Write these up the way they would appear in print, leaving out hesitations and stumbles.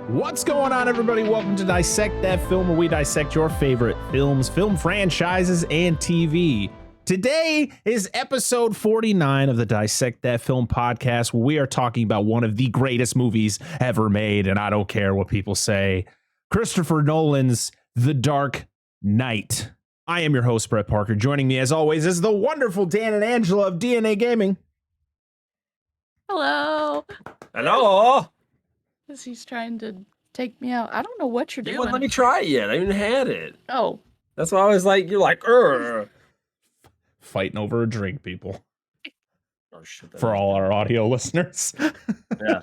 What's going on, everybody? Welcome to Dissect That Film, where we dissect your favorite films, film franchises, and TV. Today is episode 49 of the Dissect That Film podcast, where we are talking about one of the greatest movies ever made, and I don't care what people say, Christopher Nolan's The Dark Knight. I am your host, Brett Parker. Joining me, as always, is the wonderful Dan and Angela of DNA Gaming. Hello. Hello. Because he's trying to take me out. I don't know what you're You doing. wouldn't let me try it yet. I even had it. Oh. That's why I was like, you're like, Urgh. Fighting over a drink, people. Oh, shit, For all our audio listeners. Yeah.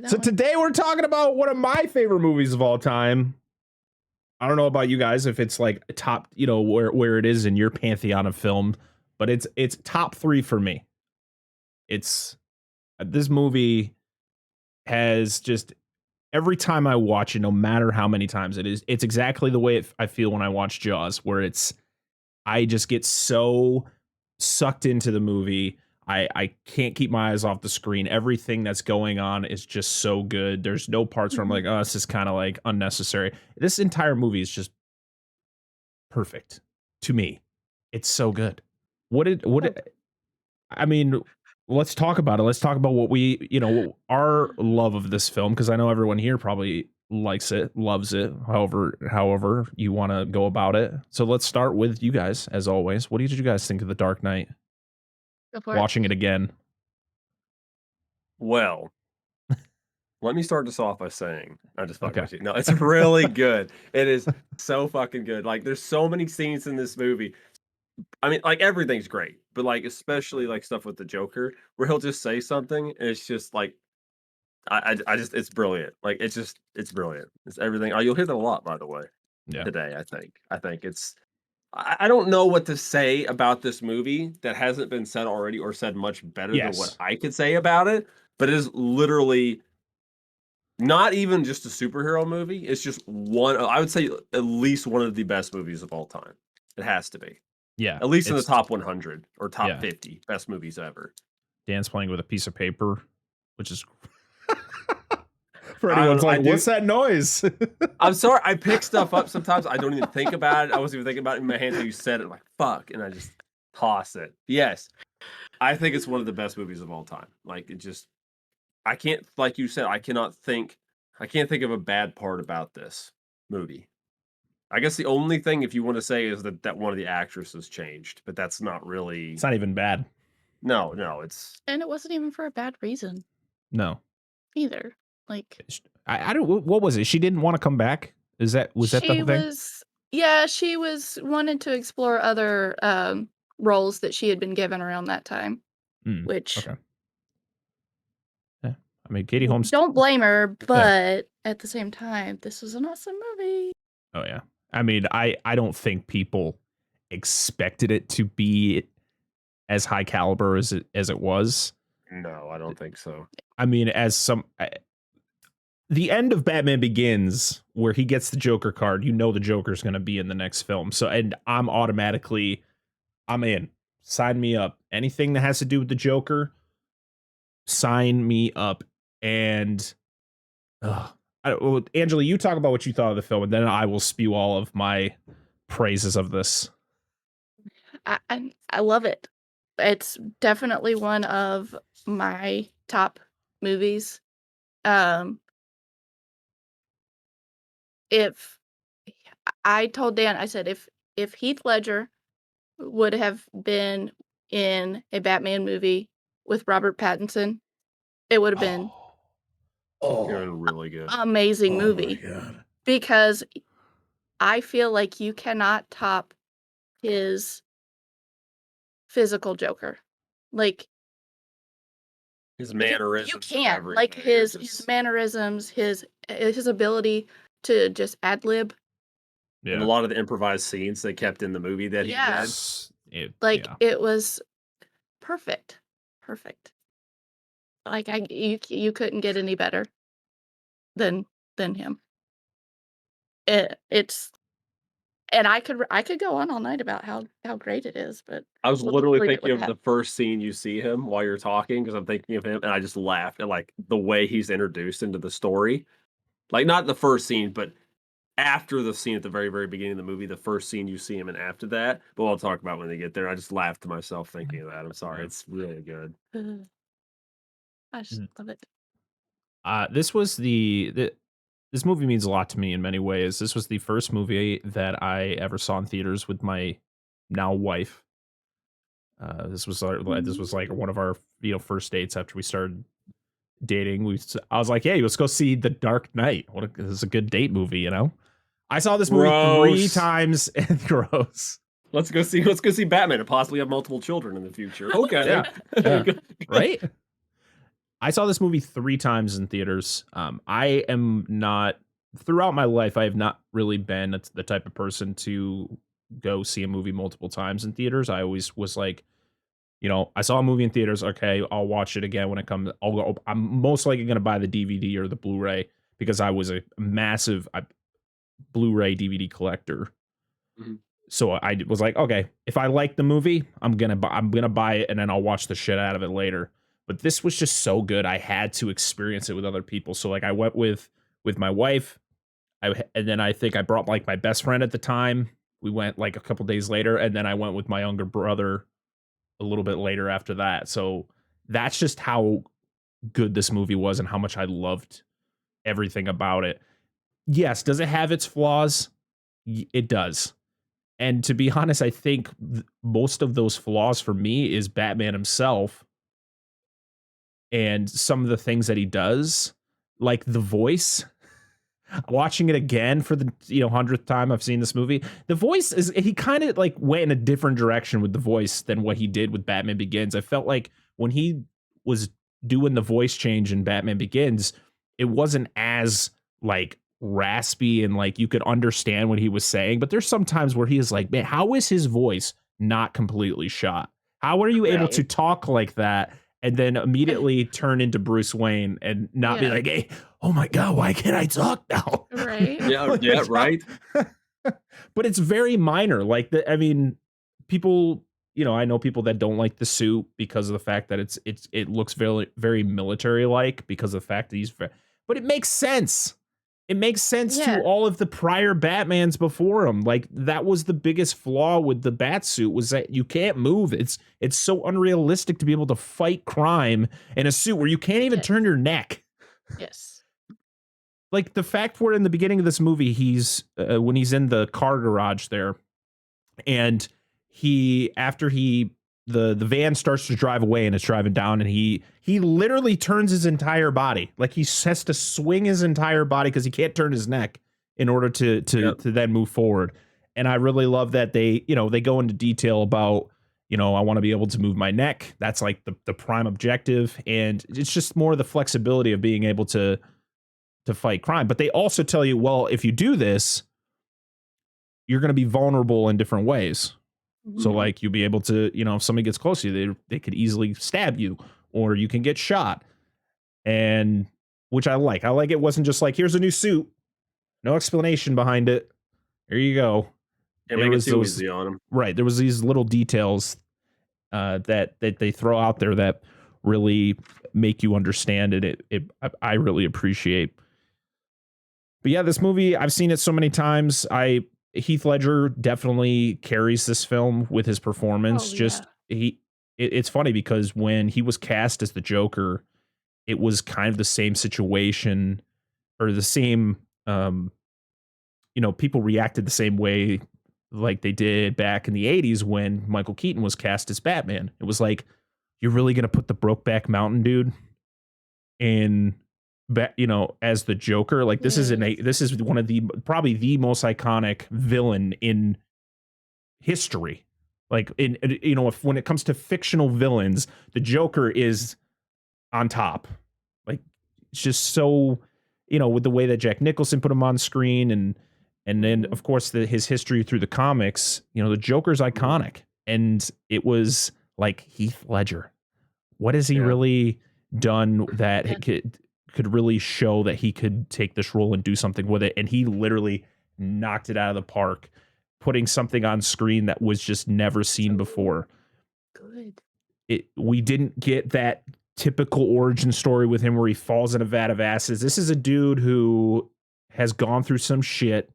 So today we're talking about one of my favorite movies of all time. I don't know about you guys if it's like top, you know, where it is in your pantheon of film, but it's top 3 for me. It's this movie has just every time I watch it, no matter how many times it is, it's exactly the way I feel when I watch Jaws, where I just get so sucked into the movie. I can't keep my eyes off the screen. Everything that's going on is just so good. There's no parts where I'm like, oh, this is kind of like unnecessary. This entire movie is just perfect to me. It's so good. I mean, let's talk about it. Let's talk about what we, our love of this film, because I know everyone here probably likes it, loves it, however you want to go about it. So let's start with you guys, as always. What did you guys think of The Dark Knight? Watching it again. Well, let me start this off by saying, I just fucking with you. No, it's really good. It is so fucking good. Like, there's so many scenes in this movie. I mean, like, everything's great, but like, especially like stuff with the Joker, where he'll just say something, and it's just like, I just, it's brilliant. Like, it's brilliant. It's everything. Oh, you'll hear that a lot, by the way. Yeah. Today, I think it's. I don't know what to say about this movie that hasn't been said already or said much better than what I could say about it. But it is literally not even just a superhero movie. It's just one. I would say at least one of the best movies of all time. It has to be. Yeah. At least in the top 100 or top 50 best movies ever. Dan's playing with a piece of paper, which is for anyone's like, what's that noise? I'm sorry. I pick stuff up sometimes. I don't even think about it. I wasn't even thinking about it in my hand until you said it. I'm like, fuck. And I just toss it. Yes. I think it's one of the best movies of all time. Like, it just, I can't, like you said, I can't think of a bad part about this movie. I guess the only thing, if you want to say, is that one of the actresses changed, but that's not really. It's not even bad. No, it's. And it wasn't even for a bad reason. No. Either. Like, I don't. What was it? She didn't want to come back. Was that the whole thing? Yeah, she was wanted to explore other roles that she had been given around that time. Which. Okay. Yeah. I mean, Katie Holmes. Don't blame her, but at the same time, this was an awesome movie. Oh yeah. I mean, I don't think people expected it to be as high caliber as it was. No, I don't think so. I mean, the end of Batman Begins, where he gets the Joker card, you know the Joker's going to be in the next film. So, and I'm in. Sign me up. Anything that has to do with the Joker, sign me up. And Angela, you talk about what you thought of the film, and then I will spew all of my praises of this. I love it. It's definitely one of my top movies. If I told Dan, I said, if Heath Ledger would have been in a Batman movie with Robert Pattinson, it would have been really good, amazing movie. Because I feel like you cannot top his physical Joker, like his mannerisms. You can't, like his mannerisms, his ability to just ad lib. Yeah. And a lot of the improvised scenes they kept in the movie that he had. It was perfect. Like you couldn't get any better than him. It's And I could go on all night about how great it is, but I was we'll just literally leave it thinking with of that. the first scene you see him while you're talking because I'm thinking of him, and I just laughed at, like, the way he's introduced into the story. Like, not the first scene, but after the scene at the very, very beginning of the movie, the first scene you see him in after that, but we'll talk about when they get there. I just laughed to myself thinking of that. I'm sorry. Yeah. It's really good. I just love it. This was this movie means a lot to me in many ways. This was the first movie that I ever saw in theaters with my now wife. This was like one of our first dates after we started dating. I was like, hey, let's go see The Dark Knight. This is a good date movie, you know. I saw this movie 3 Gross. times and gross. Let's go see Batman and possibly have multiple children in the future. Okay. Yeah. Right? I saw this movie 3 times in theaters. I am not, throughout my life, I have not really been the type of person to go see a movie multiple times in theaters. I always was like, I saw a movie in theaters. Okay, I'll watch it again when it comes. I'm most likely going to buy the DVD or the Blu-ray because I was a massive Blu-ray DVD collector. Mhm. So I was like, okay, if I like the movie, I'm gonna buy it and then I'll watch the shit out of it later. But this was just so good, I had to experience it with other people. So like I went with my wife, and then I think I brought like my best friend at the time. We went like a couple days later, and then I went with my younger brother a little bit later after that. So that's just how good this movie was and how much I loved everything about it. Yes, does it have its flaws? It does. And to be honest, I think most of those flaws for me is Batman himself and some of the things that he does, like the voice. Watching it again for the 100th time I've seen this movie, the voice he kind of like went in a different direction with the voice than what he did with Batman Begins. I felt like when he was doing the voice change in Batman Begins, it wasn't as like raspy and like you could understand what he was saying. But there's some times where he is like, man, how is his voice not completely shot? How are you able to talk like that and then immediately turn into Bruce Wayne and not be like, hey, oh my God, why can't I talk now? Right. Yeah, right. But it's very minor. Like people, I know people that don't like the suit because of the fact that it looks very, very military like because of the fact that but it makes sense. It makes sense to all of the prior Batmans before him. Like that was the biggest flaw with the bat suit was that you can't move. It's so unrealistic to be able to fight crime in a suit where you can't even turn your neck. Yes. Like the fact where in the beginning of this movie, he's when he's in the car garage there and the van starts to drive away and it's driving down and he literally turns his entire body. Like he has to swing his entire body because he can't turn his neck in order to then move forward. And I really love that they go into detail about, I want to be able to move my neck. That's like the prime objective. And it's just more the flexibility of being able to fight crime. But they also tell you, well, if you do this, you're going to be vulnerable in different ways. So like you'll be able to, if somebody gets close to you, they could easily stab you or you can get shot. And which I like it wasn't just like, here's a new suit. No explanation behind it. There you go. Make it too easy on him. Right. There was these little details that they throw out there that really make you understand it. I really appreciate. But yeah, this movie, I've seen it so many times. Heath Ledger definitely carries this film with his performance. It's funny because when he was cast as the Joker, it was kind of the same situation or the same, people reacted the same way like they did back in the 80s when Michael Keaton was cast as Batman. It was like, you're really going to put the Brokeback Mountain dude in as the Joker? Like this is one of probably the most iconic villain in history. Like when it comes to fictional villains, the Joker is on top. Like it's just so, with the way that Jack Nicholson put him on screen and then of course his history through the comics, the Joker's iconic. And it was like Heath Ledger. What has he really done that could really show that he could take this role and do something with it? And he literally knocked it out of the park. putting something on screen that was just never seen before. Good. We didn't get that typical origin story with him where he falls in a vat of acids. This is a dude who has gone through some shit.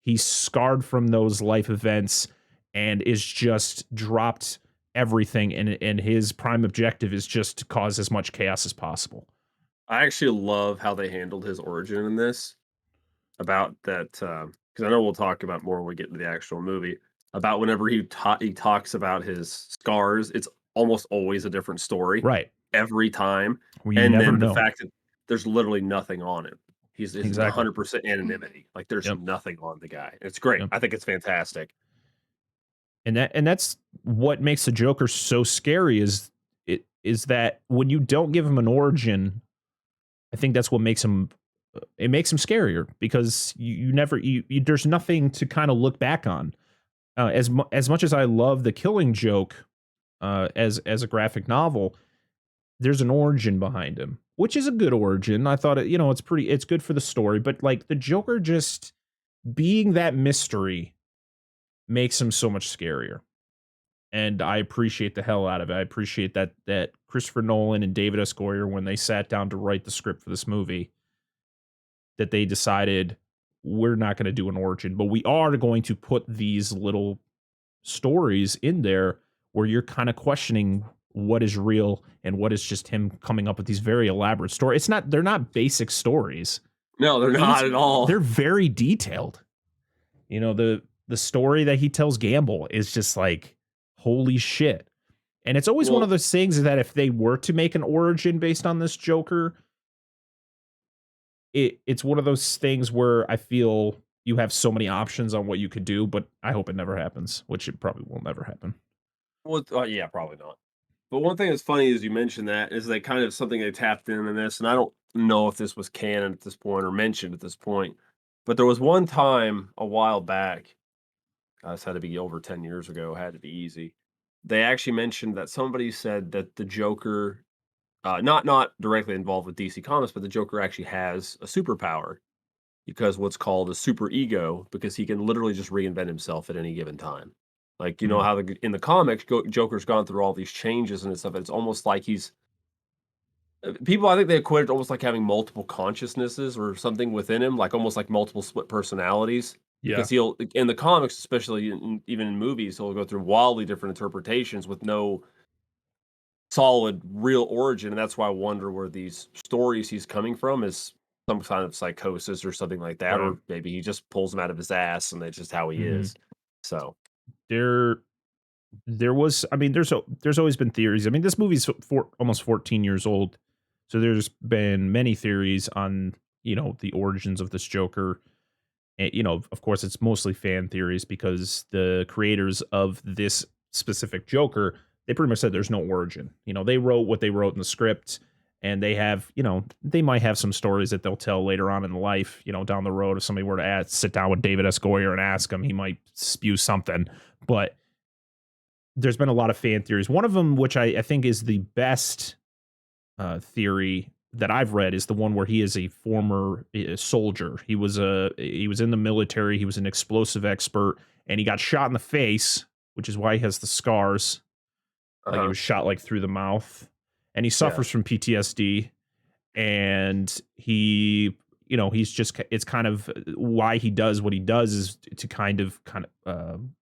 He's scarred from those life events and is just dropped everything. And his prime objective is just to cause as much chaos as possible. I actually love how they handled his origin in this. About that, because I know we'll talk about more when we get into the actual movie. About whenever he talks about his scars, it's almost always a different story. Right. Every time. Well, you And never then know. the fact that there's literally nothing on him. He's Exactly. 100% anonymity. Like there's Yep. nothing on the guy. It's great. Yep. I think it's fantastic. And that's what makes the Joker so scary is that when you don't give him an origin, I think that's what makes him scarier because you never there's nothing to kind of look back on. As much as I love The Killing Joke as a graphic novel, there's an origin behind him, which is a good origin. I thought it's good for the story, but like the Joker just being that mystery makes him so much scarier. And I appreciate the hell out of it. I appreciate that Christopher Nolan and David S. Goyer, when they sat down to write the script for this movie, that they decided we're not going to do an origin, but we are going to put these little stories in there where you're kind of questioning what is real and what is just him coming up with these very elaborate stories. They're not basic stories. No, they're not at all. They're very detailed. The story that he tells Gamble is just like, holy shit. And it's always one of those things that if they were to make an origin based on this Joker, it's one of those things where I feel you have so many options on what you could do, but I hope it never happens, which it probably will never happen. Well, yeah, probably not. But one thing that's funny is you mentioned that is they kind of something they tapped in this, and I don't know if this was canon at this point or mentioned at this point, but there was one time a while back, this had to be over 10 years ago, had to be easy. They actually mentioned that somebody said that the Joker, not directly involved with DC Comics, but the Joker actually has a superpower because what's called a super ego, because he can literally just reinvent himself at any given time. Like, you know how in the comics, Joker's gone through all these changes and stuff. It's almost like he's people. I think they equate it almost like having multiple consciousnesses or something within him, like almost like multiple split personalities. Yeah. Because he'll in the comics, especially even in movies, he'll go through wildly different interpretations with no solid real origin, and that's why I wonder where these stories he's coming from is some kind of psychosis or something like that, Right. or maybe he just pulls them out of his ass and that's just how he is. So there was, I mean, there's always been theories. I mean, this movie's almost 14 years old, so there's been many theories on the origins of this Joker. And, of course, it's mostly fan theories because the creators of this specific Joker, they pretty much said there's no origin. They wrote what they wrote in the script, and they have, they might have some stories that they'll tell later on in life, down the road. If somebody were to sit down with David S. Goyer and ask him, he might spew something. But there's been a lot of fan theories. One of them, which I think is the best theory that I've read, is the one where he is a former soldier. He was in the military. He was an explosive expert, and he got shot in the face, which is why he has the scars. Like he was shot like through the mouth, and he suffers from PTSD. And he, it's kind of why he does what he does is to kind of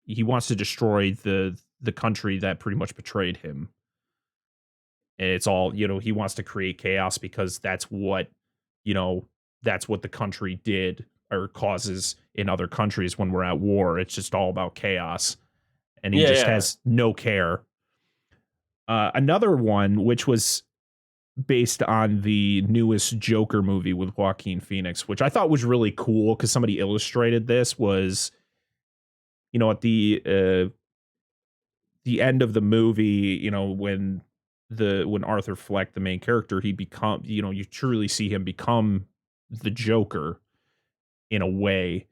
he wants to destroy the country that pretty much betrayed him. And it's all, he wants to create chaos because that's what the country did or causes in other countries when we're at war. It's just all about chaos. And he has no care. Another one, which was based on the newest Joker movie with Joaquin Phoenix, which I thought was really cool because somebody illustrated this, was, at the end of the movie, when Arthur Fleck, the main character, he you truly see him become the Joker in a way.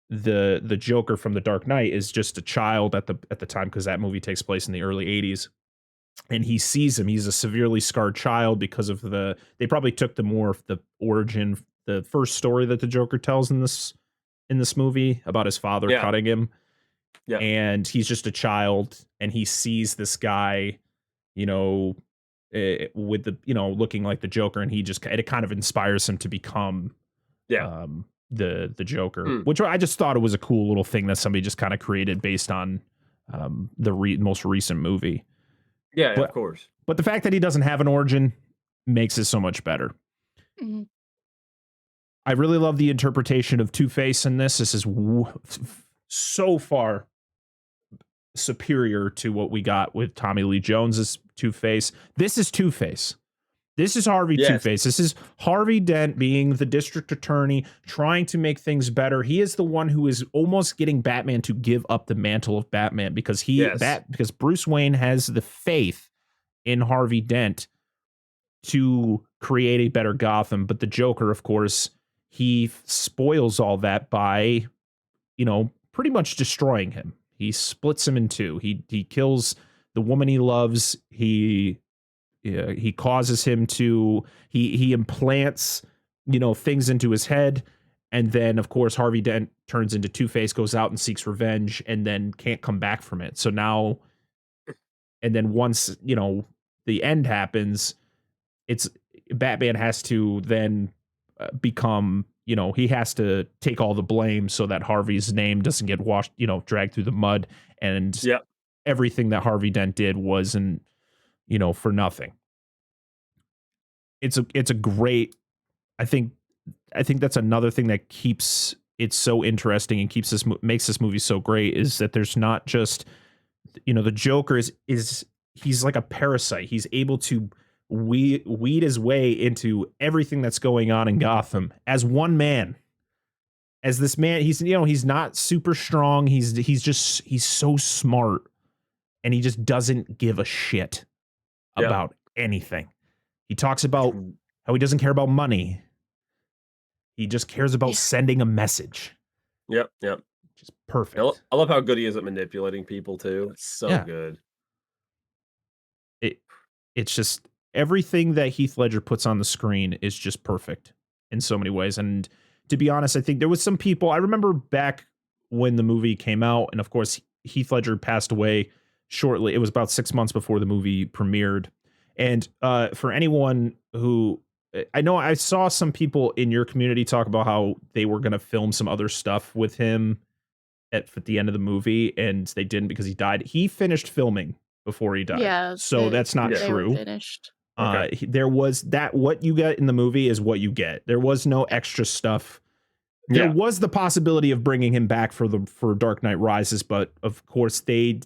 The Joker from The Dark Knight is just a child at the time, because that movie takes place in the early 80s. And he sees him. He's a severely scarred child because of they probably took the origin, the first story that the Joker tells in this in this movie about his father cutting him. Yeah. And he's just a child, and he sees this guy, with the, looking like the Joker, and it kind of inspires him to become the Joker, which I just thought it was a cool little thing that somebody just kind of created based on the most recent movie. Yeah, of course. But the fact that he doesn't have an origin makes it so much better. Mm-hmm. I really love the interpretation of Two-Face in this. This is so far superior to what we got with Tommy Lee Jones's Two-Face. This is Two-Face. This is Harvey Two-Face. This is Harvey Dent being the district attorney, trying to make things better. He is the one who is almost getting Batman to give up the mantle of Batman because because Bruce Wayne has the faith in Harvey Dent to create a better Gotham. But the Joker, of course, he spoils all that by, pretty much destroying him. He splits him in two. He kills the woman he loves. He causes him to, he implants, things into his head. And then, of course, Harvey Dent turns into Two-Face, goes out and seeks revenge, and then can't come back from it. So now, and then once, the end happens, it's Batman has to then become, he has to take all the blame so that Harvey's name doesn't get washed, dragged through the mud. And everything that Harvey Dent did wasn't, for nothing. It's a great, I think that's another thing that keeps it so interesting and makes this movie so great is that there's not just, the Joker is he's like a parasite. He's able to weed his way into everything that's going on in Gotham as one man. As this man, he's not super strong. He's so smart, and he just doesn't give a shit about anything. He talks about how he doesn't care about money. He just cares about sending a message. Yep. Just perfect. I love how good he is at manipulating people too. It's so good. It's just everything that Heath Ledger puts on the screen is just perfect in so many ways. And to be honest, I think there was some people, I remember back when the movie came out, and of course Heath Ledger passed away shortly. It was about 6 months before the movie premiered. And for anyone who, I know I saw some people in your community talk about how they were going to film some other stuff with him at the end of the movie, and they didn't because he died. He finished filming before he died. Yeah. So that's not true. Finished. There was that, what you get in the movie is what you get. There was no extra stuff. There was the possibility of bringing him back for Dark Knight Rises, but of course they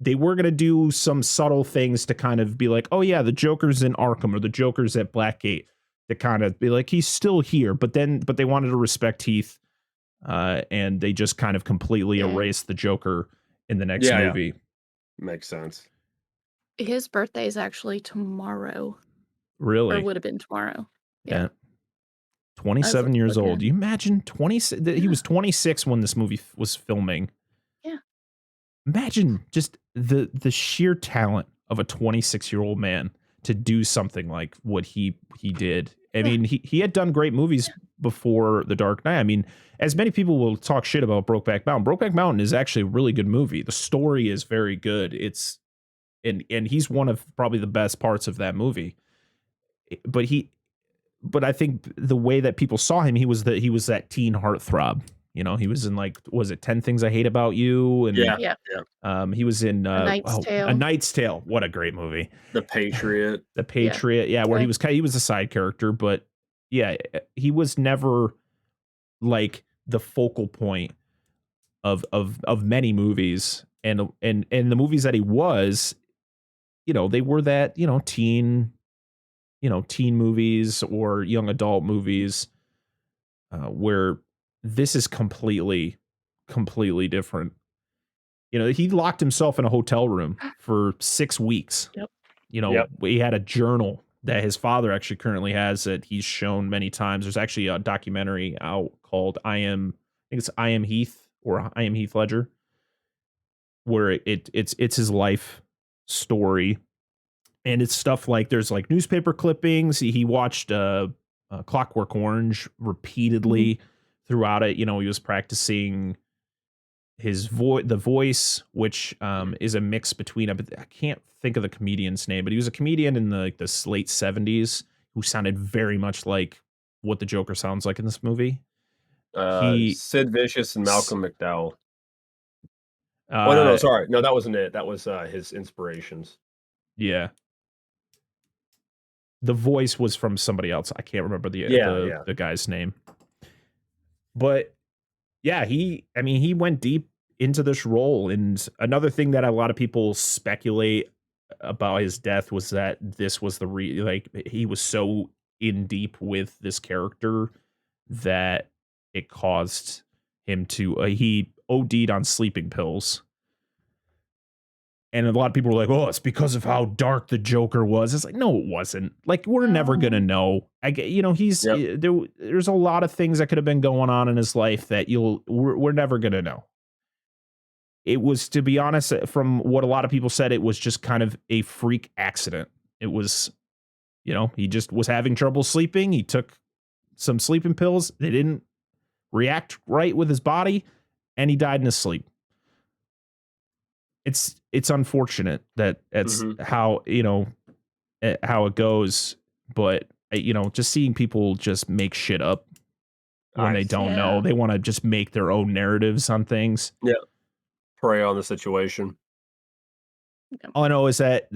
were going to do some subtle things to kind of be like, oh yeah, the Joker's in Arkham or the Joker's at Blackgate, to kind of be like, he's still here. But they wanted to respect Heath, and they just kind of completely erased the Joker in the next movie. Makes sense. His birthday is actually tomorrow. Really? Or would have been tomorrow. Yeah. 27 years old. Do you imagine 20? He was 26 when this movie was filming. Yeah. Imagine just the sheer talent of a 26-year-old man to do something like what he did. I mean, he had done great movies before The Dark Knight. I mean, as many people will talk shit about Brokeback Mountain, Brokeback Mountain is actually a really good movie. The story is very good. And he's one of probably the best parts of that movie. But I think the way that people saw him, he was that teen heartthrob. He was in, like, was it 10 Things I Hate About You? And he was in A Knight's Tale. What a great movie. The Patriot. Where he was a side character, but he was never like the focal point of many movies, and the movies that he was, they were that, teen movies or young adult movies, where this is completely different. He locked himself in a hotel room for 6 weeks. He had a journal that his father actually currently has that he's shown many times. There's actually a documentary out called I Am Heath, or I Am Heath Ledger, where it's his life story. And it's stuff like, there's like newspaper clippings. He watched Clockwork Orange repeatedly throughout it. You know, he was practicing the voice, which is a mix between I can't think of the comedian's name, but he was a comedian in the late 70s who sounded very much like what the Joker sounds like in this movie. He Sid Vicious and Malcolm McDowell. Oh, no, uh sorry. No, that wasn't it. That was his inspirations. yeah. The voice was from somebody else. I can't remember the guy's name. But yeah, he went deep into this role. And another thing that a lot of people speculate about his death was that this was he was so in deep with this character that it caused him to he OD'd on sleeping pills. And a lot of people were like, "Oh, it's because of how dark the Joker was." It's like, no, it wasn't. Like, we're never gonna know. There's a lot of things that could have been going on in his life that we're never gonna know. It was, to be honest, from what a lot of people said, it was just kind of a freak accident. It was, he just was having trouble sleeping. He took some sleeping pills. They didn't react right with his body, and he died in his sleep. It's unfortunate that it's how it goes, but just seeing people just make shit up when they don't know, they want to just make their own narratives on things. Yeah, prey on the situation. All I know is that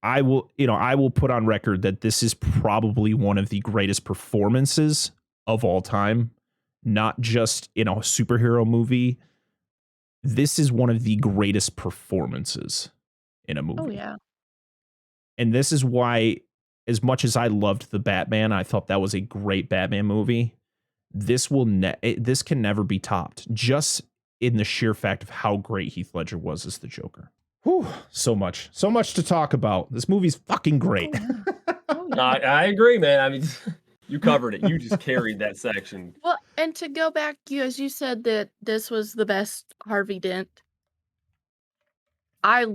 I will put on record that this is probably one of the greatest performances of all time, not just in a superhero movie. This is one of the greatest performances in a movie. Oh, yeah. And this is why, as much as I loved the Batman, I thought that was a great Batman movie. This can never be topped, just in the sheer fact of how great Heath Ledger was as the Joker. Whew, so much to talk about. This movie's fucking great. Oh, yeah. I agree, man. I mean, you covered it. You just carried that section. Well, and to go back, as you said that this was the best Harvey Dent. I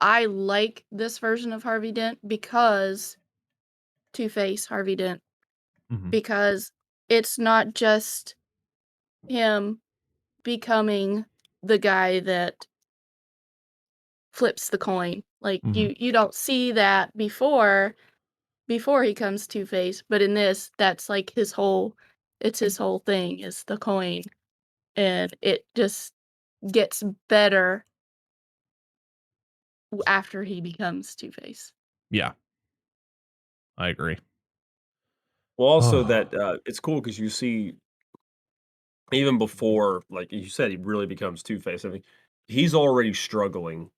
like this version of Harvey Dent because Two-Face Harvey Dent, because it's not just him becoming the guy that flips the coin. Like you don't see that before he comes Two-Face, but in this, that's like his whole thing is the coin, and it just gets better after he becomes Two-Face. Yeah, I agree. Well, also that it's cool because you see, even before, like you said, he really becomes Two-Face. I mean, he's already struggling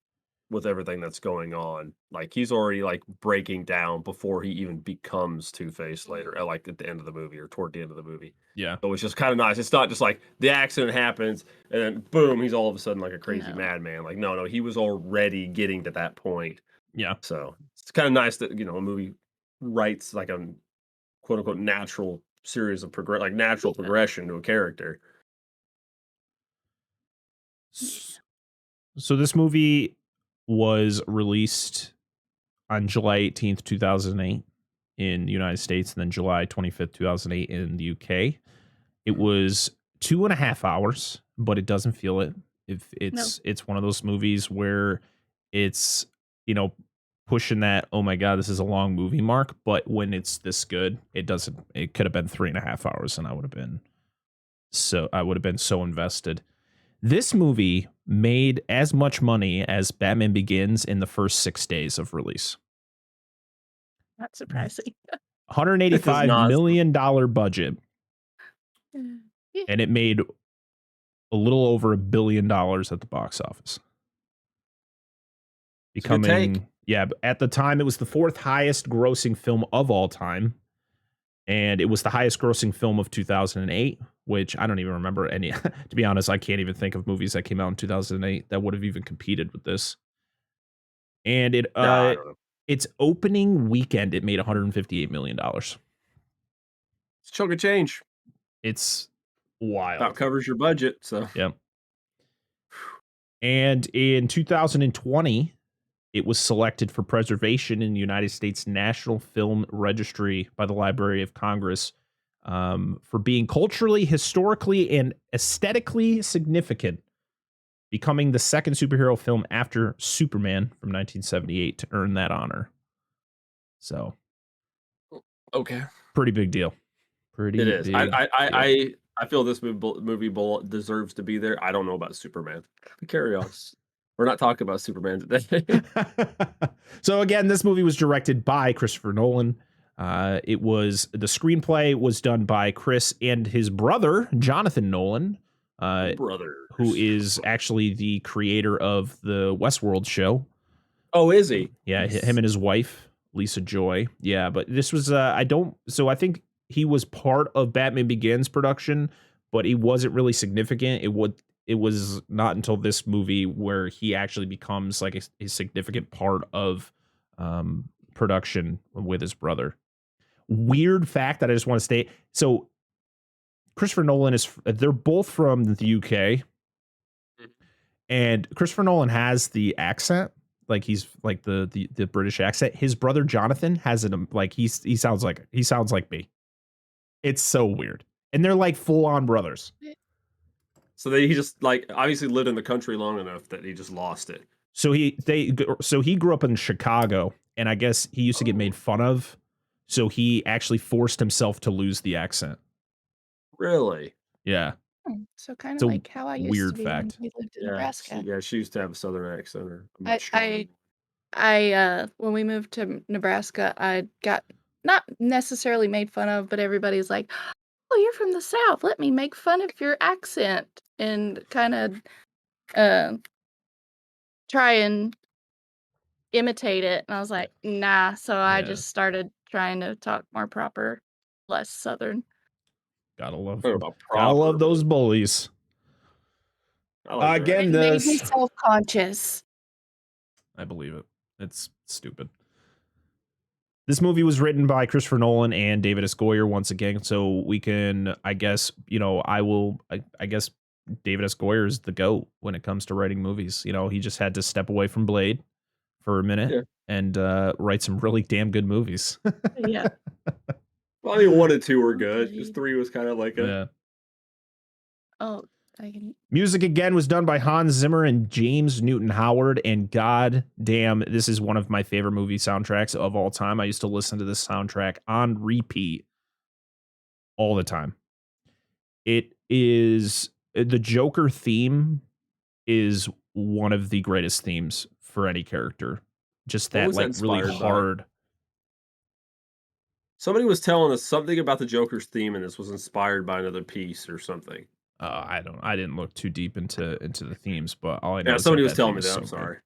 with everything that's going on. Like, he's already like breaking down before he even becomes Two-Face later, like at the end of the movie or toward the end of the movie. Yeah. So it's just kind of nice. It's not just like the accident happens and then boom, he's all of a sudden like a crazy madman. Like, no, he was already getting to that point. Yeah. So it's kind of nice that, a movie writes like a quote unquote natural series of progression to a character. So this movie was released on July 18th, 2008 in the United States, and then July 25th, 2008 in the UK. It was 2.5 hours, but it doesn't feel it. It's one of those movies where it's, pushing that, oh my God, this is a long movie mark. But when it's this good, it could have been 3.5 hours and I would have been so invested. This movie made as much money as Batman Begins in the first 6 days of release. Not surprising. $185 million budget. Yeah. And it made a little over $1 billion at the box office. Becoming, at the time, it was the 4th highest grossing film of all time. And it was the highest grossing film of 2008, which I don't even remember any. To be honest, I can't even think of movies that came out in 2008 that would have even competed with this. And its opening weekend, it made $158 million. It's a chunk of change. It's wild. About covers your budget. So yep. And in 2020, it was selected for preservation in the United States National Film Registry by the Library of Congress for being culturally, historically, and aesthetically significant, becoming the second superhero film after Superman from 1978 to earn that honor. So, okay, pretty big deal. Pretty it is. big deal. I feel this movie deserves to be there. I don't know about Superman. Carry on. We're not talking about Superman today. So again, this movie was directed by Christopher Nolan. The screenplay was done by Chris and his brother, Jonathan Nolan, who is actually the creator of the Westworld show. Oh, is he? Yeah, him and his wife, Lisa Joy. Yeah, but this was, I think he was part of Batman Begins production, but he wasn't really significant. It was not until this movie where he actually becomes like a significant part of production with his brother. Weird fact that I just want to state. So Christopher Nolan they're both from the UK, and Christopher Nolan has the accent, like he's like the British accent. His brother Jonathan has it like he sounds like me. It's so weird, and they're like full on brothers. So he just like obviously lived in the country long enough that he just lost it. So he grew up in Chicago, and I guess he used to get made fun of. So he actually forced himself to lose the accent. Really? Yeah. So kind of like how I used weird to be fact. when we lived in Nebraska. Yeah, she used to have a southern accent. I when we moved to Nebraska, I got not necessarily made fun of, but everybody's like, "Oh, you're from the South. Let me make fun of your accent," and kind of try and imitate it. And I was like, nah. So I just started trying to talk more proper, less Southern. Gotta love those bullies. Again, it made me self-conscious. I believe it. It's stupid. This movie was written by Christopher Nolan and David S. Goyer once again. So we can, I guess, I guess David S. Goyer is the GOAT when it comes to writing movies. He just had to step away from Blade for a minute and write some really damn good movies. Yeah. Well, I mean, 1 and 2 were good. Just 3 was kind of like a. Oh, Music again was done by Hans Zimmer and James Newton Howard, and god damn, this is one of my favorite movie soundtracks of all time. I used to listen to this soundtrack on repeat all the time. It is the Joker theme is one of the greatest themes for any character. Just that like really hard. Somebody was telling us something about the Joker's theme, and this was inspired by another piece or something. I didn't look too deep into the themes, but all I know is somebody was telling me that. I'm sorry.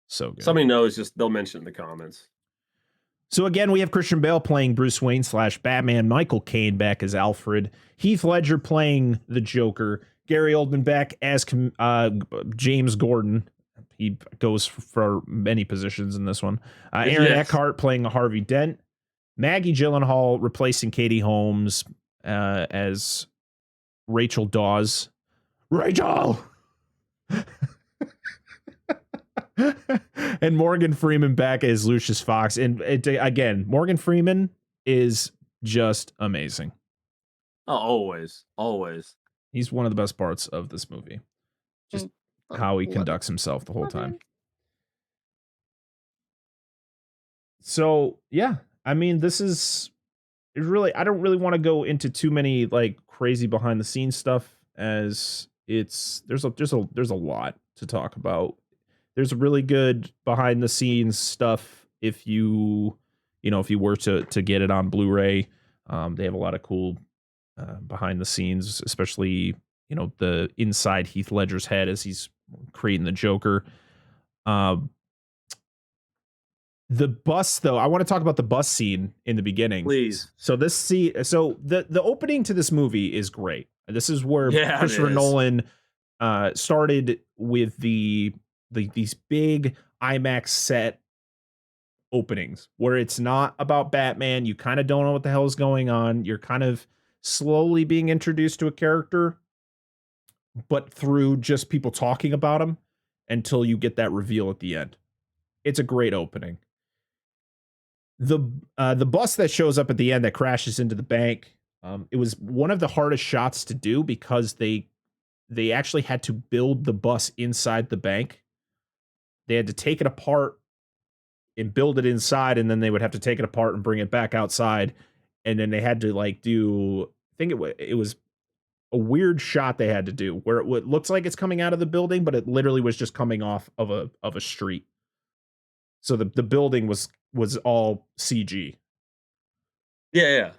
So good. Somebody knows, just they'll mention it in the comments. So again, we have Christian Bale playing Bruce Wayne / Batman, Michael Caine back as Alfred, Heath Ledger playing the Joker, Gary Oldman back as James Gordon. He goes for many positions in this one. Aaron Eckhart playing Harvey Dent, Maggie Gyllenhaal replacing Katie Holmes as Rachel Dawes. Rachel! And Morgan Freeman back as Lucius Fox. And again, Morgan Freeman is just amazing. Oh, always. Always. He's one of the best parts of this movie. Just how he conducts himself the whole time. So, yeah. I mean, this is really, I don't really want to go into too many like crazy behind the scenes stuff, as there's a lot to talk about. There's really good behind the scenes stuff if you were to get it on Blu-ray. They have a lot of cool behind the scenes, especially the inside Heath Ledger's head as he's creating the Joker. The bus, though, I want to talk about the bus scene in the beginning. Please. So the opening to this movie is great. This is where Christopher Nolan started with these big IMAX set openings where it's not about Batman. You kind of don't know what the hell is going on. You're kind of slowly being introduced to a character, but through just people talking about him until you get that reveal at the end. It's a great opening. The bus that shows up at the end that crashes into the bank, It was one of the hardest shots to do because they actually had to build the bus inside the bank. They had to take it apart and build it inside, and then they would have to take it apart and bring it back outside. And then they had to like do, I think it was a weird shot they had to do where it looks like it's coming out of the building, but it literally was just coming off of a street. So the building was all CG. Yeah.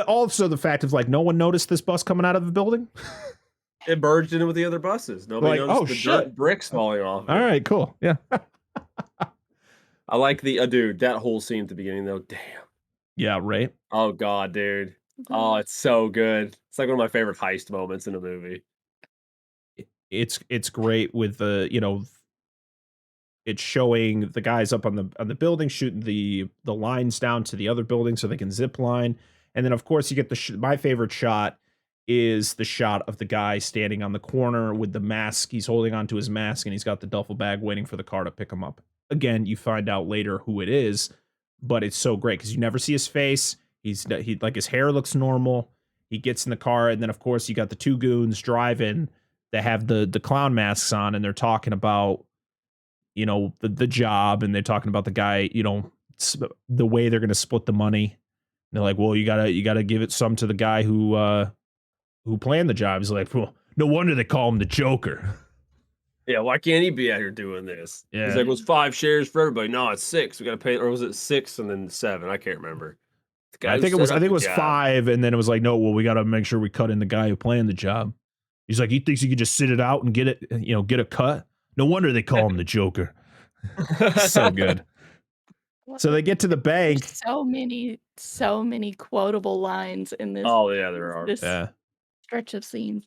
Also the fact of like no one noticed this bus coming out of the building. It merged in with the other buses. Nobody noticed the dirt bricks falling off. All right, cool. Yeah. I like the dude, that whole scene at the beginning though. Damn. Yeah, right. Oh god, dude. Oh, it's so good. It's like one of my favorite heist moments in a movie. It's great with the, it's showing the guys up on the building shooting the lines down to the other building so they can zip line. And then of course you get my favorite shot is the shot of the guy standing on the corner with the mask. He's holding onto his mask and he's got the duffel bag waiting for the car to pick him up. Again, you find out later who it is, but it's so great because you never see his face. He like his hair looks normal. He gets in the car, and then of course you got the two goons driving that have the clown masks on, and they're talking about the job, and they're talking about the guy, the way they're going to split the money. And they're like, well, you gotta give it some to the guy who planned the job. He's like, well, no wonder they call him the Joker. Yeah, why can't he be out here doing this? Yeah. He's like, well, it's 5 shares for everybody. No, it's 6. We got to pay, or was it 6 and then 7? I can't remember. I think it was 5, and then it was like, no, well, we got to make sure we cut in the guy who planned the job. He's like, he thinks he could just sit it out and get it, get a cut. No wonder they call him the Joker. So good. So they get to the bank. So many quotable lines in this. Oh yeah, there are. This stretch of scenes.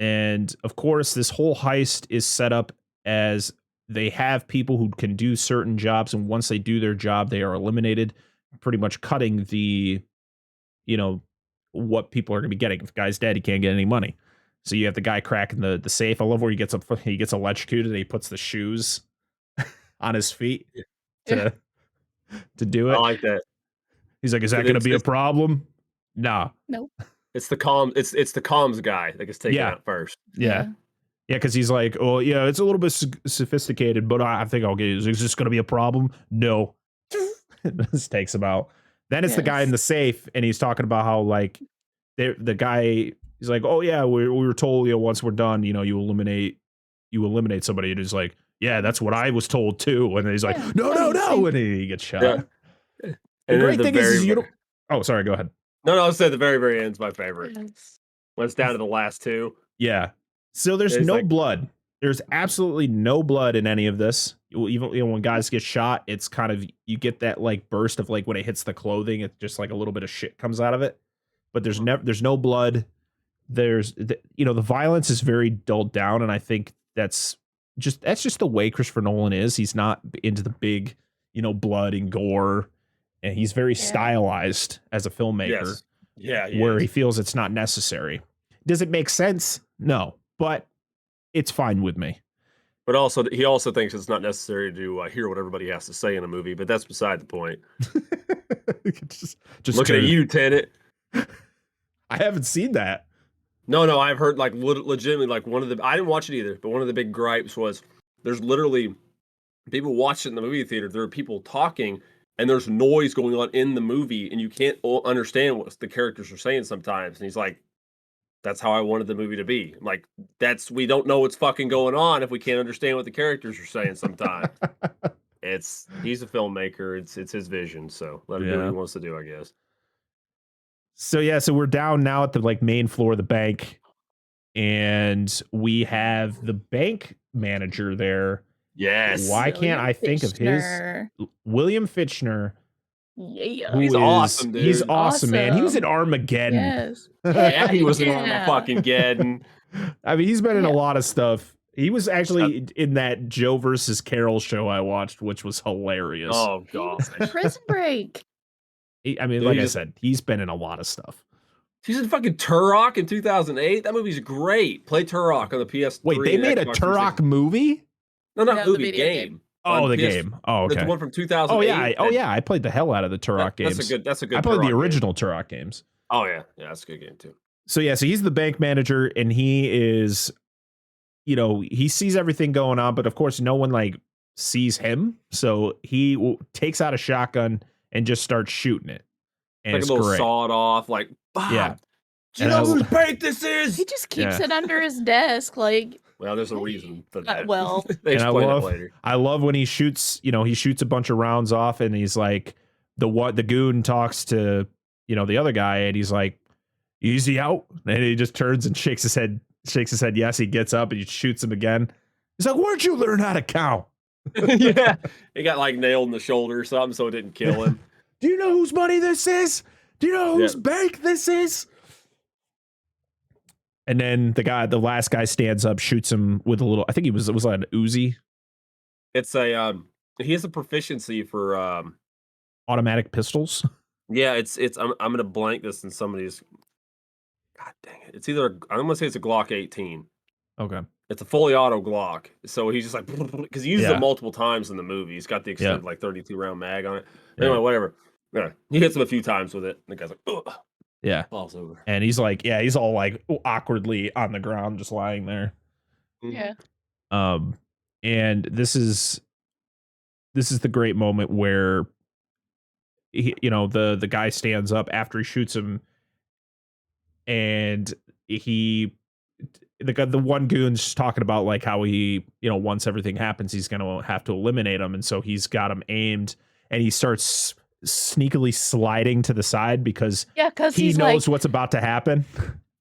And of course, this whole heist is set up as they have people who can do certain jobs, and once they do their job, they are eliminated, pretty much cutting the, what people are going to be getting. If the guy's dead, he can't get any money. So you have the guy cracking the safe. I love where he gets electrocuted and he puts the shoes on his feet to do it. I like that. He's like, is that going to be a problem? Nah. Nope. It's the comms guy that gets taken out first. Yeah. Yeah, because he's like, oh, yeah, it's a little bit sophisticated, but I think I'll get it. Is this going to be a problem? No. This takes him out. Then it's the guy in the safe, and he's talking about how, like, the guy, he's like, oh, yeah, we were told, once we're done, you eliminate somebody. And he's like, yeah, that's what I was told, too. And he's like, no. And he gets shot. Yeah. The great thing is you don't. Oh, sorry, go ahead. No, I said the very, very end's my favorite. Yes. When it's down to the last 2. Yeah. So there's no blood. There's absolutely no blood in any of this. Even when guys get shot, it's kind of, you get that like burst of like when it hits the clothing, it's just like a little bit of shit comes out of it. But there's no blood. There's the violence is very dulled down, and I think that's just the way Christopher Nolan is. He's not into the big, blood and gore. And he's very stylized as a filmmaker. Yes. Yeah. Where he feels it's not necessary. Does it make sense? No, but it's fine with me. But he also thinks it's not necessary to hear what everybody has to say in a movie, but that's beside the point. just looking at you, Tenet. I haven't seen that. No, I've heard like legitimately like I didn't watch it either, but one of the big gripes was there's literally people watch it in the movie theater. There are people talking, and there's noise going on in the movie, and you can't understand what the characters are saying sometimes. And he's like, that's how I wanted the movie to be. Like, we don't know what's fucking going on if we can't understand what the characters are saying sometimes. He's a filmmaker. It's his vision. So let him do what he wants to do, I guess. So we're down now at the like main floor of the bank, and we have the bank manager there. Yes. Why can't I think of his William Fitchner? Yeah. He's awesome, dude. He's awesome, man. He was in Armageddon. Yes. Yeah, he was in Armageddon. I mean, he's been in a lot of stuff. He was actually in that Joe versus Carol show I watched, which was hilarious. Oh, God. Prison Break. I said, he's been in a lot of stuff. He's in fucking Turok in 2008. That movie's great. Play Turok on the PS3. Wait, they made a Turok movie? No, not movie, game. Oh, the game. Oh, okay. The one from 2008. Oh yeah, I played the hell out of the Turok games. That's a good. I played the original Turok games. Oh yeah, that's a good game too. So he's the bank manager, and he is, he sees everything going on, but of course no one like sees him. So he takes out a shotgun and just starts shooting it. And Like a little sawed off, like, Bob, yeah. do you know whose bank this is? He just keeps it under his desk, like. Well, there's a reason for that. Well, they explain it later. I love when he shoots. He shoots a bunch of rounds off, and he's like, the goon talks to the other guy, and he's like, easy out, and he just turns and shakes his head. Yes, he gets up and he shoots him again. He's like, where'd you learn how to count? Yeah, he got like nailed in the shoulder or something, so it didn't kill him. Do you know whose money this is? Do you know whose bank this is? And then the last guy stands up, shoots him with a little. I think it was like an Uzi. It's a he has a proficiency for automatic pistols. Yeah, it's. I'm gonna blank this in somebody's. God dang it! It's either I'm gonna say it's a Glock 18. Okay. It's a fully auto Glock, so he's just like because he uses it multiple times in the movie. He's got the extended like 32 round mag on it. Anyway, whatever. Yeah, he hits him a few times with it. And the guy's like, ugh. Yeah, falls over. And he's like, he's all like awkwardly on the ground, just lying there. Yeah. And this is the great moment where he, the guy stands up after he shoots him, and the one goon's talking about like how he, once everything happens, he's gonna have to eliminate him, and so he's got him aimed, and he starts sneakily sliding to the side because he knows what's about to happen.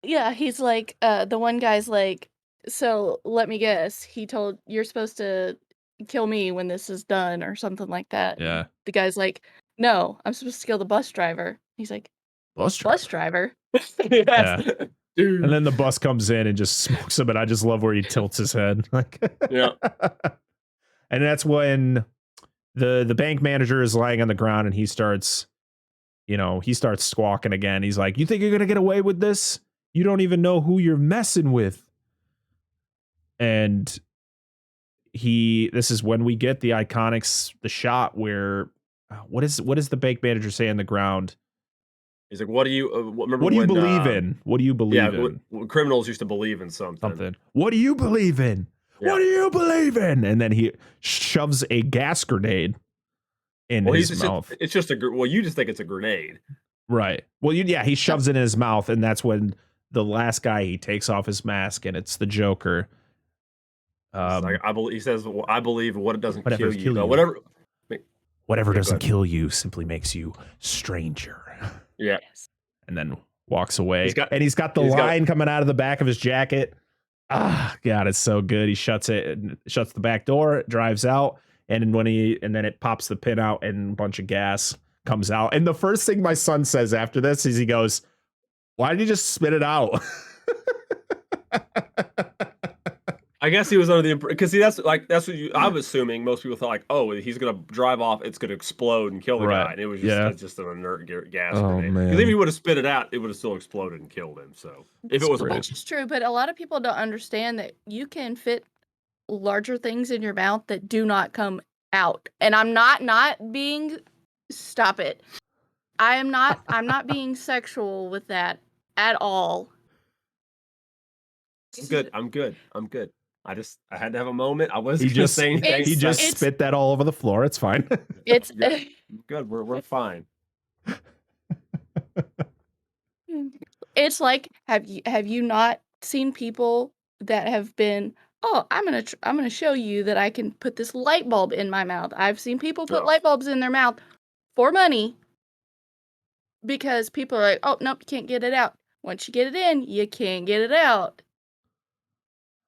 Yeah, he's like, the one guy's like, so let me guess, he told you're supposed to kill me when this is done or something like that. Yeah. And the guy's like, no, I'm supposed to kill the bus driver. He's like, bus driver? Yeah. Dude. And then the bus comes in and just smokes him, and I just love where he tilts his head. Like, yeah. And that's when the bank manager is lying on the ground, and he starts squawking again. He's like, you think you're going to get away with this? You don't even know who you're messing with. And this is when we get the the shot where, what is the bank manager say on the ground? He's like, what do you believe in? What do you believe in? Criminals used to believe in something. What do you believe in? Yeah. What do you believe in? And then he shoves a gas grenade in his mouth. It's just you just think it's a grenade. Right. Well, he shoves it in his mouth, and that's when the last guy, he takes off his mask, and it's the Joker. He says, well, I believe what it doesn't kill you. Whatever doesn't kill you simply makes you stranger. Yeah. And then walks away. He's got the line coming out of the back of his jacket. Ah, God, it's so good. He shuts the back door, drives out, and then it pops the pin out, and a bunch of gas comes out. And the first thing my son says after this is he goes, why did you just spit it out? I guess he was under the because that's what I'm assuming most people thought, like, oh, he's gonna drive off, it's gonna explode and kill the guy, and it was just an inert gas grenade. Because if he would have spit it out, it would have still exploded and killed him. So if it was it's true, but a lot of people don't understand that you can fit larger things in your mouth that do not come out. And I'm not being stop it. I'm not being sexual with that at all. I'm good. I had to have a moment. I wasn't just saying anything. He just spit that all over the floor. It's fine. It's good. We're fine. It's like, have you not seen people that have been, oh, I'm gonna show you that I can put this light bulb in my mouth. I've seen people put light bulbs in their mouth for money because people are like, oh nope, you can't get it out. Once you get it in, you can't get it out.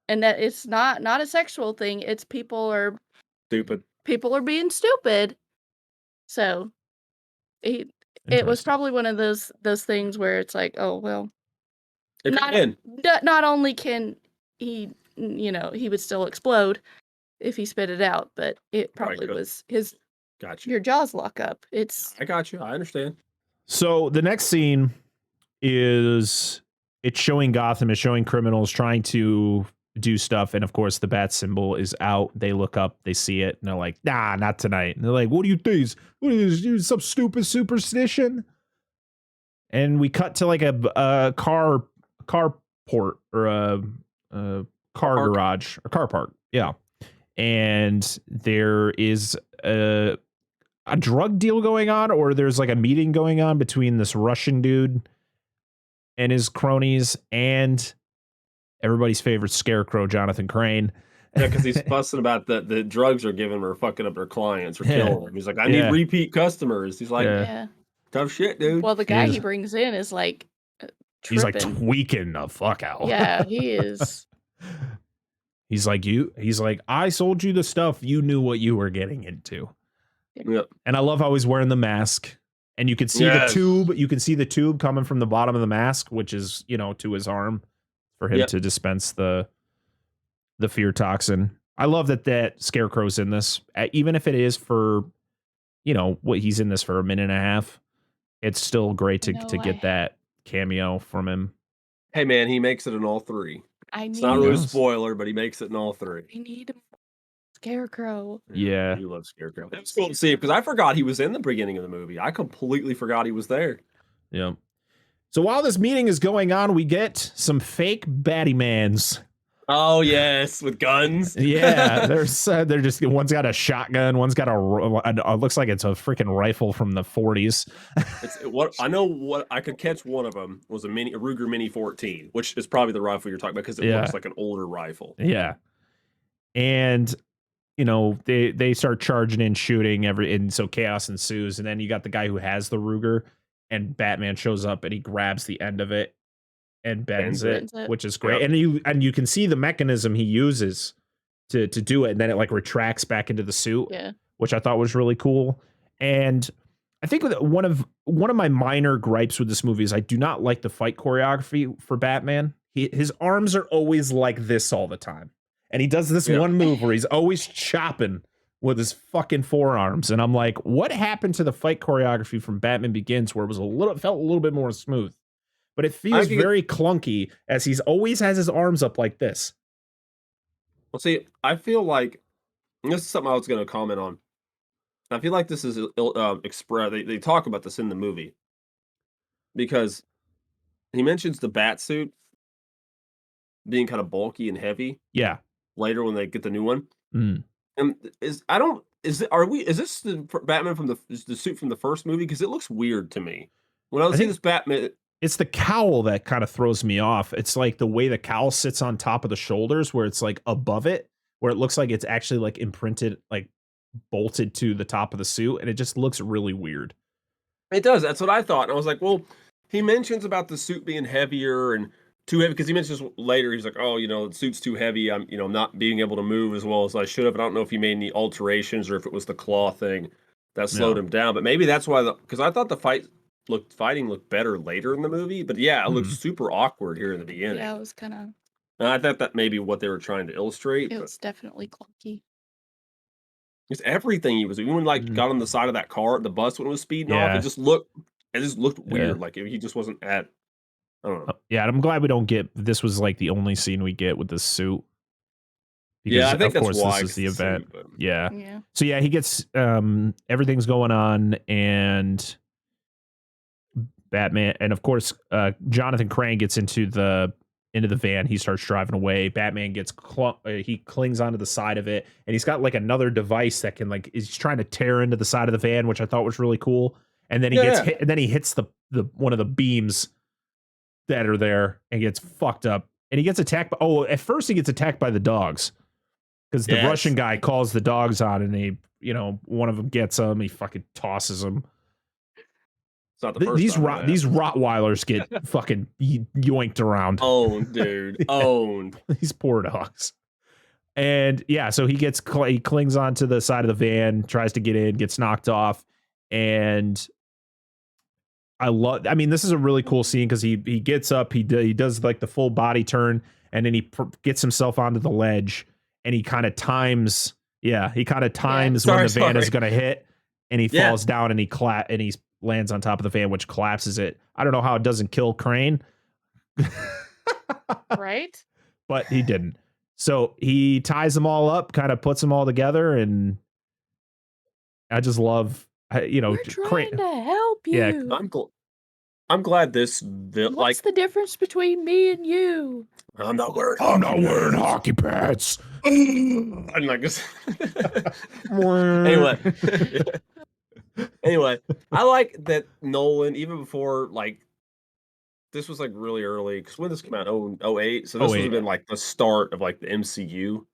And that it's not a sexual thing. It's people are stupid. People are being stupid. So it was probably one of those things where it's like, oh well. Not only can he, he would still explode if he spit it out, but it probably was his. Gotcha. Your jaws lock up. I got you. I understand. So the next scene it's showing Gotham, is showing criminals trying to do stuff, and of course the bat symbol is out. They look up, they see it, and they're like, nah, not tonight. And they're like, what do you think? What is this, some stupid superstition? And we cut to like a car port or a car garage or car park. Yeah. And there is a drug deal going on, or there's like a meeting going on between this Russian dude and his cronies and everybody's favorite scarecrow, Jonathan Crane. Yeah, because he's fussing about the drugs are giving him or fucking up their clients or killing them. He's like, I need repeat customers. He's like, tough shit, dude. Well, the guy he brings in is like tripping. He's like tweaking the fuck out. Yeah, he is. He's like, I sold you the stuff. You knew what you were getting into. Yep. And I love how he's wearing the mask. And you can see the tube. You can see the tube coming from the bottom of the mask, which is, to his arm for him to dispense the fear toxin. I love that Scarecrow's in this, even if it is for, what he's in this for a minute and a half. It's still great to get that cameo from him. Hey man, he makes it in all three. It's not really a spoiler, but he makes it in all three. I need Scarecrow. Yeah. You love Scarecrow. It was cool to see because I forgot he was in the beginning of the movie. I completely forgot he was there. Yeah. So while this meeting is going on, we get some fake Battymans. Oh yes, with guns. Yeah, they're just one's got a shotgun, one's got a looks like it's a freaking rifle from the 40s. What I could catch one of them was a Ruger Mini 14, which is probably the rifle you're talking about because it looks like an older rifle. Yeah, and they start charging in, shooting and so chaos ensues, and then you got the guy who has the Ruger, and Batman shows up and he grabs the end of it and bends it, which is great. Yep. And you can see the mechanism he uses to do it, and then it like retracts back into the suit, which I thought was really cool. And I think one of my minor gripes with this movie is I do not like the fight choreography for Batman. His arms are always like this all the time, and he does this one move where he's always chopping with his fucking forearms, and I'm like, what happened to the fight choreography from Batman Begins where it felt a little bit more smooth? But it feels very clunky as he's always has his arms up like this. Well, see, I feel like this is something I was going to comment on. I feel like this is expressed. They talk about this in the movie because he mentions the bat suit being kind of bulky and heavy. Yeah. Later when they get the new one, and is this the Batman from the suit from the first movie? Because it looks weird to me when I see this Batman. It's the cowl that kind of throws me off. It's like the way the cowl sits on top of the shoulders where it's like above it, where it looks like it's actually like imprinted, like bolted to the top of the suit. And it just looks really weird. It does. That's what I thought. And I was like, well, he mentions about the suit being heavier and too heavy because he mentions later, he's like, oh, the suit's too heavy. I'm, not being able to move as well as I should have. I don't know if he made any alterations or if it was the claw thing that slowed him down. But maybe that's why, because I thought the fighting looked better later in the movie, but it looked super awkward here in the beginning. Yeah, it was kind of. And I thought that may be what they were trying to illustrate. It was definitely clunky. It's everything he was doing. Even got on the side of that car, the bus when it was speeding off. It just looked weird. Like he just wasn't at. I don't know. Yeah, I'm glad we don't get. This was like the only scene we get with this suit. Because I think that's why this is the event. Suit, yeah. So he gets everything's going on and. Batman, and of course, Jonathan Crane gets into the van. He starts driving away. Batman gets he clings onto the side of it, and he's got like another device that can is trying to tear into the side of the van, which I thought was really cool. And then he gets hit, and then he hits the one of the beams that are there and gets fucked up. And he gets attacked. At first he gets attacked by the dogs because the Russian guy calls the dogs on, and one of them gets him. He fucking tosses him. These Rottweilers get fucking yoinked around. Owned, dude. Owned. These poor dogs. And so he clings onto the side of the van, tries to get in, gets knocked off. And this is a really cool scene because he gets up, he does like the full body turn, and then he gets himself onto the ledge, and he kind of times when the van is going to hit, and he falls down and he lands on top of the van, which collapses it. I don't know how it doesn't kill Crane. Right? But he didn't. So he ties them all up, kind of puts them all together, and I just love, We're trying to help you. Yeah, I'm glad this What's the difference between me and you? I'm not wearing hockey pads. I'm not gonna anyway, I like that Nolan, even before like this was like really early, because when this came out, 08, so this would have been like the start of like the MCU.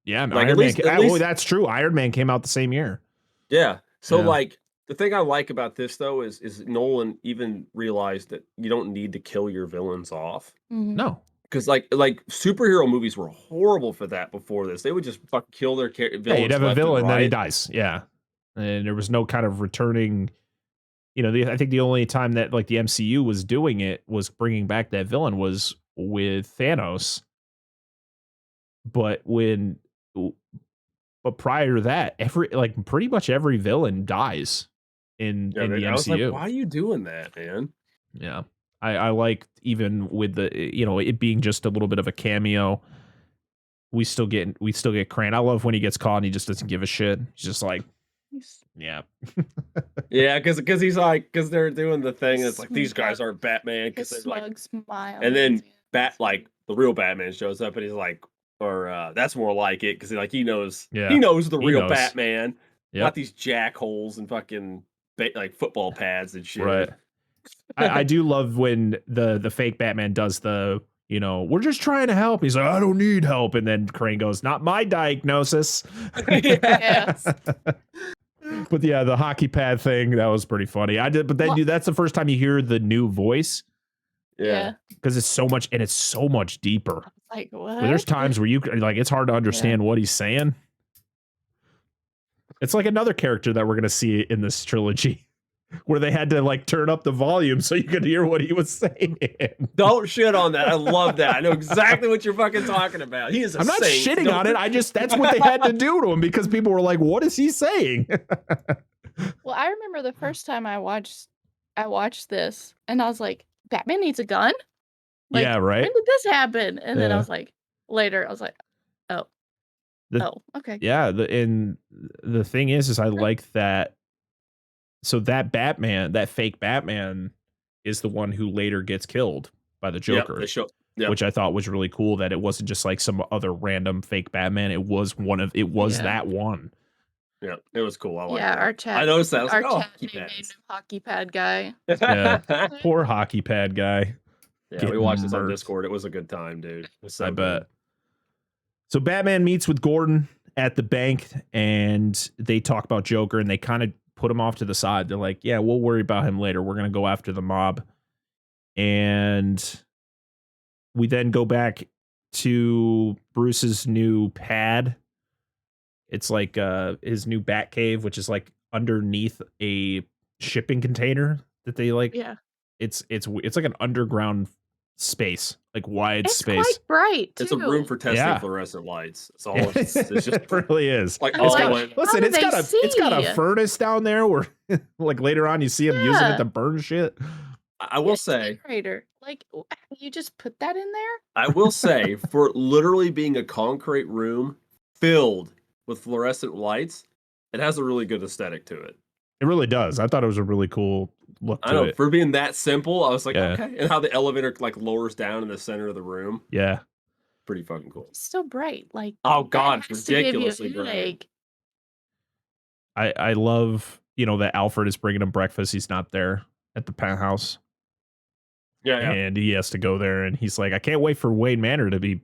Yeah, no, Like Iron Man. at least That's true. Iron Man came out the same year. yeah. So Yeah. like the thing I like about this though is Nolan even realized that you don't need to kill your villains off. No, Because like superhero movies were horrible for that before this. They would just fucking kill their villains. yeah, you'd have a left and villain, then he right. dies. Yeah, and there was no kind of returning. You know, I think the only time that like the MCU was doing it was bringing back that villain was with Thanos. But but prior to that, pretty much every villain dies in the MCU. I was like, why are you doing that, man? Yeah. I like even with the it being just a little bit of a cameo, we still get Crane. I love when he gets caught and he just doesn't give a shit. He's just like, yeah. Yeah, because he's like, because they're doing the thing that's like, these guys aren't Batman, because they're like, smile. and then the real Batman shows up and he's like, or that's more like it, because he knows the real Batman, not these jackholes and fucking like football pads and shit. Right. I do love when the fake Batman does the, we're just trying to help. He's like, I don't need help. And then Crane goes, not my diagnosis. Yes. But yeah, the hockey pad thing, that was pretty funny. But then that's the first time you hear the new voice. Yeah. Because it's so much deeper. Like, what? There's times where it's hard to understand what he's saying. It's like another character that we're going to see in this trilogy, where they had to like turn up the volume so you could hear what he was saying. Don't shit on that. I love that. I know exactly what you're fucking talking about. He is I'm not shitting on it. That's what they had to do to him, because people were like, what is he saying? Well, I remember the first time I watched this and I was like, Batman needs a gun? Like, yeah, right. When did this happen? And then I was like, later, I was like, oh, okay. Yeah, and the thing is I like that. So that Batman, that fake Batman, is the one who later gets killed by the Joker, which I thought was really cool. That it wasn't just like some other random fake Batman. It was that one. Yeah, it was cool. I like that. Our chat. I noticed that. I was our like, chat named him Hockey Pad Guy. Yeah, poor hockey pad guy. Yeah, we watched this on Discord. It was a good time, dude. I bet. So Batman meets with Gordon at the bank, and they talk about Joker, and they kind of put him off to the side. They're like, yeah, we'll worry about him later. We're going to go after the mob. And we then go back to Bruce's new pad. It's like his new bat cave, which is like underneath a shipping container that they like. Yeah. It's like an underground space, like wide space. It's quite bright, too. It's a room for testing fluorescent lights. It's all. It's just it really is. Like, listen, it's got a furnace down there where, like, later on you see him using it to burn shit. I will say, like, you just put that in there. I will say, for literally being a concrete room filled with fluorescent lights, it has a really good aesthetic to it. It really does. I thought it was a really cool look to it. For being that simple, I was like, okay. And how the elevator like lowers down in the center of the room. Yeah. Pretty fucking cool. It's still bright. Like, oh god, ridiculously bright. I love, that Alfred is bringing him breakfast. He's not there at the penthouse. Yeah. And he has to go there, and he's like, I can't wait for Wayne Manor to be,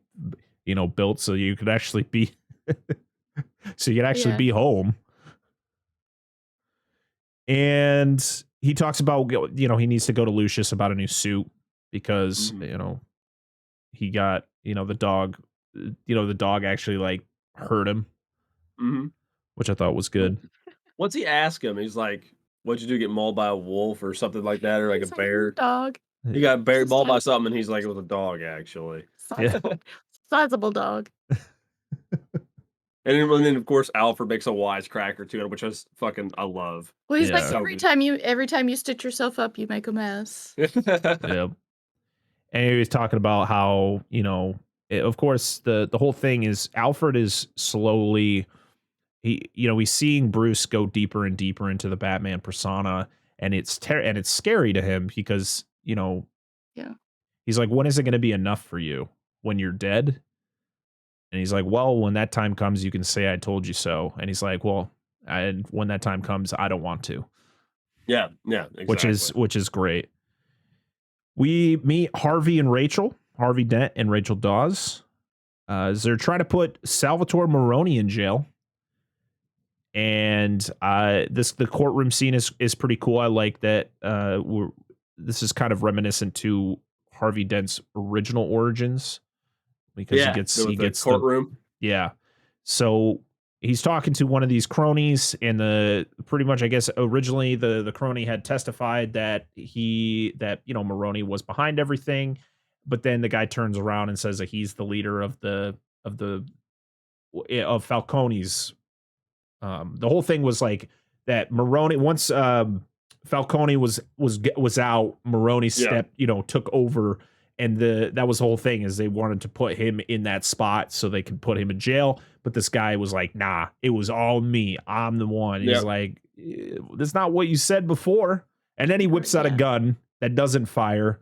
built so you could actually be be home. And he talks about, he needs to go to Lucius about a new suit because, he got, the dog, the dog actually like hurt him, which I thought was good. Once he asked him, he's like, what'd you do, get mauled by a wolf or something like that, or like a bear? Dog. He got mauled by something, and he's like, it was a dog, actually. Sizable dog. And then, of course, Alfred makes a wisecracker to it, which I love. Well, he's like, every time you stitch yourself up, you make a mess. Yeah. And he was talking about how, of course, the whole thing is Alfred is slowly, he's seeing Bruce go deeper and deeper into the Batman persona. and it's scary to him because, Yeah. he's like, when is it going to be enough for you? When you're dead? And he's like, well, when that time comes, you can say I told you so. And he's like, well, when that time comes, I don't want to. Yeah, exactly. Which is great. We meet Harvey Dent and Rachel Dawes. As they're trying to put Salvatore Maroni in jail. And the courtroom scene is pretty cool. I like that this is kind of reminiscent to Harvey Dent's original origins. Because he gets the courtroom. So he's talking to one of these cronies, and pretty much, I guess, originally the crony had testified that Maroni was behind everything, but then the guy turns around and says that he's the leader of Falcone's. The whole thing was like that Maroni, once Falcone was out, Maroni took over. And that was the whole thing, is they wanted to put him in that spot so they could put him in jail. But this guy was like, nah, it was all me. I'm the one. He's like, that's not what you said before. And then he whips out a gun that doesn't fire.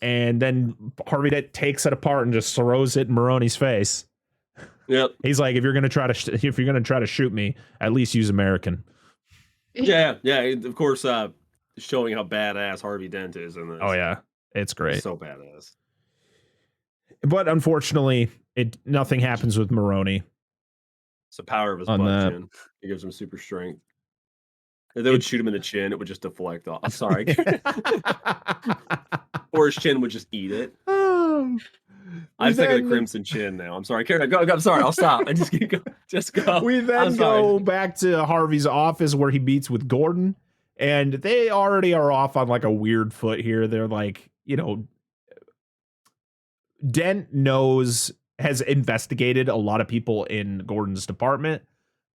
And then Harvey Dent takes it apart and just throws it in Maroni's face. Yep. He's like, if you're gonna try to shoot me, at least use American. Yeah. Of course, showing how badass Harvey Dent is in this. Oh yeah. It's great. So badass. But unfortunately, nothing happens with Maroni. It's the power of his butt chin. It gives him super strength. If they would shoot him in the chin, it would just deflect off. I'm sorry. Or his chin would just eat it. I'm thinking of Crimson Chin now. I'm sorry. Go. I'm sorry. I'll stop. I just go. Just go. We then go back to Harvey's office where he meets with Gordon. And they already are off on like a weird foot here. They're like, Dent has investigated a lot of people in Gordon's department.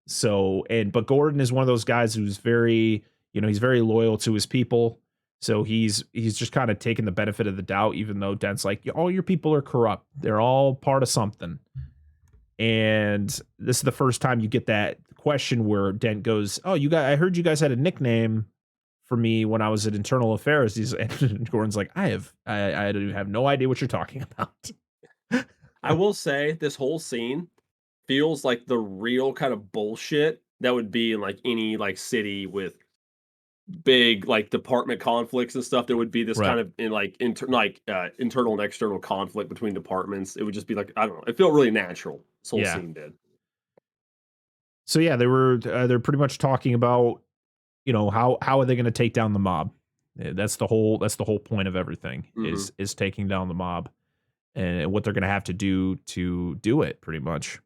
But Gordon is one of those guys who's very, he's very loyal to his people. So he's just kind of taking the benefit of the doubt, even though Dent's like, all your people are corrupt. They're all part of something. And this is the first time you get that question where Dent goes, oh, I heard you guys had a nickname for me when I was at Internal Affairs. And Gordon's like, I have no idea what you're talking about. I will say this whole scene feels like the real kind of bullshit that would be in like any like city with big like department conflicts and stuff. There would be this kind of internal and external conflict between departments. It would just be like, I don't know. It felt really natural. This whole scene did. So yeah, they're pretty much talking about, how are they going to take down the mob? That's the whole point of everything is taking down the mob and what they're going to have to do it pretty much.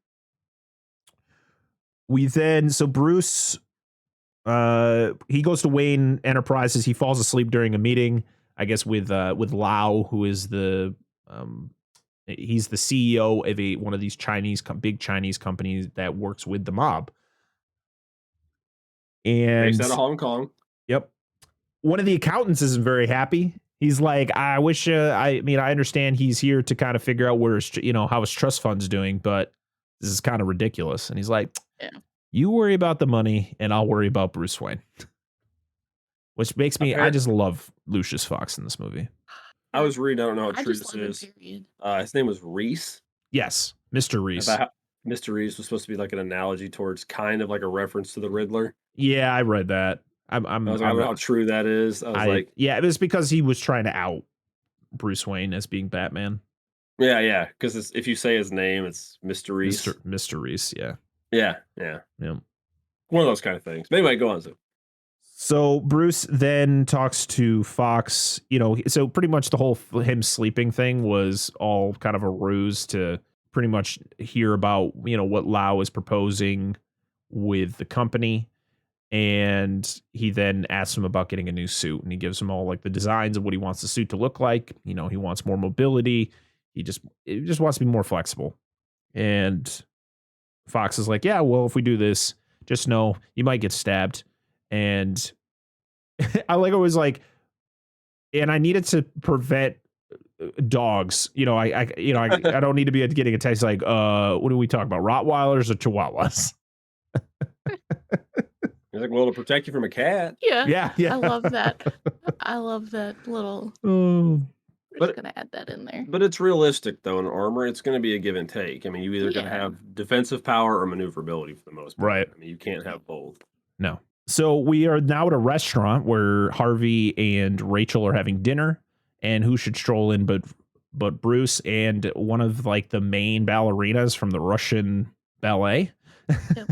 So Bruce, he goes to Wayne Enterprises. He falls asleep during a meeting, I guess with Lau, who is he's the CEO of one of these big Chinese companies that works with the mob. And based out of Hong Kong. Yep. One of the accountants isn't very happy. He's like, I wish, I understand he's here to kind of figure out where how his trust fund's doing, but this is kind of ridiculous. And he's like, you worry about the money and I'll worry about Bruce Wayne. Which makes me, I just love Lucius Fox in this movie. I was reading, I don't know how true this is. His name was Reese. Yes, Mr. Reese. Mr. Reese was supposed to be like an analogy towards kind of like a reference to the Riddler. Yeah, I read that. I don't know how true that is. It was because he was trying to out Bruce Wayne as being Batman. Yeah, because if you say his name, it's Mr. Reese. Mr. Reese, yeah. Yeah. One of those kind of things. But anyway, go on. So Bruce then talks to Fox, so pretty much the whole him sleeping thing was all kind of a ruse to pretty much hear about, what Lau is proposing with the company. And he then asks him about getting a new suit, and he gives him all like the designs of what he wants the suit to look like. He wants more mobility. He just wants to be more flexible. And Fox is like, yeah, well, if we do this, just know you might get stabbed. And I was like, and I needed to prevent dogs. I don't need to be getting a text like, what do we talk about? Rottweilers or Chihuahuas? He's like, well, to protect you from a cat. Yeah. Yeah. I love that. I love that little. Oh. We're just gonna add that in there. But it's realistic, though. In armor, it's going to be a give and take. I mean, you either going to have defensive power or maneuverability for the most part. Right. I mean, you can't have both. No. So we are now at a restaurant where Harvey and Rachel are having dinner, and who should stroll in but Bruce and one of like the main ballerinas from the Russian ballet. Yep.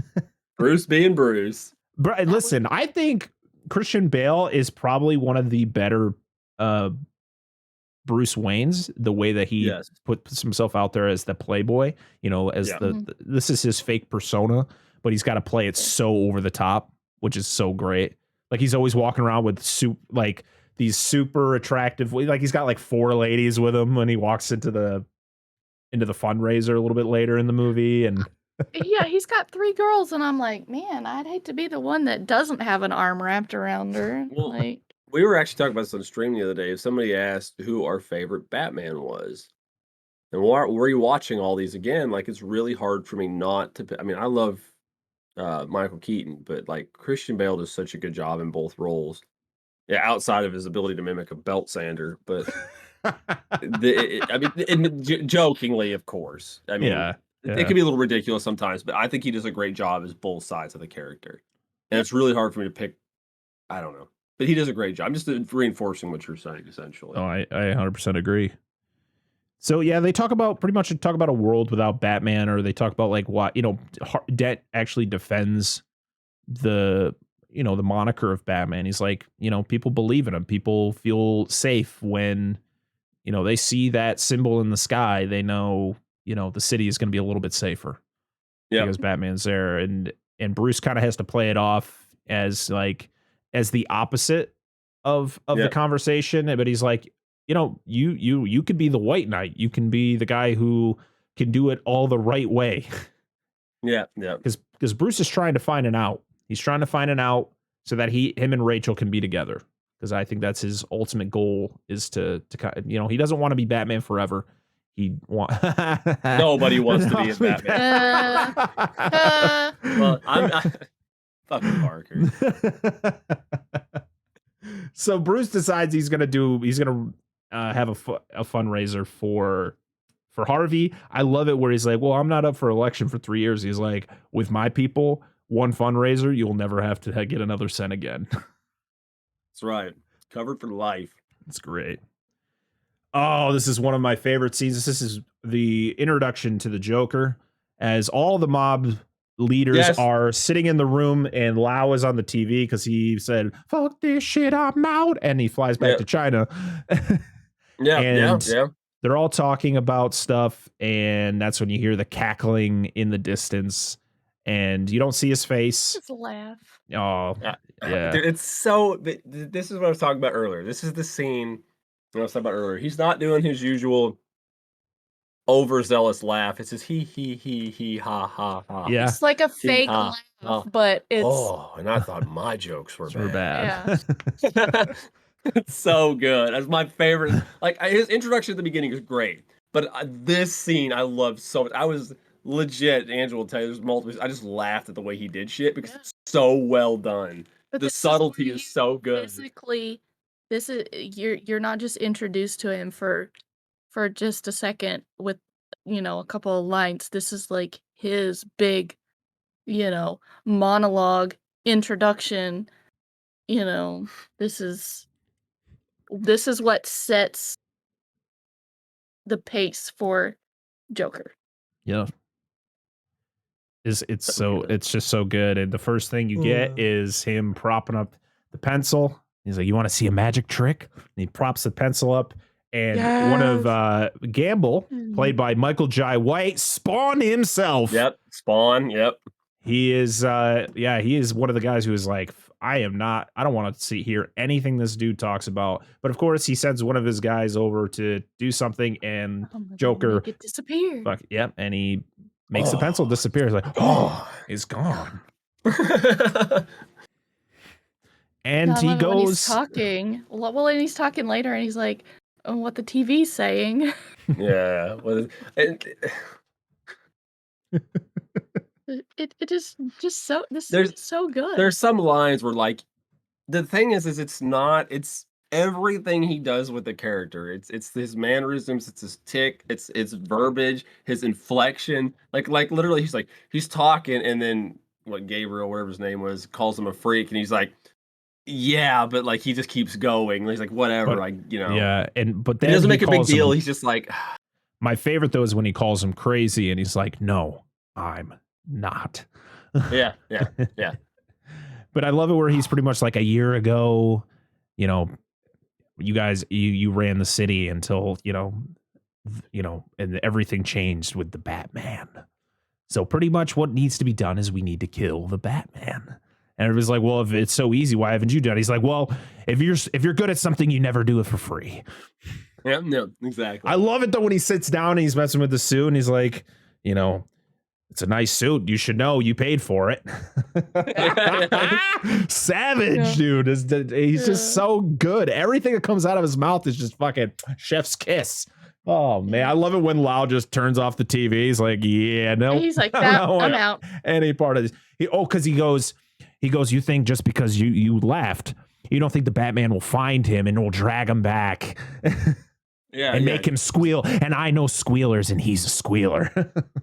Bruce being Bruce. But listen, I think Christian Bale is probably one of the better Bruce Waynes, the way that he puts himself out there as the playboy, you know, as this is his fake persona, but he's got to play it so over the top, which is so great. Like he's always walking around with these super attractive, like he's got like 4 ladies with him when he walks into the fundraiser a little bit later in the movie. And yeah, he's got 3 girls, and I'm like, man, I'd hate to be the one that doesn't have an arm wrapped around her. Well, like, we were actually talking about this on stream the other day. If somebody asked who our favorite Batman was, and were you watching all these again? Like, it's really hard for me not to. I mean, I love Michael Keaton, but like Christian Bale does such a good job in both roles. Yeah, outside of his ability to mimic a belt sander, but jokingly, of course. I mean, it can be a little ridiculous sometimes, but I think he does a great job as both sides of the character, and it's really hard for me to pick. I don't know, but he does a great job. I'm just reinforcing what you're saying, essentially. Oh, I 100% agree. So yeah, they pretty much talk about a world without Batman, or they talk about like what, you know, Dent actually defends the moniker of Batman. He's like, you know, people believe in him. People feel safe when, you know, they see that symbol in the sky. They know, you know, the city is going to be a little bit safer because Batman's there. And Bruce kind of has to play it off as the opposite of the conversation. But he's like, you know, you could be the White Knight. You can be the guy who can do it all the right way. Yeah. Because Bruce is trying to find an out. He's trying to find an out so that him and Rachel can be together. Because I think that's his ultimate goal, is to you know, he doesn't want to be Batman forever. Nobody wants to be a Batman. Well, I'm fucking Parker. So Bruce decides he's gonna have a fundraiser for Harvey. I love it where he's like, well, I'm not up for election for 3 years. He's like, with my people, one fundraiser, you'll never have to get another cent again. That's right. Covered for life. It's great. Oh, this is one of my favorite scenes. This is the introduction to the Joker, as all the mob leaders are sitting in the room, and Lau is on the TV because he said, fuck this shit, I'm out. And he flies back to China. Yeah. They're all talking about stuff, and that's when you hear the cackling in the distance, and you don't see his face. Just laugh. Oh, yeah. Dude, it's so. This is what I was talking about earlier. This is the scene I was talking about earlier. He's not doing his usual overzealous laugh. It's his he ha ha. Yeah, it's like a fake laugh, but it's. Oh, and I thought my jokes were bad. Yeah. It's so good. That's my favorite. Like his introduction at the beginning is great, but this scene I love so much. I was legit. Angela will tell you, there's multiple. I just laughed at the way he did shit because it's so well done. But the subtlety is so good. Basically, this is you're not just introduced to him for just a second with, you know, a couple of lines. This is like his big, you know, monologue introduction. You know, this is what sets the pace for Joker. Yeah. It's just so good. And the first thing you get is him propping up the pencil. He's like, you want to see a magic trick? And he props the pencil up, and one of Gamble, played by Michael Jai White, Spawn himself. Yep, Spawn. Yep. He is he is one of the guys who is like, I don't want to hear anything this dude talks about. But of course, he sends one of his guys over to do something, and Joker make it disappear. And he makes the pencil disappear. He's like, it's gone. And he goes. When he's talking. Well, and he's talking later, and he's like, oh, what the TV's saying. Yeah. It is just so this There's is so good. there's some lines where like the thing is it's not it's everything he does with the character. It's his mannerisms, it's his tick, it's verbiage, his inflection. Like literally he's talking and then what Gabriel, whatever his name was, calls him a freak and he's like, yeah, but like he just keeps going. He's like, whatever, But, you know. yeah, but He then doesn't make a big calls deal. him- He's just like my favorite though is when he calls him crazy and he's like, no, I'm not. yeah. But I love it where he's pretty much like a year ago, you know, you guys, you ran the city until, you know, and everything changed with the Batman. So pretty much what needs to be done is we need to kill the Batman. And it was like, well, if it's so easy, why haven't you done it? He's like, well, if you're good at something, you never do it for free. Yeah, no, exactly. I love it though when he sits down and he's messing with the suit and he's like, you know, it's a nice suit. You should know you paid for it. Savage, dude. He's just so good. Everything that comes out of his mouth is just fucking chef's kiss. Oh man, I love it when Lau just turns off the TV. He's like, yeah, no. He's like, I'm out. Any part of this. Because he goes, you think just because you left, you don't think the Batman will find him and will drag him back. And make him squeal. And I know squealers, and he's a squealer.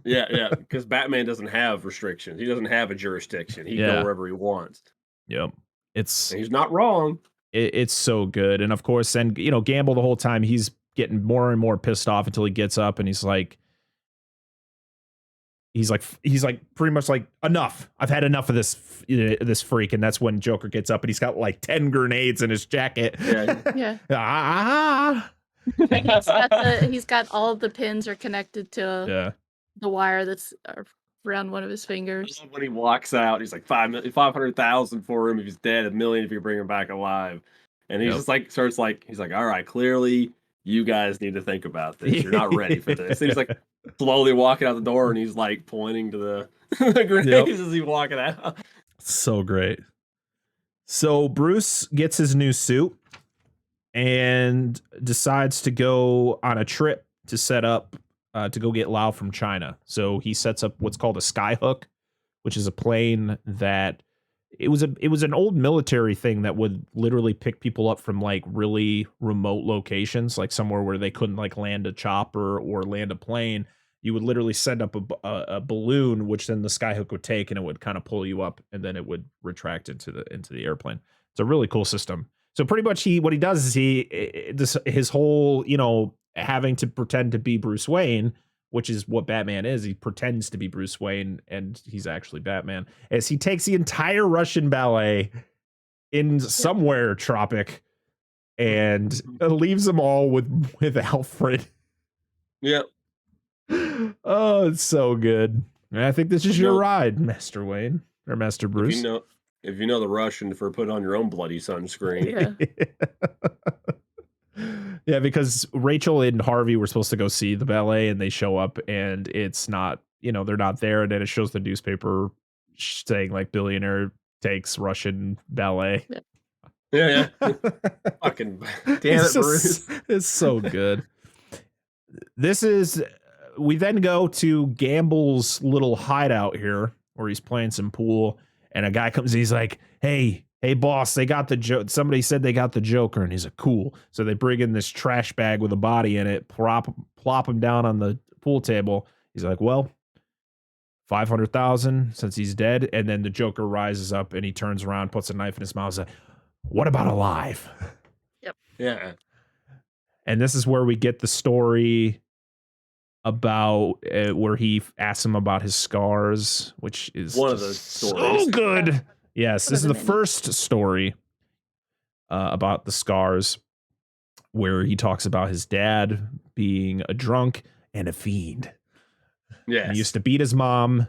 yeah. Because Batman doesn't have restrictions. He doesn't have a jurisdiction. He can go wherever he wants. Yep. And he's not wrong. It's so good. And of course, and you know, Gamble the whole time, he's getting more and more pissed off until he gets up and he's like pretty much like, enough. I've had enough of this freak. And that's when Joker gets up and he's got like 10 grenades in his jacket. Yeah. He's got all the pins are connected to the wire that's around one of his fingers. When he walks out, he's like 500,000 for him if he's dead, $1 million if you bring him back alive. And he's just like he's like, all right, clearly you guys need to think about this. You're not ready for this. And he's like slowly walking out the door and he's like pointing to the grenades as he's walking out. So great. So Bruce gets his new suit and decides to go on a trip to set up to go get Lau from China. So he sets up what's called a skyhook, which is a plane that it was an old military thing that would literally pick people up from like really remote locations, like somewhere where they couldn't like land a chopper or land a plane. You would literally send up a balloon, which then the skyhook would take and it would kind of pull you up and then it would retract into the airplane. It's a really cool system. So pretty much what he does is his whole, you know, having to pretend to be Bruce Wayne, which is what Batman is. He pretends to be Bruce Wayne and he's actually Batman, as he takes the entire Russian ballet in somewhere tropic and leaves them all with Alfred. Yep. Oh, it's so good. And I think this is your ride, Master Wayne or Master Bruce. If you know the Russian for put on your own bloody sunscreen. Yeah, because Rachel and Harvey were supposed to go see the ballet and they show up and it's not, you know, they're not there. And then it shows the newspaper saying like billionaire takes Russian ballet. Yeah. Fucking damn it, Bruce. It's so good. We then go to Gamble's little hideout here where he's playing some pool and a guy comes, he's like, hey boss, they got the joke. Somebody said they got the Joker, and he's like, cool. So they bring in this trash bag with a body in it, plop him down on the pool table. He's like, well, 500,000 since he's dead. And then the Joker rises up and he turns around, puts a knife in his mouth. He's like, what about alive? Yep. Yeah. And this is where we get the story about where he asks him about his scars, which is one of the stories. So good. Yes, this is the first story about the scars, where he talks about his dad being a drunk and a fiend. Yeah, he used to beat his mom,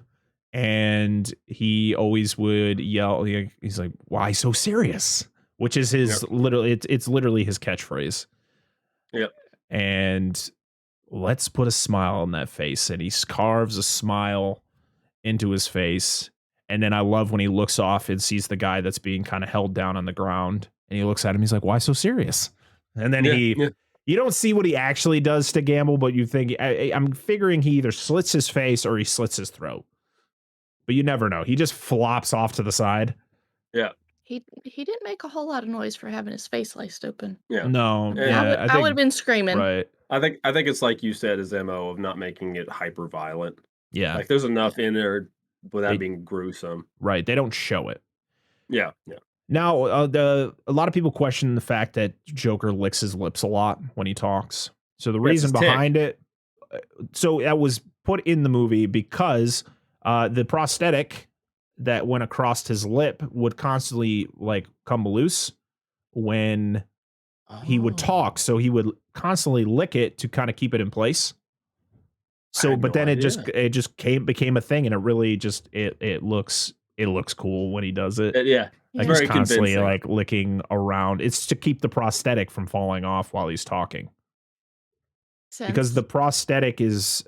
and he always would yell. He's like, "Why so serious?" Which is his it's literally his catchphrase. Yep. And let's put a smile on that face, and he carves a smile into his face. And then I love when he looks off and sees the guy that's being kind of held down on the ground, and he looks at him. He's like, "Why so serious?" And then you don't see what he actually does to Gamble, but you think I'm figuring he either slits his face or he slits his throat. but you never know. He just flops off to the side. Yeah. He didn't make a whole lot of noise for having his face sliced open. Yeah. No. I mean, Yeah. I would have been screaming. Right. I think it's like you said, his MO of not making it hyper violent. Yeah. Like there's enough in there without being gruesome. Right. They don't show it. Yeah. Yeah. Now, a lot of people question the fact that Joker licks his lips a lot when he talks. So the reason behind it, so that was put in the movie because the prosthetic that went across his lip would constantly like come loose when he would talk. So he would constantly lick it to kind of keep it in place. So, but then it just became a thing, and it really just it looks cool when he does it. Yeah. Like he's constantly like licking around. It's to keep the prosthetic from falling off while he's talking. Because the prosthetic is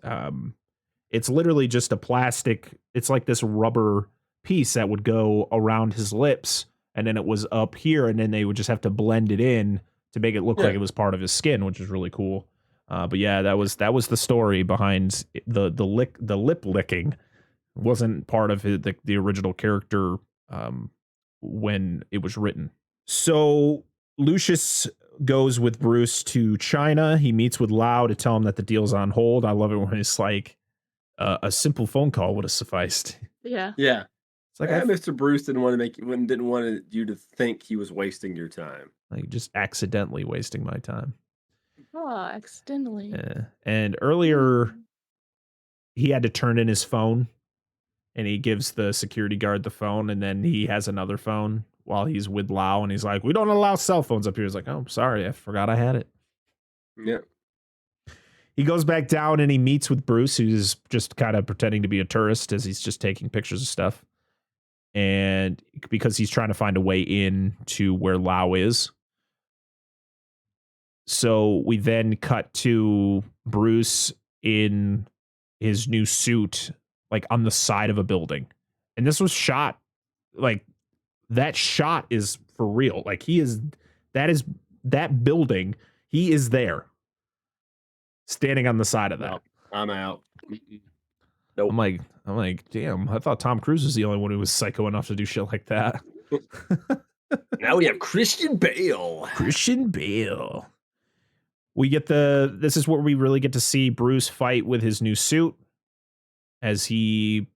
it's literally just a plastic, it's like this rubber piece that would go around his lips, and then it was up here, and then they would just have to blend it in to make it look like it was part of his skin, which is really cool. But yeah, that was the story behind the lip licking. It wasn't part of the original character when it was written. So Lucius goes with Bruce to China. He meets with Lau to tell him that the deal's on hold. I love it when it's like a simple phone call would have sufficed. Yeah. Yeah. It's like Mr. Bruce didn't want you to think he was wasting your time. Like just accidentally wasting my time. Oh, accidentally. Yeah. And earlier he had to turn in his phone, and he gives the security guard the phone, and then he has another phone while he's with Lau, and he's like, "We don't allow cell phones up here." He's like, "Oh, sorry, I forgot I had it." Yeah. He goes back down and he meets with Bruce, who's just kind of pretending to be a tourist as he's just taking pictures of stuff. And because he's trying to find a way in to where Lau is. So we then cut to Bruce in his new suit, like on the side of a building. And this was shot, like that shot is for real. Like that building, he is there. Standing on the side of that. Nope, I'm out. Nope. I'm like, damn, I thought Tom Cruise was the only one who was psycho enough to do shit like that. Now we have Christian Bale. We get this is where we really get to see Bruce fight with his new suit. As he,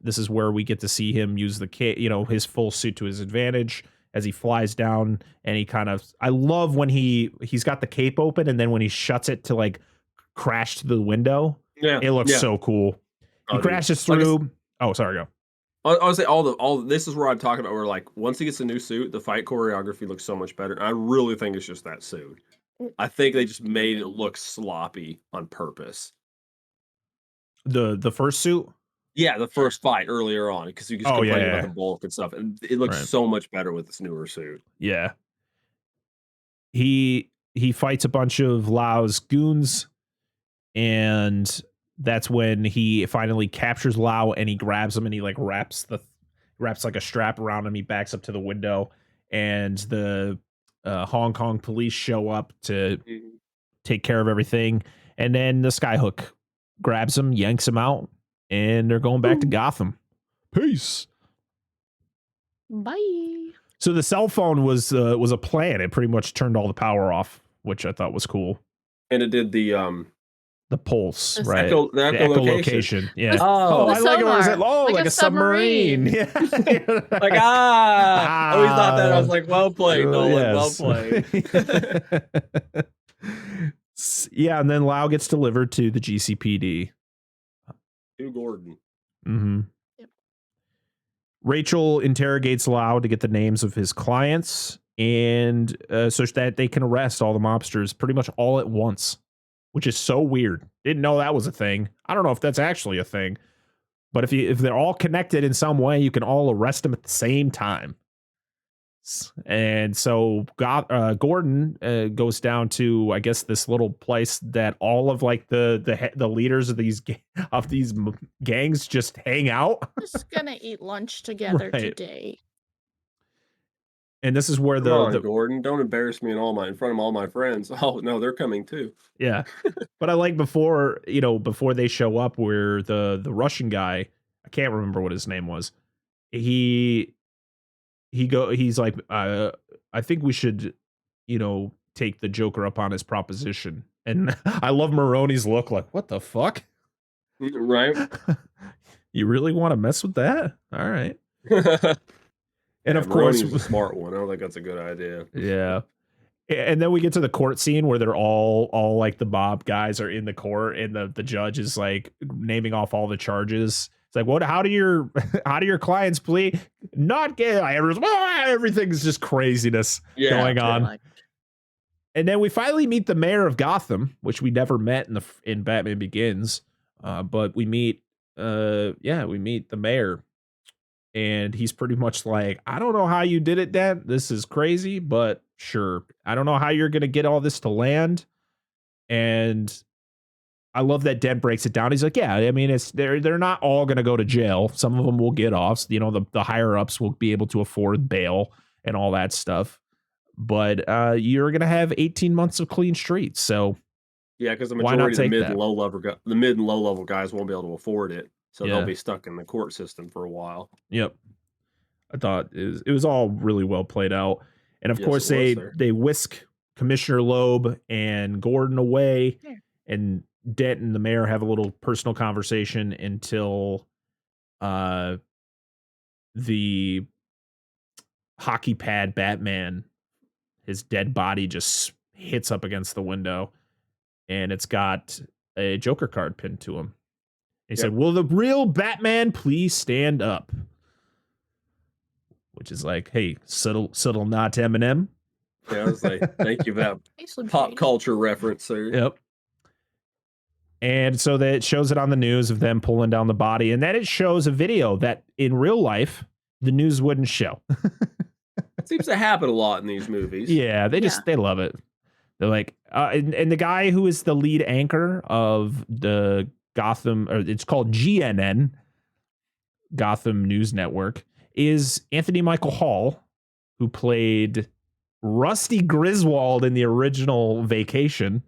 this is where we get to see him use his full suit to his advantage as he flies down, and he kind of, I love when he's got the cape open, and then when he shuts it to like crash to the window, it looks so cool. He crashes through. Sorry, go. I would say all this is where I'm talking about where like once he gets a new suit, the fight choreography looks so much better. And I really think it's just that suit. I think they just made it look sloppy on purpose. The first suit? Yeah, the first fight earlier on, because you can complain about the bulk and stuff, and it looks so much better with this newer suit. Yeah. He fights a bunch of Lau's goons, and that's when he finally captures Lau, and he grabs him, and he like wraps like a strap around him. He backs up to the window, and the Hong Kong police show up to take care of everything, and then the Skyhook grabs him, yanks him out, and they're going back to Gotham. Peace. Bye. So the cell phone was a plan. It pretty much turned all the power off, which I thought was cool. And it did the pulse, the right? The echolocation. Yeah. I like it. Like a submarine. Yeah. Like I always thought that. I was like, well played, Nolan. Well played. Yeah, and then Lau gets delivered to the GCPD. To Gordon. Mm-hmm. Yep. Rachel interrogates Lau to get the names of his clients, and so that they can arrest all the mobsters pretty much all at once, which is so weird. Didn't know that was a thing. I don't know if that's actually a thing, but if they're all connected in some way, you can all arrest them at the same time. And so Gordon goes down to, I guess, this little place that all of like the leaders of these gangs just hang out. Just gonna eat lunch together today. And this is where Gordon, don't embarrass me in front of all my friends. Oh no, they're coming too. Yeah, but I like before they show up, where the Russian guy I can't remember what his name was. He's like, I think we should, take the Joker up on his proposition. And I love Maroni's look, like, what the fuck? Right. You really want to mess with that? All right. And of Maroni's course, a smart one. I don't think that's a good idea. Yeah. And then we get to the court scene where they're all like the mob guys are in the court, and the judge is like naming off all the charges. It's like, how do your clients plead? Not gay. Everything's just craziness going on. And then we finally meet the mayor of Gotham, which we never met in Batman Begins. But we meet the mayor. And he's pretty much like, I don't know how you did it, Dent. This is crazy, but sure. I don't know how you're going to get all this to land. And I love that Dent breaks it down. He's like, yeah, I mean, they're not all going to go to jail. Some of them will get off. The higher ups will be able to afford bail and all that stuff. But you're going to have 18 months of clean streets. So yeah, because the majority of the mid and low level guys won't be able to afford it. So they'll be stuck in the court system for a while. Yep. I thought it was all really well played out. And of course, they whisk Commissioner Loeb and Gordon away. Yeah. And Dent and the mayor have a little personal conversation until the hockey pad Batman, his dead body just hits up against the window. And it's got a Joker card pinned to him. He said, will the real Batman please stand up? Which is like, hey, subtle nod to Eminem. Yeah, I was like, thank you for that pop culture reference, sir. Yep. And so that it shows it on the news of them pulling down the body. And then it shows a video that in real life, the news wouldn't show. It seems to happen a lot in these movies. Yeah, they love it. They're like, and the guy who is the lead anchor of the Gotham, or it's called GNN, Gotham News Network, is Anthony Michael Hall, who played Rusty Griswold in the original Vacation.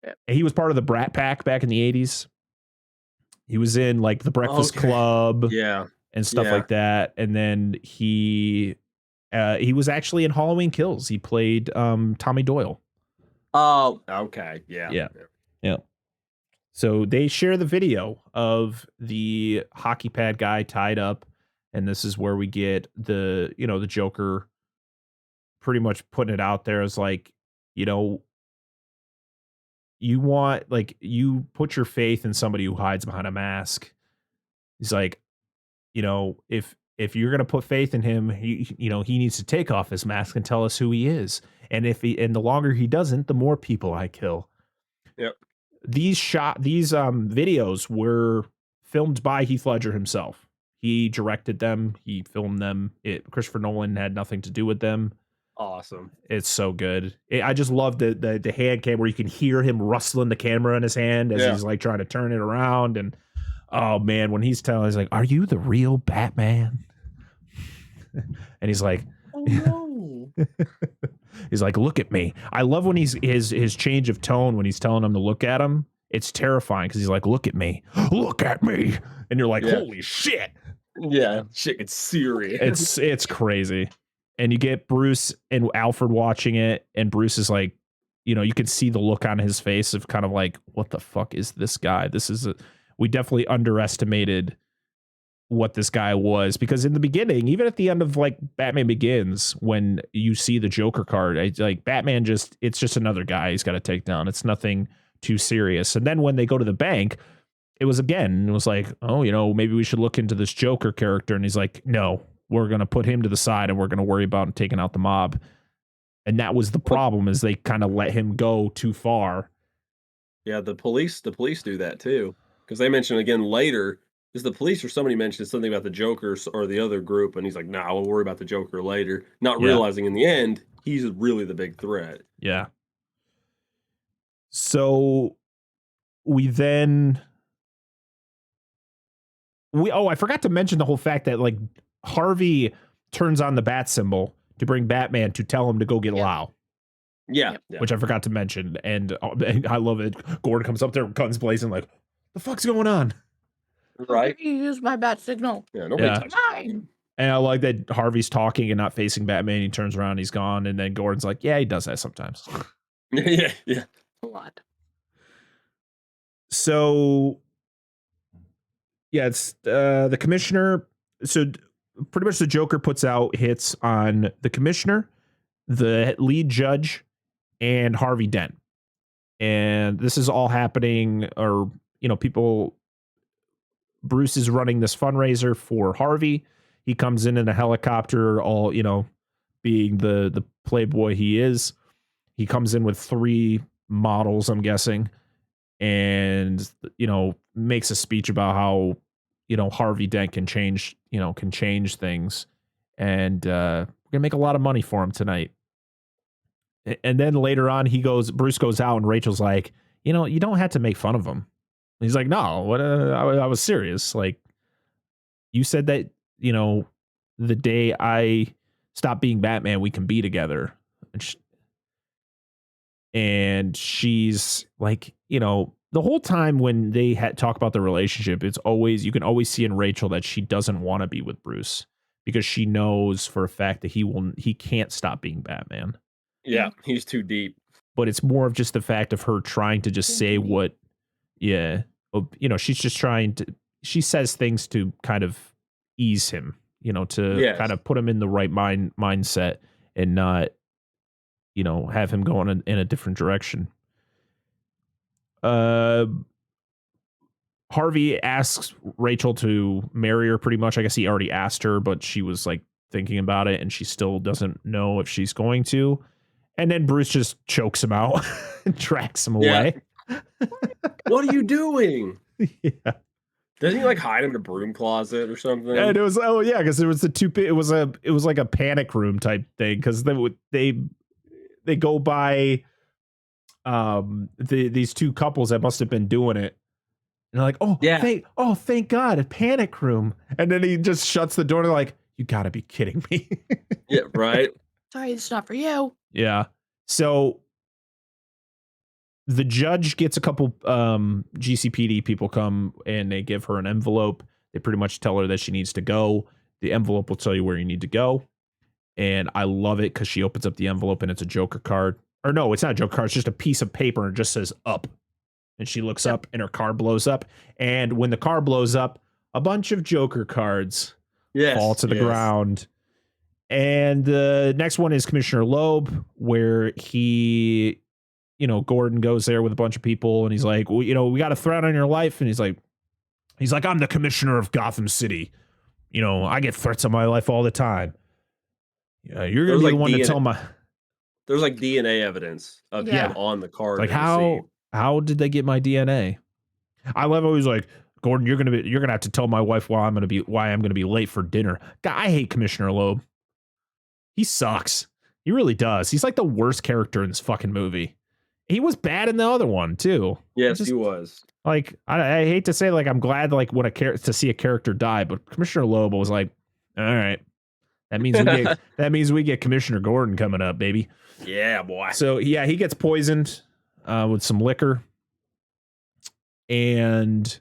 Yep. He was part of the Brat Pack back in the 80s. He was in like The Breakfast Club, and stuff like that. And then he was actually in Halloween Kills. He played Tommy Doyle. Oh, okay, yeah. So they share the video of the hockey pad guy tied up, and this is where we get the Joker pretty much putting it out there as like, you put your faith in somebody who hides behind a mask. He's like, if you're going to put faith in him, he needs to take off his mask and tell us who he is. And the longer he doesn't, the more people I kill. Yep. These videos were filmed by Heath Ledger himself. He directed them. He filmed them. Christopher Nolan had nothing to do with them. Awesome. It's so good. I just love the hand cam where you can hear him rustling the camera in his hand as he's like trying to turn it around. And oh man, when he's telling, he's like, "Are you the real Batman?" And he's like, "Oh no." He's like, "Look at me." I love when his change of tone when he's telling him to look at him. It's terrifying because he's like, "Look at me, look at me," and you're like, "Holy shit!" Yeah, shit gets serious. It's crazy. And you get Bruce and Alfred watching it, and Bruce is like, you can see the look on his face of kind of like, "What the fuck is this guy?" We definitely underestimated what this guy was, because in the beginning, even at the end of like Batman Begins, when you see the Joker card, like Batman it's just another guy he's got to take down. It's nothing too serious. And then when they go to the bank, it was like, oh, maybe we should look into this Joker character. And he's like, no, we're going to put him to the side and we're going to worry about taking out the mob. And that was the problem, is they kind of let him go too far. Yeah, the police do that too. Because they mention again later, is the police or somebody mentioned something about the Jokers or the other group, and he's like, "Nah, we'll worry about the Joker later," not realizing in the end he's really the big threat. Yeah. So I forgot to mention the whole fact that like Harvey turns on the bat symbol to bring Batman to tell him to go get Lau. Yeah. Which I forgot to mention, and I love it. Gordon comes up there, guns blazing, like, "The fuck's going on?" Right? You use my bat signal. Yeah, nobody Yeah. touches Mine. And I like that Harvey's talking and not facing Batman. He turns around, he's gone, and then Gordon's like, "Yeah, he does that sometimes." Yeah. A lot. So, yeah, it's the commissioner. So, pretty much the Joker puts out hits on the commissioner, the lead judge, and Harvey Dent. And this is all happening, or, people. Bruce is running this fundraiser for Harvey. He comes in a helicopter, all, being the playboy he is. He comes in with 3 models, I'm guessing, and, makes a speech about how, Harvey Dent can change things. And we're gonna make a lot of money for him tonight. And then later on, Bruce goes out, and Rachel's like, you don't have to make fun of him. He's like, no, what? I was serious. Like, you said that, the day I stop being Batman, we can be together. And she's like, the whole time when they talk about the relationship, you can always see in Rachel that she doesn't want to be with Bruce because she knows for a fact that he can't stop being Batman. Yeah, he's too deep. But it's more of just the fact of her trying to just say what, she's just trying to, she says things to kind of ease him, to kind of put him in the right mindset and not, have him go in a different direction. Harvey asks Rachel to marry her pretty much. I guess he already asked her, but she was like thinking about it and she still doesn't know if she's going to. And then Bruce just chokes him out and drags him away. What are you doing? Yeah. Doesn't he like hide him in a broom closet or something? And it was because there was it was like a panic room type thing because they go by these 2 couples that must have been doing it. And they're like, thank God, a panic room. And then he just shuts the door and they're like, you gotta be kidding me. Yeah, right. Sorry, it's not for you. Yeah. So the judge gets a couple GCPD people come and they give her an envelope. They pretty much tell her that she needs to go. The envelope will tell you where you need to go. And I love it because she opens up the envelope and it's a Joker card. Or no, it's not a Joker card. It's just a piece of paper and it just says up. And she looks up and her car blows up. And when the car blows up, a bunch of Joker cards fall to the ground. And the next one is Commissioner Loeb, where he, Gordon goes there with a bunch of people and he's like, well, we got a threat on your life. And he's like, I'm the commissioner of Gotham City. I get threats on my life all the time. Yeah, you're going to be the one to tell my. There's like DNA evidence of him on the card. Like how did they get my DNA? I love how he's like, Gordon, you're gonna have to tell my wife why I'm gonna be late for dinner. God, I hate Commissioner Loeb. He sucks. He really does. He's like the worst character in this fucking movie. He was bad in the other one too. Yes, he was. Like I hate to say, like I'm glad like when to see a character die, but Commissioner Loeb was like, all right, that means we get Commissioner Gordon coming up, baby. Yeah, boy. So yeah, he gets poisoned with some liquor, and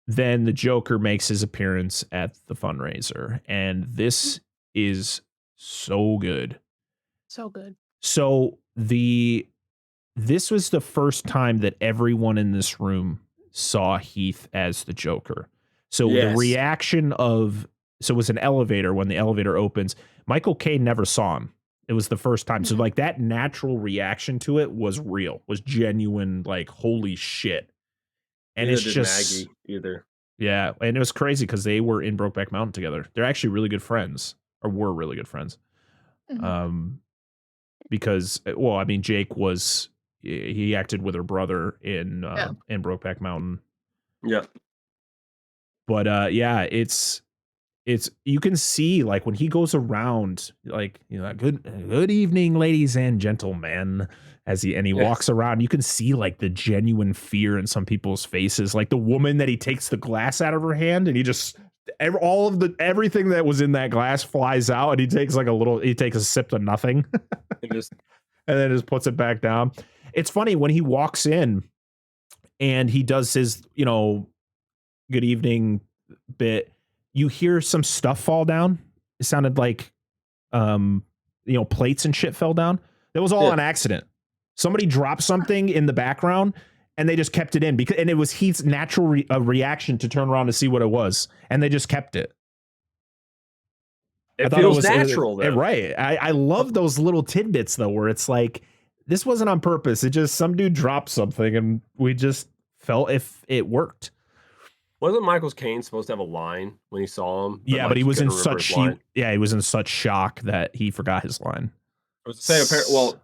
then the Joker makes his appearance at the fundraiser, and this is so good. So good. So this was the first time that everyone in this room saw Heath as the Joker. So the reaction so it was an elevator. When the elevator opens, Michael Caine never saw him. It was the first time. So like that natural reaction to it was real, was genuine, like, holy shit. And it's just Maggie either. Yeah. And it was crazy because they were in Brokeback Mountain together. They're actually really good friends, or were really good friends. Because, well, I mean, Jake he acted with her brother in Brokeback Mountain. Yeah. But it's you can see like when he goes around, like, good evening, ladies and gentlemen, he walks around, you can see like the genuine fear in some people's faces, like the woman that he takes the glass out of her hand and he just everything that was in that glass flies out and he takes a sip of nothing and then just puts it back down. It's funny when he walks in and he does his, good evening bit, you hear some stuff fall down. It sounded like, plates and shit fell down. That was all an accident. Somebody dropped something in the background and they just kept it in and it was Heath's natural reaction to turn around to see what it was. And they just kept it. It feels natural, though. Right. I love those little tidbits, though, where it's like, this wasn't on purpose. It just, some dude dropped something and we just felt if it worked. Wasn't Michael Caine supposed to have a line when he saw him? Yeah, but he was in such shock that he forgot his line. I was saying,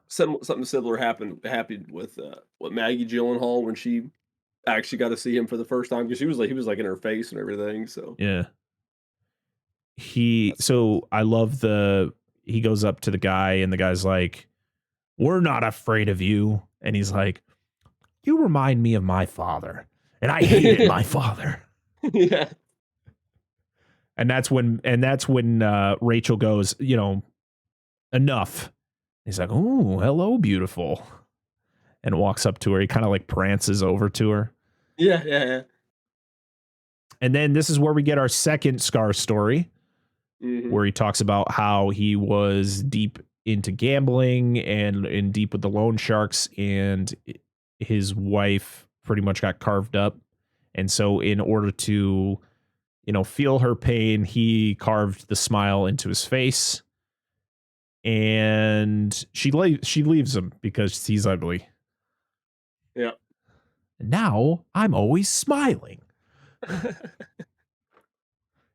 something similar happened with what Maggie Gyllenhaal when she actually got to see him for the first time, because he was like in her face and everything. So yeah. I love he goes up to the guy and the guy's like, "We're not afraid of you." And he's like, "You remind me of my father. And I hated my father." Yeah. And that's when Rachel goes, enough. He's like, "Oh, hello, beautiful." And walks up to her. He kind of like prances over to her. Yeah. And then this is where we get our second Scar story. Where he talks about how he was deep into gambling and deep with the loan sharks, and his wife pretty much got carved up. And so in order to, feel her pain, he carved the smile into his face. And she leaves him because he's ugly. Yeah. Now I'm always smiling.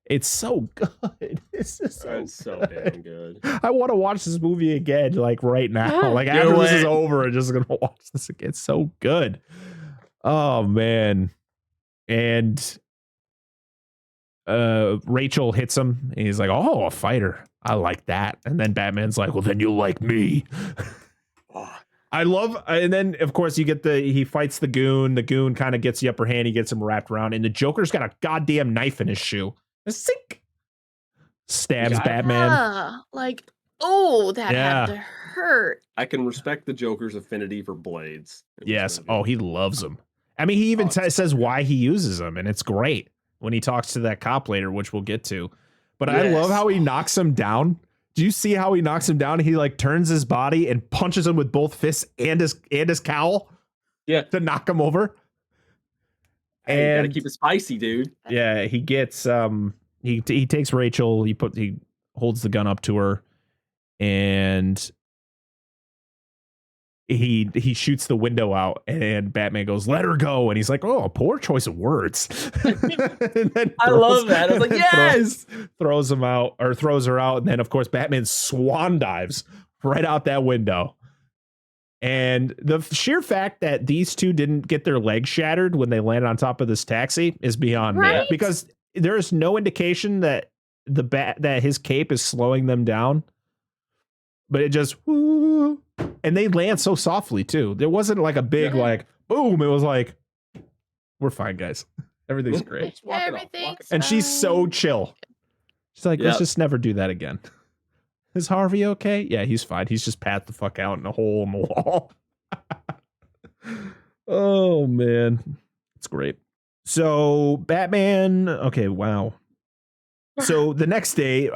It's so good. It's just so damn good. I want to watch this movie again, like right now. Yeah. Like after this is over, I'm just gonna watch this again. It's so good. Oh man. And Rachel hits him and he's like, "Oh, a fighter. I like that." And then Batman's like, "Well, then you'll like me." I love, and then of course you get he fights the goon. The goon kind of gets the upper hand. He gets him wrapped around, and the Joker's got a goddamn knife in his shoe. Sink. Stabs Batman. Yeah, that had to hurt. I can respect the Joker's affinity for blades. Yes. Oh, he loves them. I mean, he even says why he uses them, and it's great when he talks to that cop later, which we'll get to. But I love how he knocks him down. Do you see how he knocks him down? He like turns his body and punches him with both fists and his cowl. Yeah, to knock him over. And you gotta keep it spicy, dude. Yeah, he gets he takes Rachel, he holds the gun up to her, and he shoots the window out, and Batman goes, "Let her go," and he's like, "Oh, poor choice of words." And then I love that. I was like, yes. Throws him out, or throws her out, and then of course Batman swan dives right out that window. And the sheer fact that these two didn't get their legs shattered when they landed on top of this taxi is beyond me, because there is no indication that that his cape is slowing them down, but it just whoo, and they land so softly too. There wasn't like a big like boom. It was like, we're fine, guys. Everything's great. And she's so chill. She's like, let's just never do that again. Is Harvey okay? Yeah, he's fine. He's just passed the fuck out in a hole in the wall. Oh, man. It's great. So, Batman. Okay, wow. So, the next day,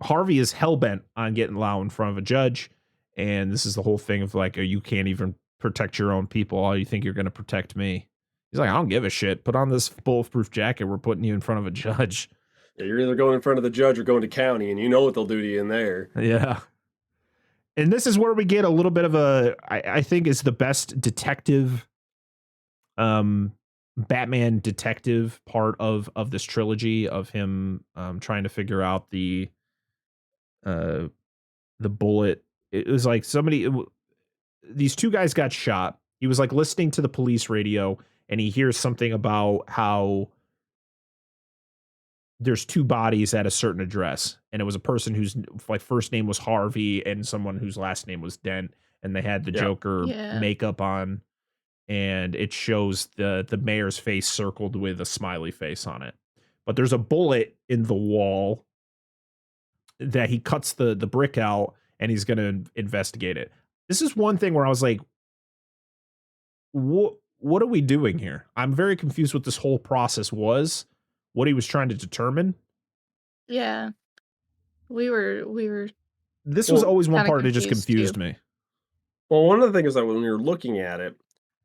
Harvey is hellbent on getting Lau in front of a judge. And this is the whole thing of like, you can't even protect your own people. All you think you're going to protect me. He's like, I don't give a shit. Put on this bulletproof jacket. We're putting you in front of a judge. Yeah, you're either going in front of the judge or going to county, and you know what they'll do to you in there. Yeah. And this is where we get a little bit of I think is the best detective, Batman detective part of this trilogy, of him trying to figure out the bullet. It was like these two guys got shot. He was like listening to the police radio, and he hears something about how there's two bodies at a certain address, and it was a person whose like first name was Harvey and someone whose last name was Dent, and they had the Joker makeup on, and it shows the mayor's face circled with a smiley face on it. But there's a bullet in the wall that he cuts the brick out, and he's going to investigate it. This is one thing where I was like, what are we doing here? I'm very confused what this whole process was, what he was trying to determine. Yeah. We were This was always one kind of part that just confused too. confused me. Well, one of the things is that when you're looking at it,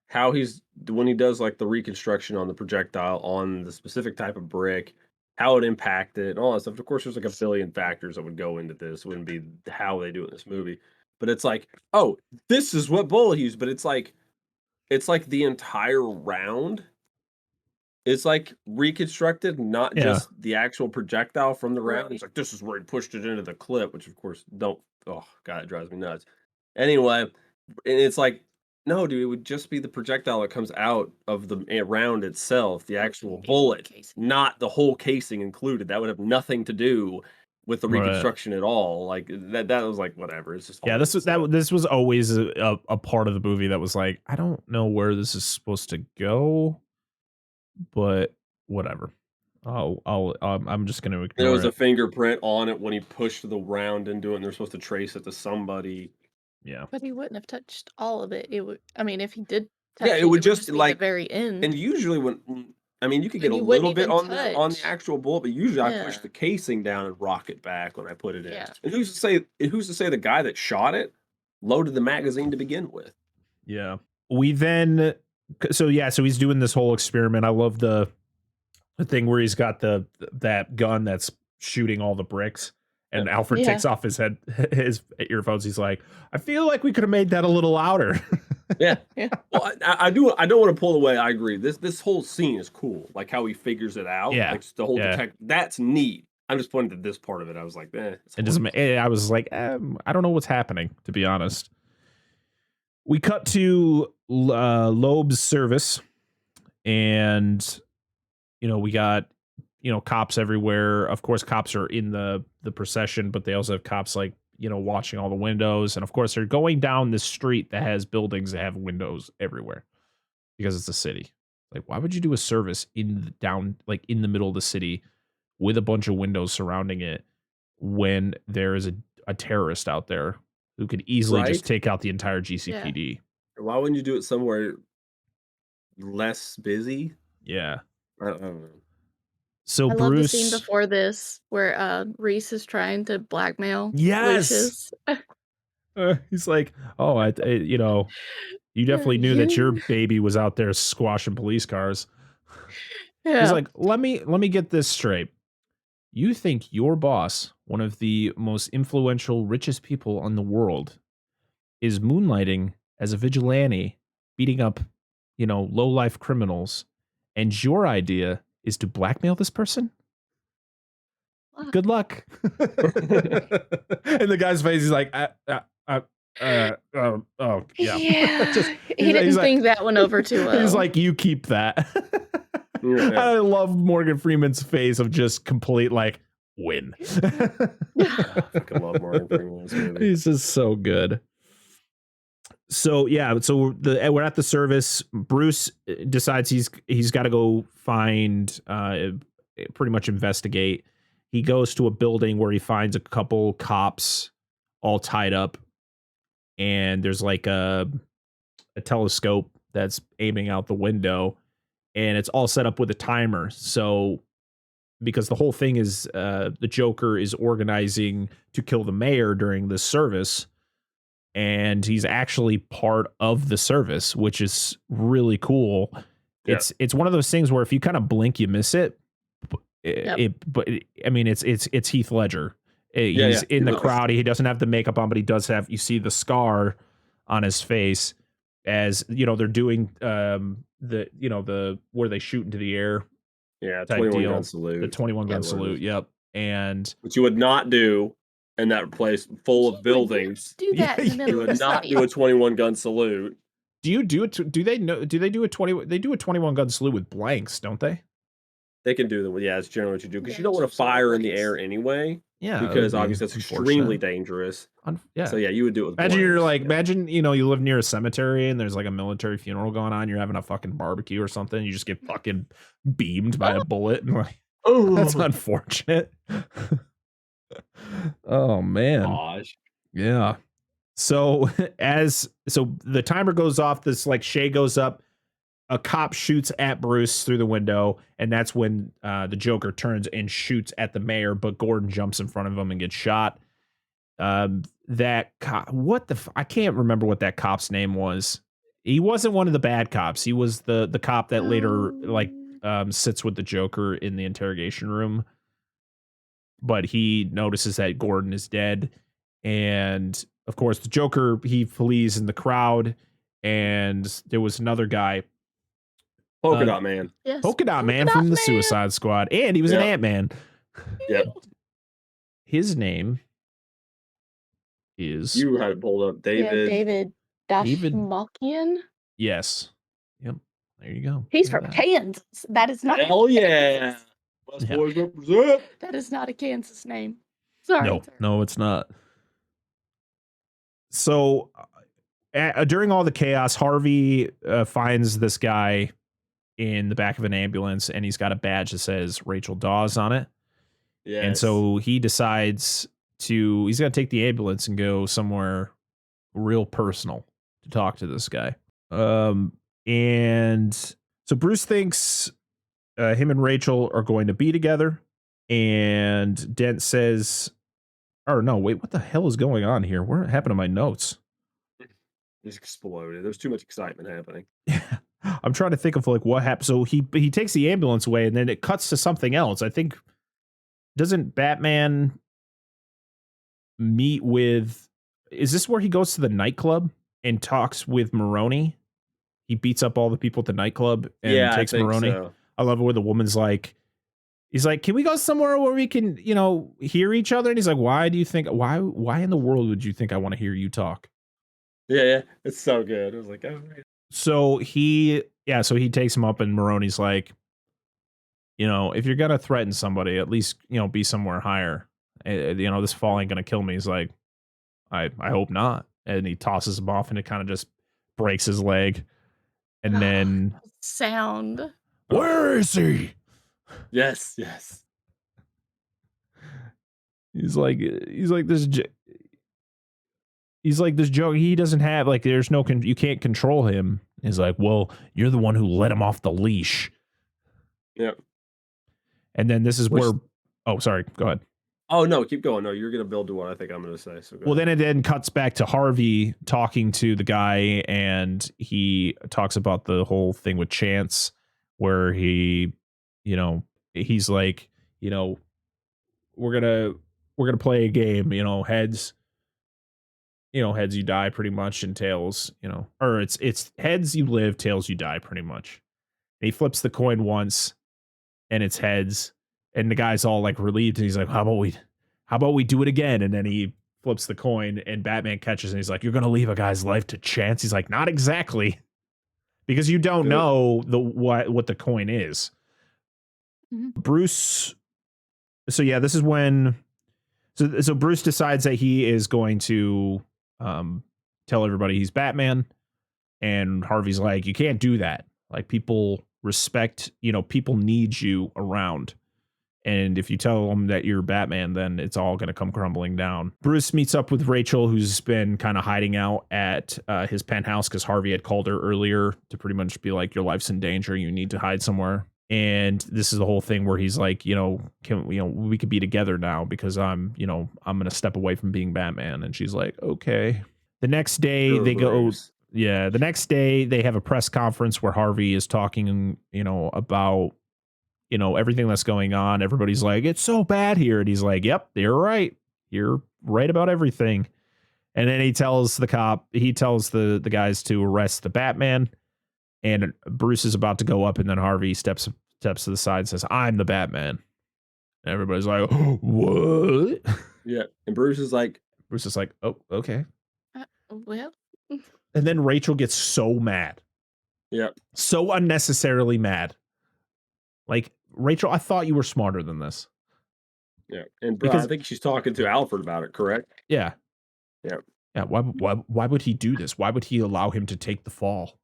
how when he does like the reconstruction on the projectile on the specific type of brick, how it impacted and all that stuff. Of course, there's like a billion factors that would go into this. It wouldn't be how they do it in this movie, but it's like, oh, this is what Bullet used, but it's like the entire round is like reconstructed, not Yeah. just the actual projectile from the round. Right. It's like this is where he pushed it into the clip, which of course don't. Oh god, it drives me nuts. Anyway, and it's like, no, dude, it would just be the projectile that comes out of the round itself, the actual bullet, Casing. not the whole casing included. That would have nothing to do with the Right. reconstruction at all. Like that was like whatever. It's just Yeah, this was always a part of the movie that was like, I don't know where this is supposed to go, but whatever. I'm just gonna ignore there was it. a fingerprint on it when he pushed the round into it, and they're supposed to trace it to somebody. Yeah. But he wouldn't have touched all of it. It would. I mean, if he did touch Yeah, it would just be the like, very end. and usually when I mean, you could get And a you wouldn't little bit even on the touch. actual bullet, but usually I push Yeah. the casing down and rock it back when I put it in. Yeah. And who's to say the guy that shot it loaded the magazine to begin with? Yeah. We then so he's doing this whole experiment. I love the thing where he's got that gun that's shooting all the bricks, and Alfred Yeah. takes off his earphones. He's like, I feel like we could have made that a little louder. Yeah. Yeah. Well, I don't want to pull away. I agree. This whole scene is cool. Like how he figures it out. Yeah. Like the whole Yeah. detective. That's neat. I'm just pointing to this part of it. I was like, it's It doesn't. I was like, I don't know what's happening, to be honest. We cut to Loeb's service, and we got cops everywhere. Of course, cops are in the procession, but they also have cops like watching all the windows, and of course they're going down this street that has buildings that have windows everywhere because it's a city. Like, why would you do a service in the middle of the city with a bunch of windows surrounding it when there is a terrorist out there who could easily just take out the entire GCPD? Why wouldn't you do it somewhere less busy? Yeah. I don't know. So I Bruce, love the scene before this where Reese is trying to blackmail Lucius. He's like, oh, you definitely knew that your baby was out there squashing police cars. Yeah. He's like, let me get this straight. You think your boss, one of the most influential, richest people in the world, is moonlighting as a vigilante, beating up, low-life criminals, and your idea is to blackmail this person? Good luck. And the guy's face, he's like, oh, yeah. He didn't think that one over too well. He's like, you keep that. Yeah. I love Morgan Freeman's face of just complete like win. I fucking love Morgan Freeman in this movie. He's just so good. So we're at the service. Bruce decides he's got to go find, pretty much investigate. He goes to a building where he finds a couple cops all tied up, and there's like a telescope that's aiming out the window, and it's all set up with a timer. So because the whole thing is the Joker is organizing to kill the mayor during this service, and he's actually part of the service, which is really cool. Yeah. It's one of those things where if you kind of blink, you miss it. I mean, it's Heath Ledger. He's in the crowd. He doesn't have the makeup on, but he does have, you see the scar on his face as, they're doing the where they shoot into the air. Yeah, 21 gun salute. The 21 gun salute. Yep. And which you would not do in that place full of buildings. Do that in the middle you of would the not city. do a 21 gun salute. Do you do it? Do they know? Do they do a 20? They do a 21 gun salute with blanks, don't they? They can do them. Yeah, it's generally what you do because you don't want to fire in the air anyway. Yeah, because obviously that's extremely dangerous. Yeah. So yeah, you would do it with imagine blanks. you're like, imagine you live near a cemetery and there's like a military funeral going on. You're having a fucking barbecue or something. You just get fucking beamed by a bullet, and like, oh, that's unfortunate. Oh man. Gosh. Yeah. So the timer goes off, this like Shay goes up, a cop shoots at Bruce through the window, and that's when the Joker turns and shoots at the mayor, but Gordon jumps in front of him and gets shot. That cop, I can't remember what that cop's name was. He wasn't one of the bad cops. He was the cop that later sits with the Joker in the interrogation room. But he notices that Gordon is dead. And of course, the Joker, he flees in the crowd. And there was another guy. Polka Dot Man. Yes, Polka Dot Man from the Suicide Squad. And he was an Ant-Man. Yep. His name is... You had it pulled up. David Dashmakian. Yes. Yep. There you go. He's from Kansas. That is not... Hell yeah. West Boys represent. That is not a Kansas name. Sorry. No, it's not. So during all the chaos, Harvey finds this guy in the back of an ambulance, and he's got a badge that says Rachel Dawes on it. Yes. And so he decides he's going to take the ambulance and go somewhere real personal to talk to this guy. And so Bruce thinks him and Rachel are going to be together, and Dent says, or no, wait, what the hell is going on here? What happened to my notes? Just exploded. There's too much excitement happening. I'm trying to think of like what happened. So he takes the ambulance away, and then it cuts to something else. I think, doesn't Batman meet with, is this where he goes to the nightclub and talks with Maroni? He beats up all the people at the nightclub and takes Maroni. So. I love it where the woman's like, he's like, can we go somewhere where we can, hear each other? And he's like, why in the world would you think I want to hear you talk? Yeah. It's so good. I was like, oh. So he takes him up, and Maroni's like, if you're going to threaten somebody, at least, be somewhere higher. This fall ain't going to kill me. He's like, I hope not. And he tosses him off, and it kind of just breaks his leg. And then sound. Where is he? Yes. He's like this joke. He doesn't have there's no you can't control him. He's like, well, you're the one who let him off the leash. Yep. And then this is where. Oh, sorry. Go ahead. Oh no, keep going. No, you're gonna build to what I think I'm gonna say. So then it then cuts back to Harvey talking to the guy, and he talks about the whole thing with Chance, where he, he's like, we're gonna play a game. Heads. Heads you die pretty much, and tails, or it's heads you live, tails you die pretty much. And he flips the coin once, and it's heads. And the guy's all like relieved, and he's like, how about we do it again? And then he flips the coin, and Batman catches, and he's like, you're going to leave a guy's life to chance? He's like, not exactly. Because you don't know what the coin is. Mm-hmm. Bruce. So yeah, this is when, so Bruce decides that he is going to tell everybody he's Batman. And Harvey's like, you can't do that. Like, people respect, people need you around. And if you tell them that you're Batman, then it's all going to come crumbling down. Bruce meets up with Rachel, who's been kind of hiding out at his penthouse because Harvey had called her earlier to pretty much be like, your life's in danger. You need to hide somewhere. And this is the whole thing where he's like, we could be together now because I'm going to step away from being Batman. And she's like, okay. The next day the next day they have a press conference where Harvey is talking, about everything that's going on. Everybody's like, it's so bad here. And he's like, yep, you're right. You're right about everything. And then he tells the guys to arrest the Batman. And Bruce is about to go up, and then Harvey steps to the side and says, I'm the Batman. And everybody's like, what? Yeah. And Bruce is like, oh, okay. Well. And then Rachel gets so mad. Yeah. So unnecessarily mad. Like, Rachel, I thought you were smarter than this. Yeah. And I think she's talking to Alfred about it, correct? Yeah. Yeah. Yeah. Why would he do this? Why would he allow him to take the fall?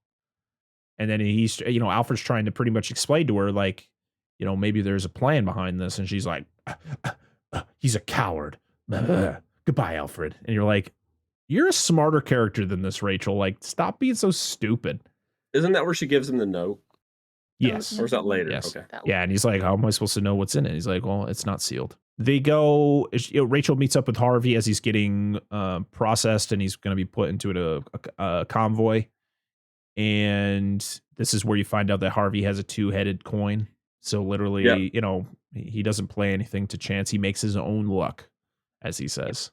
And then he's, Alfred's trying to pretty much explain to her, like, maybe there's a plan behind this. And she's like, he's a coward. Goodbye, Alfred. And you're like, you're a smarter character than this, Rachel. Like, stop being so stupid. Isn't that where she gives him the note? Yes. Or is that later? Yes. Okay. Yeah, and he's like, how am I supposed to know what's in it? He's like, well, it's not sealed. They go, Rachel meets up with Harvey as he's getting processed, and he's going to be put into a convoy. And this is where you find out that Harvey has a 2-headed coin. So literally, he doesn't play anything to chance. He makes his own luck, as he says.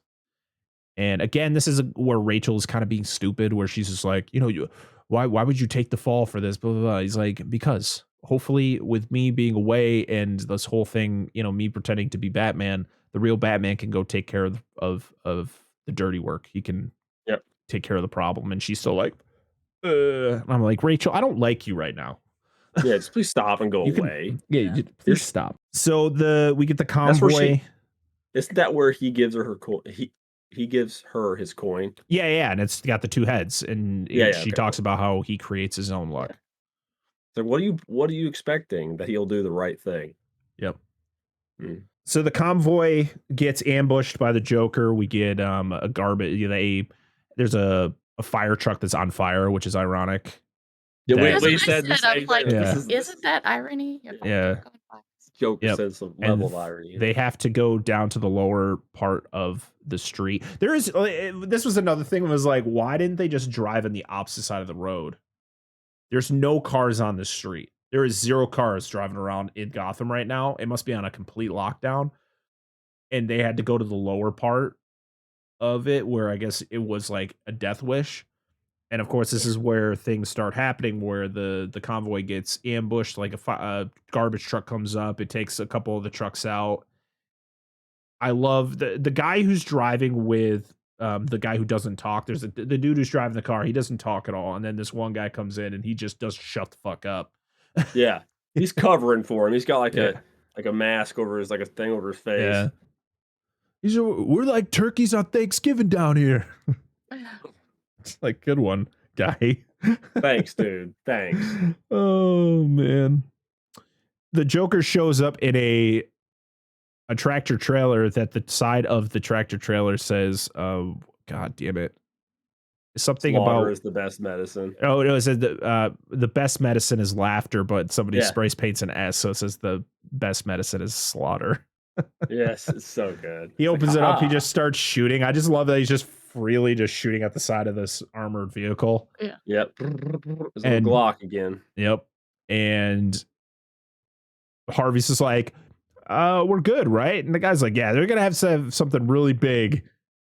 And again, this is where Rachel is kind of being stupid, where she's just like, why would you take the fall for this? Blah, blah, blah. He's like, because hopefully with me being away and this whole thing, me pretending to be Batman, the real Batman can go take care of the dirty work. He can take care of the problem. And she's still like, and I'm like, Rachel, I don't like you right now. Yeah, just please stop and go away. Please stop. So we get the convoy. Isn't that where he gives her coin? He gives her his coin. Yeah, and it's got the 2 heads, and she talks about how he creates his own luck. So what are you expecting that he'll do the right thing? Yep. So the convoy gets ambushed by the Joker. We get a garbage. There's a fire truck that's on fire, which is ironic. Yeah, we said this. Isn't that irony? Yeah. Joker says some level of irony. They have to go down to the lower part of the street. This was another thing, was like, why didn't they just drive in the opposite side of the road? There's no cars on the street. There is 0 cars driving around in Gotham right now. It must be on a complete lockdown. And they had to go to the lower part of it, where I guess it was like a death wish. And of course, this is where things start happening, where the convoy gets ambushed. Like a garbage truck comes up. It takes a couple of the trucks out. I love the guy who's driving with the guy who doesn't talk. There's the dude who's driving the car. He doesn't talk at all. And then this one guy comes in and he just does shut the fuck up. Yeah. He's covering for him. He's got like a mask over his, like a thing over his face. Yeah. We're like turkeys on Thanksgiving down here. It's like, good one, guy. Thanks, dude. Thanks. Oh man. The Joker shows up in a tractor trailer that the side of the tractor trailer says, God damn it. Something Slaughter about is the best medicine. Oh, no, it says the best medicine is laughter, but somebody sprays paints an S, so it says the best medicine is slaughter. Yes, it's so good. He opens it up, he just starts shooting. I just love that he's just freely just shooting at the side of this armored vehicle. Yeah. Yep. It's a Glock again. Yep. And Harvey's just like, we're good, right? And the guy's like, yeah, they're gonna have to have something really big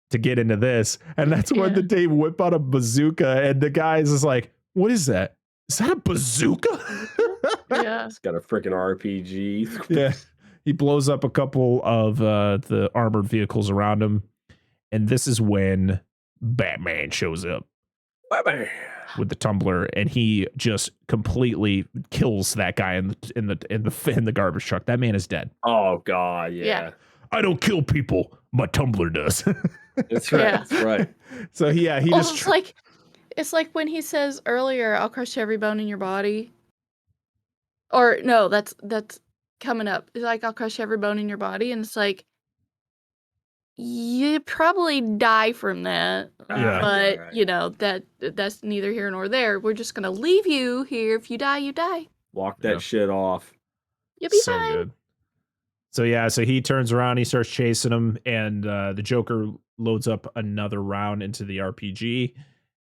to get into this. And that's when they whip out a bazooka, and the guy's just like, what is that? Is that a bazooka? Yeah. It's got a freaking RPG. Yeah. He blows up a couple of the armored vehicles around him. And this is when Batman shows up. Batman. With the tumbler, and he just completely kills that guy in the garbage truck. That man is dead. Oh God, yeah. I don't kill people. My tumbler does. That's right. Yeah. That's right. So he just it's like when he says earlier, "I'll crush every bone in your body." Or no, that's coming up. It's like, "I'll crush every bone in your body," and it's like, you probably die from that. Yeah. But that's neither here nor there. We're just gonna leave you here. If you die, you die. Walk that shit off. You'll be fine. Good. So he turns around, he starts chasing him, and the Joker loads up another round into the RPG,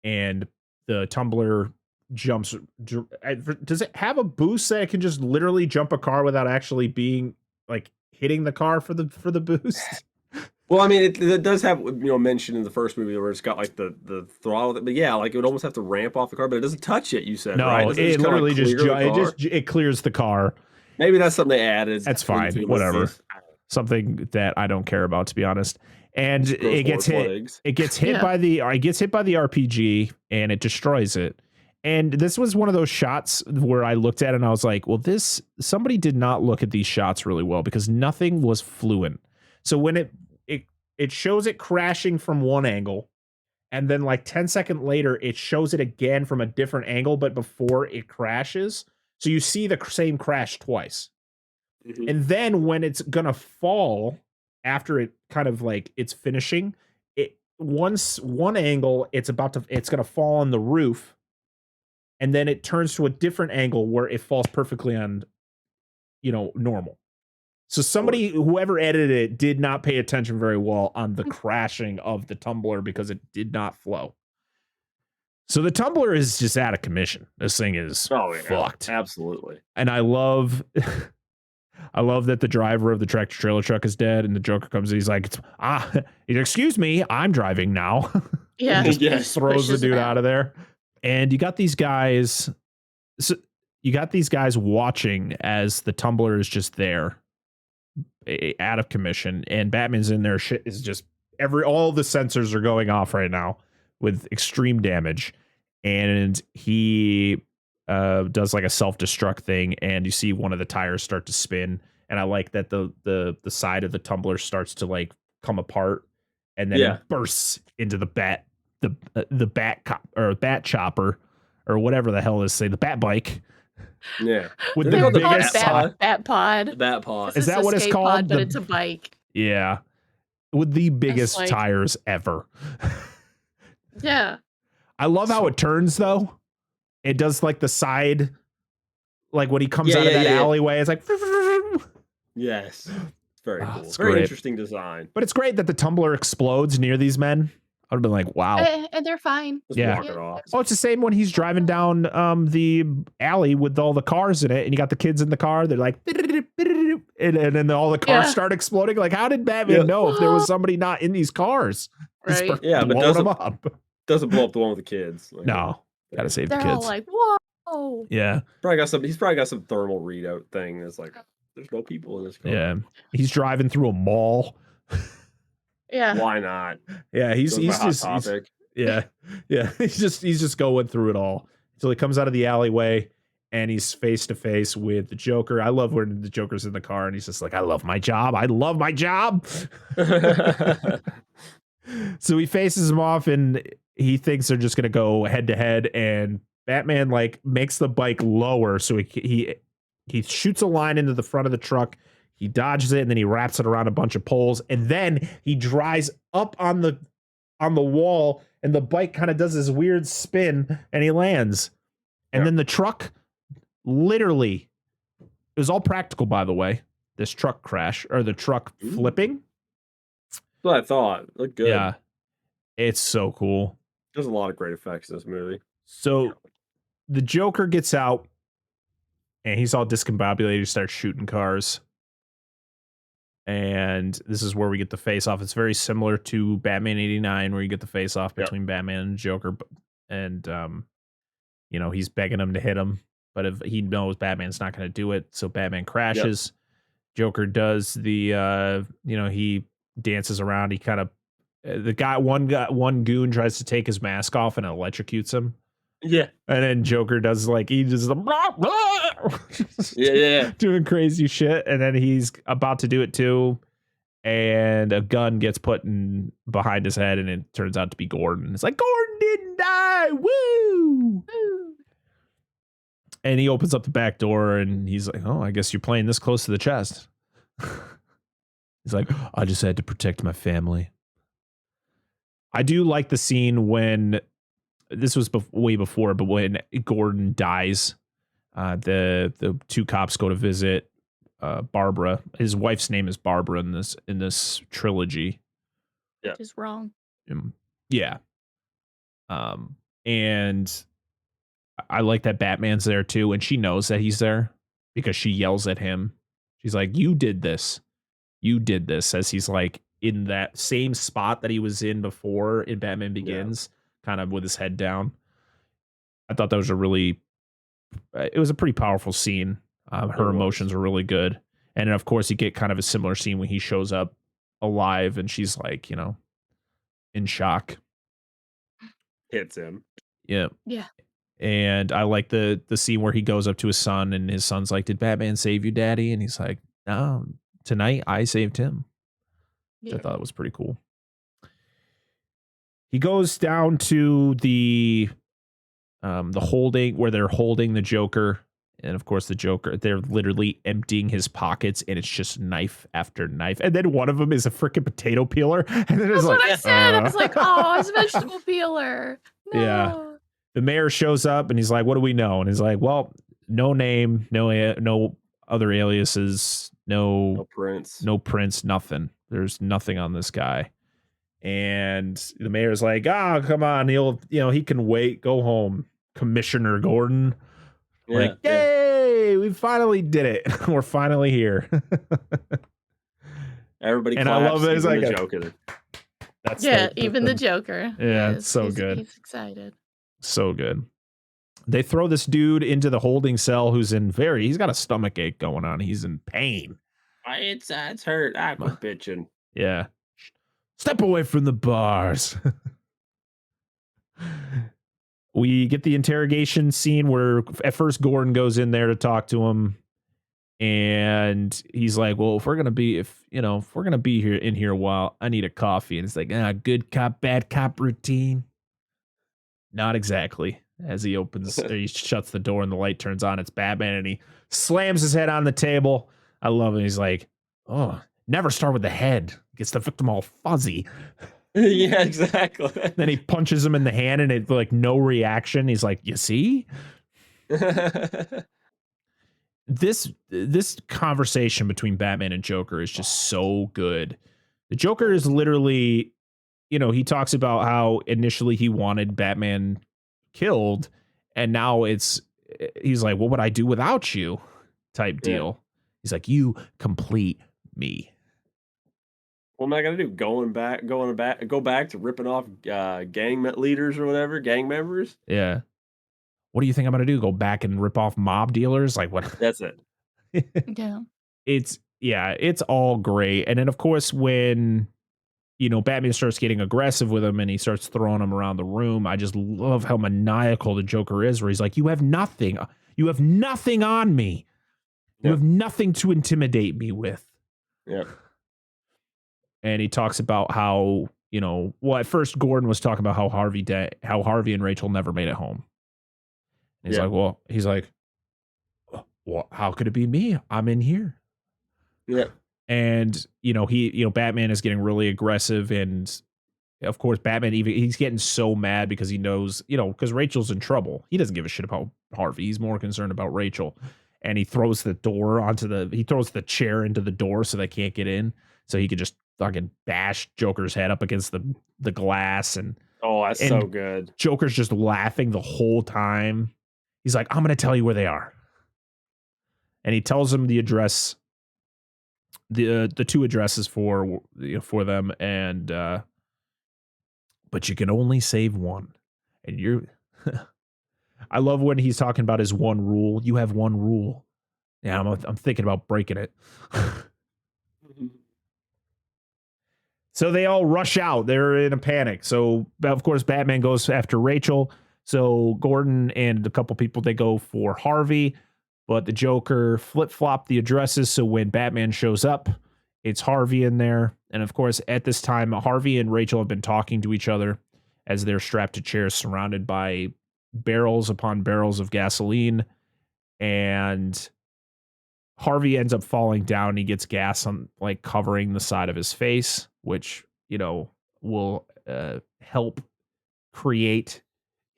and the tumbler jumps. Does it have a boost that it can just literally jump a car without actually being like hitting the car for the boost? Well, I mean, it does have mentioned in the first movie where it's got like the throttle, but yeah, like it would almost have to ramp off the car, but it doesn't touch it. You said no, right? It literally it clears the car. Maybe that's something they added. That's fine, whatever. Something that I don't care about, to be honest. And it gets hit by the RPG, and it destroys it. And this was one of those shots where I looked at it and I was like, well, somebody did not look at these shots really well, because nothing was fluent. So when it shows it crashing from one angle, and then like 10 seconds later, it shows it again from a different angle, but before it crashes. So you see the same crash twice. Mm-hmm. And then when it's going to fall after it kind of like it's finishing, one angle, it's going to fall on the roof. and then it turns to a different angle where it falls perfectly on, normal. So whoever edited it did not pay attention very well on the crashing of the tumbler because it did not flow. So the tumbler is just out of commission. This thing is fucked. Absolutely. And I love that the driver of the tractor trailer truck is dead, and the Joker comes in. He's like, excuse me, I'm driving now. Yeah. Just throws the dude out of there. And you got these guys. So you got these guys watching as the tumbler is just there, out of commission, and Batman's in there. Shit is just all the sensors are going off right now with extreme damage, and he does like a self-destruct thing, and you see one of the tires start to spin, and I like that the side of the tumbler starts to like come apart, and then it bursts into the bat chopper or whatever the hell is the bat bike. Yeah, with the biggest bat pod. Bat pod. Is that what it's called? Pod, but it's a bike. Yeah, with the biggest tires ever. Yeah. I love how it turns though. It does like the side, like when he comes out of that alleyway, it's like. Yes, it's very cool. It's very great. Interesting design. But it's great that the tumbler explodes near these men. I would have been like, wow. And they're fine. Just walk it off. Oh, it's the same when he's driving down the alley with all the cars in it, and you got the kids in the car. They're like, and then all the cars start exploding. Like, how did Batman know if there was somebody not in these cars? Right. Yeah, but blowing them up. Doesn't blow up the one with the kids. Like, no, gotta save the they're kids. all like, whoa. Yeah. He's probably got some thermal readout thing. It's like, there's no people in this car. Yeah. He's driving through a mall. Yeah. Why not? Yeah, he's just he's just going through it all until he comes out of the alleyway and he's face to face with the Joker. I love when the Joker's in the car and he's just like, I love my job. So he faces him off and he thinks they're just gonna go head to head, and Batman like makes the bike lower so he shoots a line into the front of the truck. He dodges it and then he wraps it around a bunch of poles, and then he drives up on the wall, and the bike kind of does this weird spin and he lands. And then the truck literally, it was all practical, by the way, this truck crash or the truck flipping. That's what I thought. It looked good. Yeah. It's so cool. There's a lot of great effects in this movie. So the Joker gets out and he's all discombobulated. He starts shooting cars. And this is where we get the face off. It's very similar to Batman 89, where you get the face off between Batman and Joker. And, he's begging him to hit him. But if he knows Batman's not going to do it, so Batman crashes. Joker does the, he dances around. He kind of, one goon tries to take his mask off and electrocutes him. Yeah. And then Joker does doing crazy shit. And then he's about to do it too. And a gun gets put behind his head, and it turns out to be Gordon. It's like, Gordon didn't die. Woo! And he opens up the back door and he's like, oh, I guess you're playing this close to the chest. He's like, I just had to protect my family. I do like the scene when this was way before, but when Gordon dies, the two cops go to visit Barbara. His wife's name is Barbara in this trilogy. Yeah, which is wrong. Yeah. And I like that Batman's there too, and she knows that he's there because she yells at him. She's like, "You did this. You did this," as he's like in that same spot that he was in before in Batman Begins. Kind of with his head down. I thought that was it was a pretty powerful scene. Her emotions were really good. And then of course you get kind of a similar scene when he shows up alive and she's like, in shock. Hits him. Yeah. Yeah. And I like the scene where he goes up to his son and his son's like, did Batman save you, Daddy? And he's like, no, tonight I saved him. Yeah. I thought it was pretty cool. He goes down to the holding where they're holding the Joker. And of course, the Joker, they're literally emptying his pockets and it's just knife after knife. And then one of them is a freaking potato peeler. And then That's what I said. I was like, oh, it's a vegetable peeler. No. Yeah. the mayor shows up and he's like, what do we know? And he's like, well, no name, no other aliases, no prints, nothing. There's nothing on this guy. And the mayor's like, come on, he can wait, go home, Commissioner Gordon. Yay, we finally did it. We're finally here. Everybody and claps, I love it. It's like the Joker. Even the Joker. Yeah, it's so good. He's excited. So good. They throw this dude into the holding cell who's he's got a stomach ache going on. He's in pain. It's hurt. I'm bitching. Yeah. Step away from the bars. We get the interrogation scene where at first Gordon goes in there to talk to him. And he's like, well, if we're going to be here a while, I need a coffee. And it's like, good cop, bad cop routine. Not exactly. As he shuts the door and the light turns on, it's Batman, and he slams his head on the table. I love it. He's like, oh, never start with the head. Gets the victim all fuzzy. Yeah, exactly. Then he punches him in the hand, and it's like no reaction. He's like, you see? This conversation between Batman and Joker is just so good. The Joker is literally, he talks about how initially he wanted Batman killed, and now he's like, what would I do without you? Type deal. Yeah. He's like, you complete me. What am I gonna do? Go back to ripping off gang leaders or whatever, gang members? Yeah. What do you think I'm gonna do? Go back and rip off mob dealers? Like what? That's it. Yeah. It's all great. And then of course when Batman starts getting aggressive with him and he starts throwing him around the room, I just love how maniacal the Joker is, where he's like, you have nothing. You have nothing on me. You have nothing to intimidate me with. Yeah. And he talks about how, at first Gordon was talking about how Harvey and Rachel never made it home. And he's like, well, how could it be me? I'm in here. Yeah. And, Batman is getting really aggressive. And of course, Batman, he's getting so mad because he knows, because Rachel's in trouble. He doesn't give a shit about Harvey. He's more concerned about Rachel. And he throws the chair into the door so they can't get in. So he could just fucking bash Joker's head up against the glass. And that's so good. Joker's just laughing the whole time. He's like, I'm going to tell you where they are. And he tells him the address, the two addresses for them. And, but you can only save one. And I love when he's talking about his one rule. You have one rule. Yeah, I'm thinking about breaking it. So they all rush out. They're in a panic. So, of course, Batman goes after Rachel. So Gordon and a couple people, they go for Harvey. But the Joker flip-flopped the addresses. So when Batman shows up, it's Harvey in there. And, of course, at this time, Harvey and Rachel have been talking to each other as they're strapped to chairs surrounded by barrels upon barrels of gasoline. And Harvey ends up falling down. He gets gas covering the side of his face, which, will help create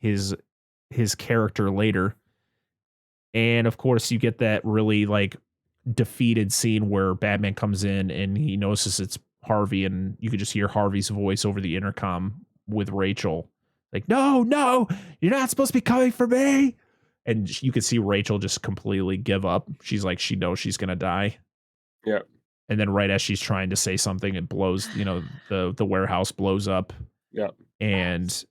his character later. And of course you get that really defeated scene where Batman comes in and he notices it's Harvey, and you could just hear Harvey's voice over the intercom with Rachel. Like, no, you're not supposed to be coming for me. And you can see Rachel just completely give up. She's like, she knows she's going to die. Yeah. And then right as she's trying to say something, it blows, the warehouse blows up. Yeah. And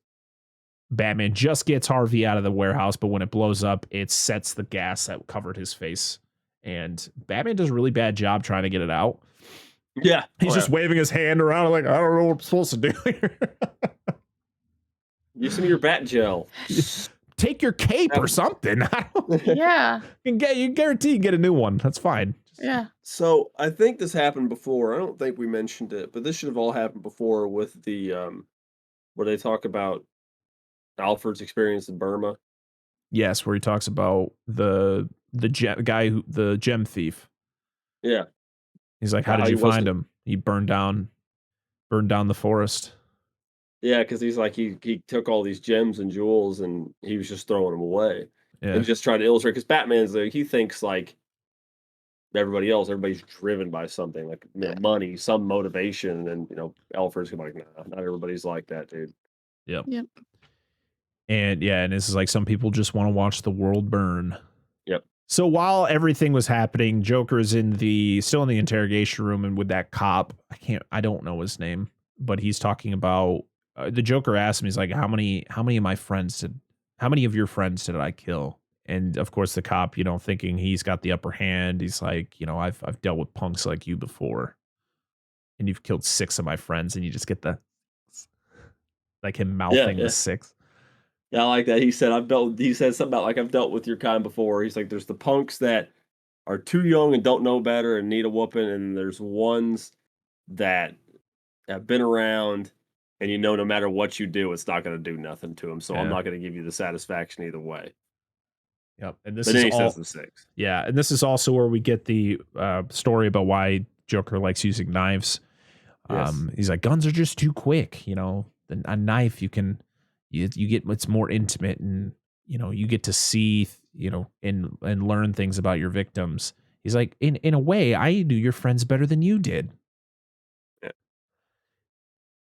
Batman just gets Harvey out of the warehouse, but when it blows up, it sets the gas that covered his face. And Batman does a really bad job trying to get it out. Yeah. He's just waving his hand around like, I don't know what I'm supposed to do here. Use some of your bat gel. Take your cape or something. Yeah. You guarantee you can get a new one. That's fine. Yeah. So I think this happened before. I don't think we mentioned it, but this should have all happened before with the where they talk about Alfred's experience in Burma. Yes, where he talks about the gem thief. Yeah. He's like, how did you find him? He burned down the forest. Yeah, because he's like he took all these gems and jewels and he was just throwing them away Yeah. and just trying to illustrate because Batman's like he thinks like everybody else, everybody's driven by something like money, some motivation, and Alfred's like, nah, not everybody's like that, dude. Yep. Yep. And yeah, and this is like some people just want to watch the world burn. Yep. So while everything was happening, Joker is still in the interrogation room, and with that cop, I don't know his name, but he's talking about the Joker asked him, he's like, how many of your friends did I kill? And of course, the cop, thinking he's got the upper hand, he's like, I've dealt with punks like you before, and you've killed 6 of my friends, and you just get like him mouthing the 6. Yeah, I like that. He said he said something about like I've dealt with your kind before. He's like, there's the punks that are too young and don't know better and need a whooping, and there's ones that have been around and no matter what you do, it's not gonna do nothing to them. So I'm Yeah. not gonna give you the satisfaction either way. Yep. And But then he says the 6. Yeah, and this is also where we get the story about why Joker likes using knives. Yes. He's like, guns are just too quick. A knife you get it's more intimate, and you get to see and learn things about your victims. He's like, in a way, I knew your friends better than you did. Yeah.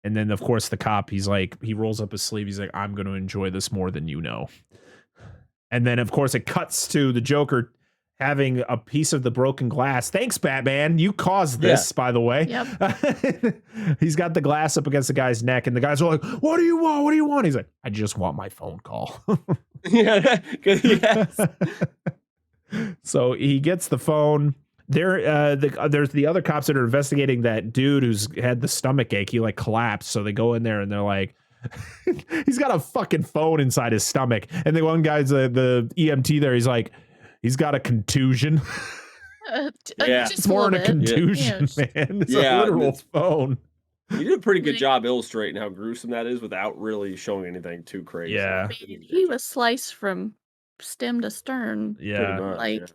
And then of course the cop, he's like, he rolls up his sleeve. He's like, I'm going to enjoy this more than you know. And then of course it cuts to the Joker having a piece of the broken glass. Thanks, Batman. You caused this, by the way. Yep. He's got the glass up against the guy's neck, and the guys are like, what do you want? What do you want? He's like, I just want my phone call. Yeah. Yes. So he gets the phone. There's the other cops that are investigating that dude who's had the stomach ache. He like collapsed. So they go in there and they're like, he's got a fucking phone inside his stomach. And the one guy's the EMT there. He's like, he's got a contusion. Yeah. It's more than a contusion, man. It's a literal phone. You did a pretty good job illustrating how gruesome that is without really showing anything too crazy. Yeah. I mean, he was sliced from stem to stern. Yeah. Pretty much, Like,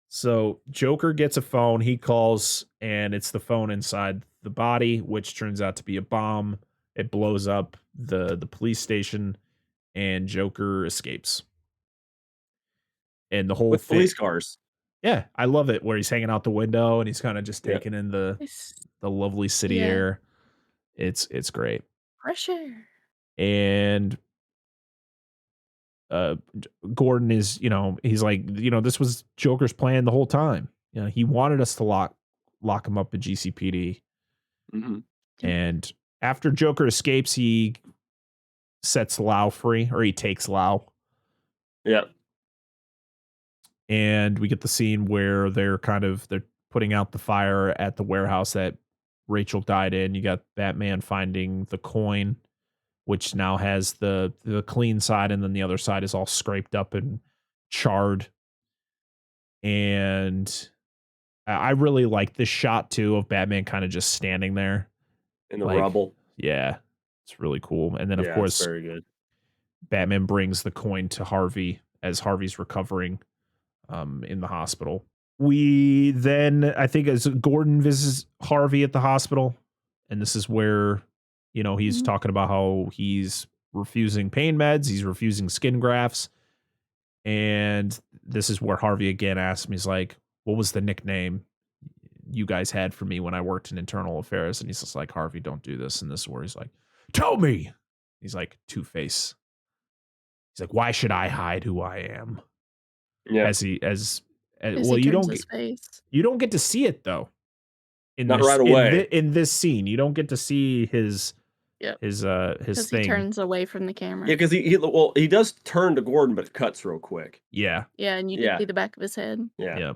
So Joker gets a phone, he calls, and it's the phone inside the body, which turns out to be a bomb. It blows up the police station, and Joker escapes. And the whole with police cars. Yeah, I love it where he's hanging out the window and he's kind of just taking in the lovely city air. It's great. Fresh air. And Gordon is, he's like, this was Joker's plan the whole time. He wanted us to lock him up at GCPD. Mm-hmm. And after Joker escapes, he sets Lau free, or he takes Lau. Yep. And we get the scene where they're putting out the fire at the warehouse that Rachel died in. You got Batman finding the coin, which now has the clean side, and then the other side is all scraped up and charred. And I really like this shot too of Batman kind of just standing there in the rubble. Yeah, it's really cool. And then of course, very good. Batman brings the coin to Harvey as Harvey's recovering in the hospital. We then, I think, as Gordon visits Harvey at the hospital, and this is where he's talking about how he's refusing pain meds, he's refusing skin grafts. And this is where Harvey again asks me, he's like, what was the nickname you guys had for me when I worked in internal affairs? And he's just like, Harvey, don't do this. And this is where he's like, tell me. He's like, Two-Face. He's like, why should I hide who I am? Yeah. Well, you don't get to see it though. Not right away. In this scene, you don't get to see his thing. He turns away from the camera. Yeah, because he does turn to Gordon, but it cuts real quick. Yeah. Yeah, and you can see the back of his head. Yeah.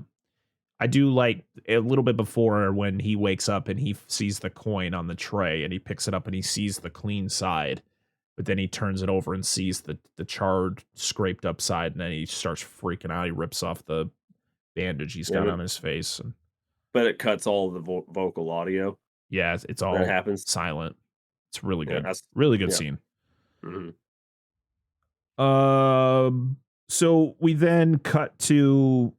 I do like a little bit before when he wakes up and he sees the coin on the tray and he picks it up and he sees the clean side, but then he turns it over and sees the charred, scraped up side, and then he starts freaking out. He rips off the bandage he's got on his face. But it cuts all the vocal audio. Yeah, it's all happens silent. It's really good. Yeah, really good scene. Mm-hmm. So we then cut to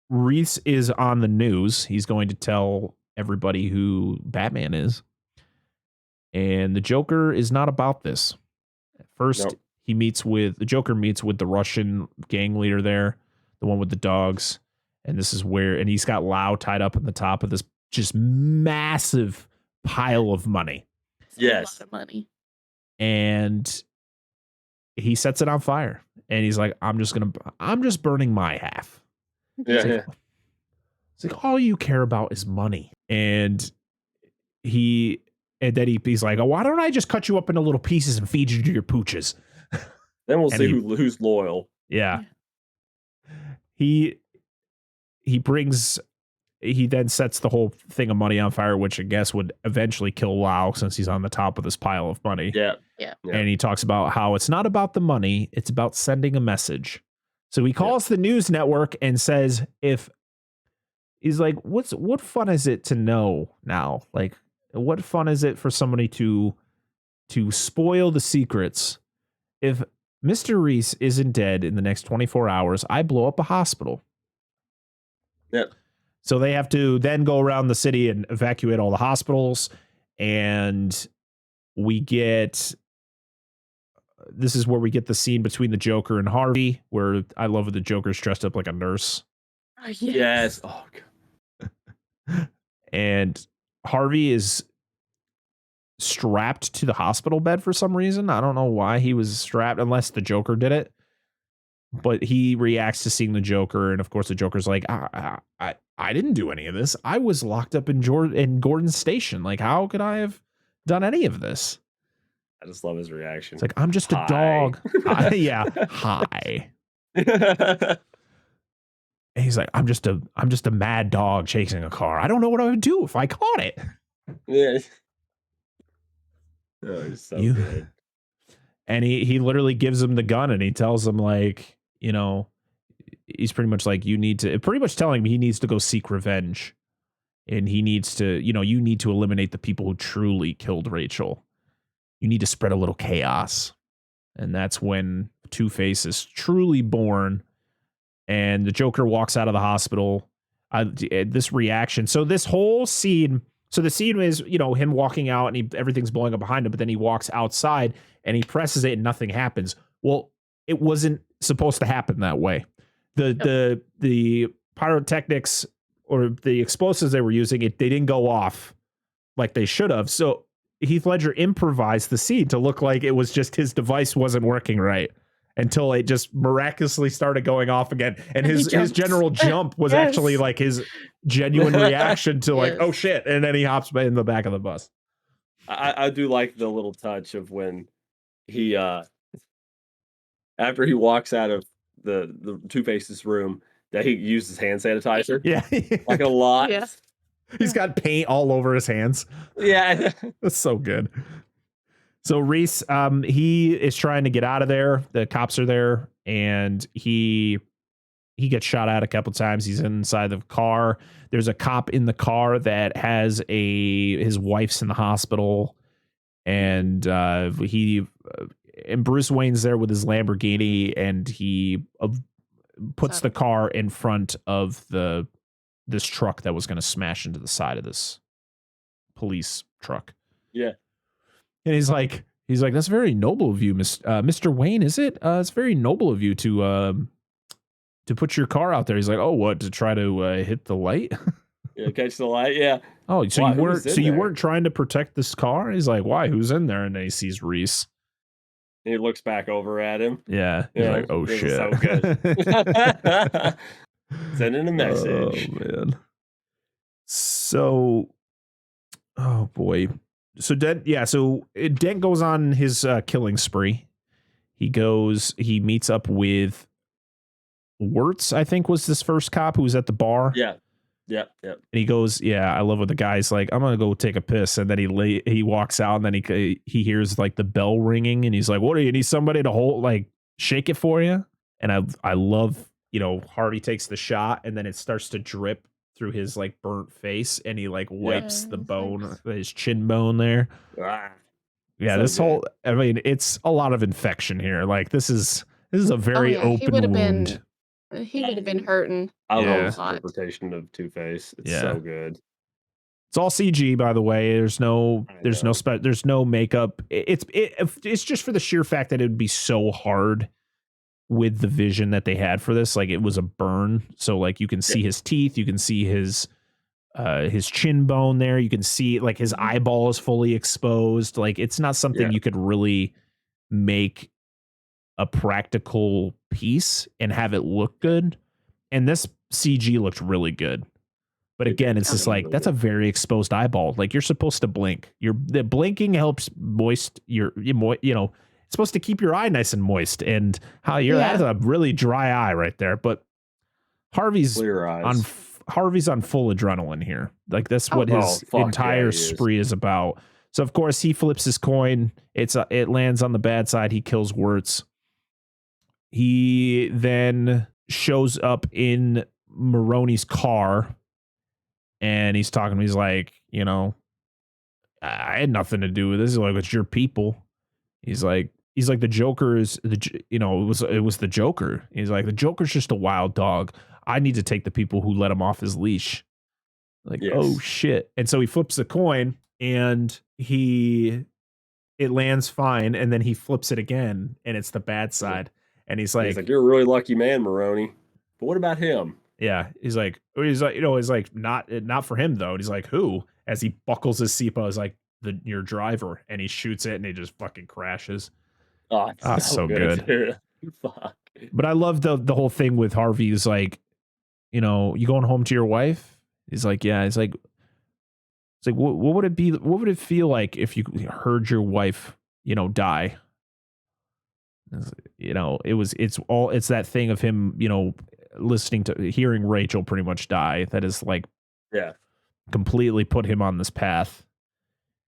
Reese is on the news. He's going to tell everybody who Batman is. And the Joker is not about this. At first, Nope. the Joker meets with the Russian gang leader there, the one with the dogs. And this is and he's got Lau tied up on the top of this just massive pile of money. Yes. A lot of money. And he sets it on fire. And he's like, I'm just burning my half. Yeah. It's like, all you care about is money. And then he's like, oh, why don't I just cut you up into little pieces and feed you to your pooches? Then we'll see who's loyal. Yeah. He then sets the whole thing of money on fire, which I guess would eventually kill Lau since he's on the top of this pile of money. Yeah. And he talks about how it's not about the money, it's about sending a message. So he calls the news network and says, he's like, what fun is it to know now? Like, what fun is it for somebody to spoil the secrets? If Mr. Reese isn't dead in the next 24 hours, I blow up a hospital. Yep. So they have to then go around the city and evacuate all the hospitals. And this is where we get the scene between the Joker and Harvey, where I love that the Joker's dressed up like a nurse. Yes. Oh, God. And Harvey is strapped to the hospital bed for some reason. I don't know why he was strapped, unless the Joker did it. But he reacts to seeing the Joker, and of course the Joker's like, I didn't do any of this. I was locked up in Gordon's station. Like, how could I have done any of this? I just love his reaction. It's like, I'm just a dog. Yeah, hi. And he's like, I'm just a mad dog chasing a car. I don't know what I would do if I caught it. Yeah. Oh, he's so good. And he literally gives him the gun, and he tells him, like, you know, he's pretty much like, pretty much telling him he needs to go seek revenge. And he needs to, you need to eliminate the people who truly killed Rachel. You need to spread a little chaos. And that's when Two-Face is truly born. And the Joker walks out of the hospital. This reaction. So this whole scene. So the scene is, him walking out and everything's blowing up behind him. But then he walks outside and he presses it and nothing happens. Well, it wasn't supposed to happen that way. The pyrotechnics or the explosives they were using, they didn't go off like they should have. So Heath Ledger improvised the scene to look like it was just his device wasn't working right until it just miraculously started going off again. And his general jump was actually like his genuine reaction to like, oh shit. And then he hops in the back of the bus. I do like the little touch of when he, after he walks out of the Two-Face's room, that he uses hand sanitizer. Yeah. Like a lot. Yeah. He's got paint all over his hands. Yeah. That's so good. So Reese, he is trying to get out of there. The cops are there, and he gets shot at a couple times. He's inside the car. There's a cop in the car that has his wife's in the hospital, and and Bruce Wayne's there with his Lamborghini, and he puts the car in front of this truck that was going to smash into the side of this police truck. Yeah. And he's like, that's very noble of you, Mr. Wayne, is it? It's very noble of you to put your car out there. He's like, oh, what, to try to hit the light? Yeah, catch the light. Yeah. Oh, so you weren't trying to protect this car? He's like, why? Who's in there? And then he sees Reese. And he looks back over at him. Yeah. He's like, oh shit. So good. Sending a message. Oh man. So, oh boy. So Dent goes on his killing spree. He meets up with Wirtz, I think was this first cop who was at the bar. Yeah. And he goes, yeah, I love what the guy's like, I'm going to go take a piss. And then he walks out, and then he hears like the bell ringing, and he's like, what, do you need somebody to shake it for you? And I love, Harvey takes the shot, and then it starts to drip through his like burnt face, and he like wipes the bone, his chin bone there. Yeah, so it's a lot of infection here. Like this is a very open wound. He would have been hurting. I love his interpretation of Two-Face. It's so good. It's all CG, by the way. There's no makeup. It's just for the sheer fact that it would be so hard with the vision that they had for this. Like, it was a burn. So like you can see his teeth, you can see his chin bone there. You can see like his eyeball is fully exposed. Like, it's not something you could really make a practical piece and have it look good. And this CG looked really good. But again, it's just like, that's a very exposed eyeball. Like, you're supposed to blink. The blinking helps moist it's supposed to keep your eye nice and moist. And that's a really dry eye right there. But Harvey's on full adrenaline here. Like, that's what his entire spree is about. So of course he flips his coin. It lands on the bad side. He kills Wirtz. He then shows up in Maroney's car. And he's talking to me. He's like, I had nothing to do with this. He's like, it's your people. He's like, the Joker is it was the Joker. He's like, the Joker's just a wild dog. I need to take the people who let him off his leash. Like, oh shit. And so he flips the coin and it lands fine. And then he flips it again and it's the bad side. And he's like, you're a really lucky man, Maroney. But what about him? Yeah, he's like, not for him though. And he's like, who? As he buckles his seatbelt, is like, your driver, and he shoots it, and it just fucking crashes. Oh, it's so good. Fuck. But I love the whole thing with Harvey. Is like, you going home to your wife? He's like, yeah. It's like, what would it be? What would it feel like if you heard your wife, die? It's that thing of him, hearing Rachel pretty much die. That is like, completely put him on this path.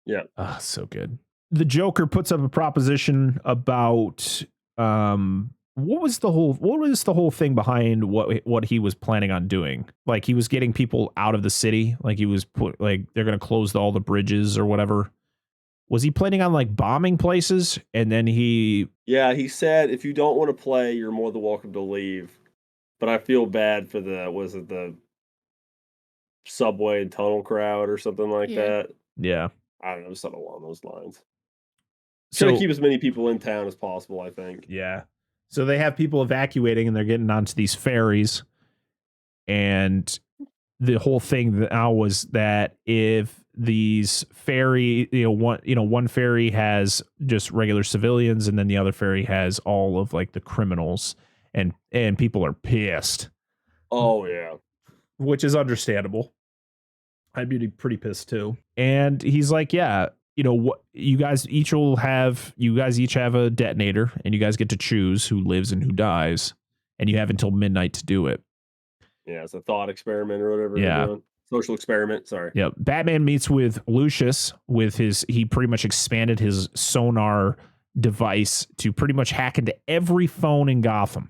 Yeah. So good. The Joker puts up a proposition about, what was the whole thing behind what he was planning on doing? Like, he was getting people out of the city. Like, he was they're going to close all the bridges or whatever. Was he planning on like bombing places? And then he said, if you don't want to play, you're more than welcome to leave. But I feel bad for the subway and tunnel crowd or something like that. Yeah. I don't know, something along those lines. So trying to keep as many people in town as possible, I think. Yeah. So they have people evacuating and they're getting onto these ferries. And the whole thing now was that if these ferry, one ferry has just regular civilians and then the other ferry has all of like the criminals, and people are pissed. Oh yeah. Which is understandable. I'd be pretty pissed too. And he's like, yeah, what you guys each have a detonator and you guys get to choose who lives and who dies. And you have until midnight to do it. Yeah, it's a thought experiment or whatever. Yeah. Social experiment. Sorry. Yeah. Batman meets with Lucius he pretty much expanded his sonar device to pretty much hack into every phone in Gotham.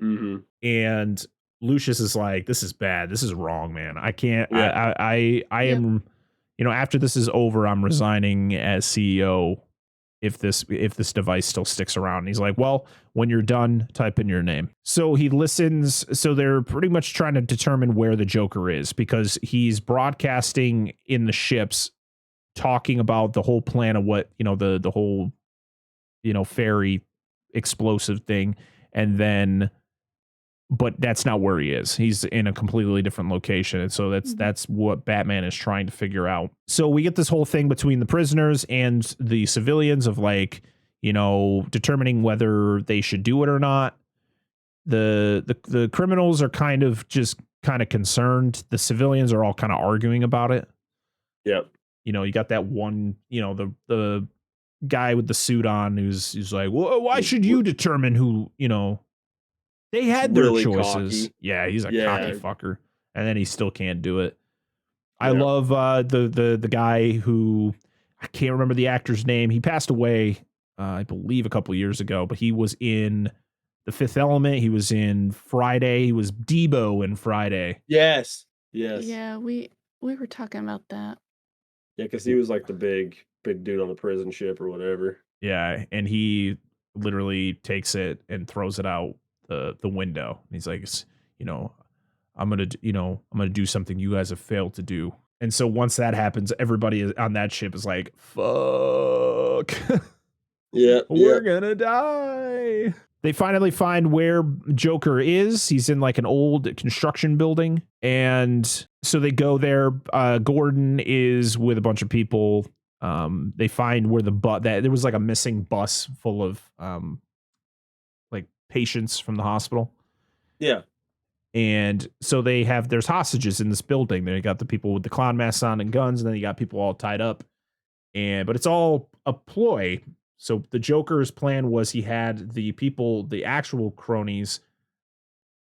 Mm-hmm. And Lucius is like, this is bad. This is wrong, man. I can't. Yeah. I am. After this is over, I'm resigning as CEO. If this device still sticks around. And he's like, well, when you're done, type in your name. So he listens. So they're pretty much trying to determine where the Joker is because he's broadcasting in the ships, talking about the whole plan of what the whole ferry explosive thing, and then. But that's not where he is. He's in a completely different location. And so that's what Batman is trying to figure out. So we get this whole thing between the prisoners and the civilians of like, determining whether they should do it or not. The criminals are kind of concerned. The civilians are all kind of arguing about it. Yep. You got that one, the guy with the suit on who's like, well, why should you determine who, They had their really choices. cocky. Yeah, he's a cocky fucker. And then he still can't do it. I love the guy who, I can't remember the actor's name. He passed away, I believe, a couple years ago, but he was in The Fifth Element. He was in Friday. He was Debo in Friday. Yes. Yeah, we were talking about that. Yeah, because he was like the big dude on the prison ship or whatever. Yeah, and he literally takes it and throws it out the window. He's like, I'm gonna do something you guys have failed to do. And so once that happens, everybody on that ship is like, fuck. Yeah. We're gonna die. They finally find where Joker is. He's in like an old construction building. And so they go there. Gordon is with a bunch of people. They find where there was like a missing bus full of like patients from the hospital. Yeah. And so there's hostages in this building. They got the people with the clown masks on and guns, and then you got people all tied up. But it's all a ploy. So the Joker's plan was he had the actual cronies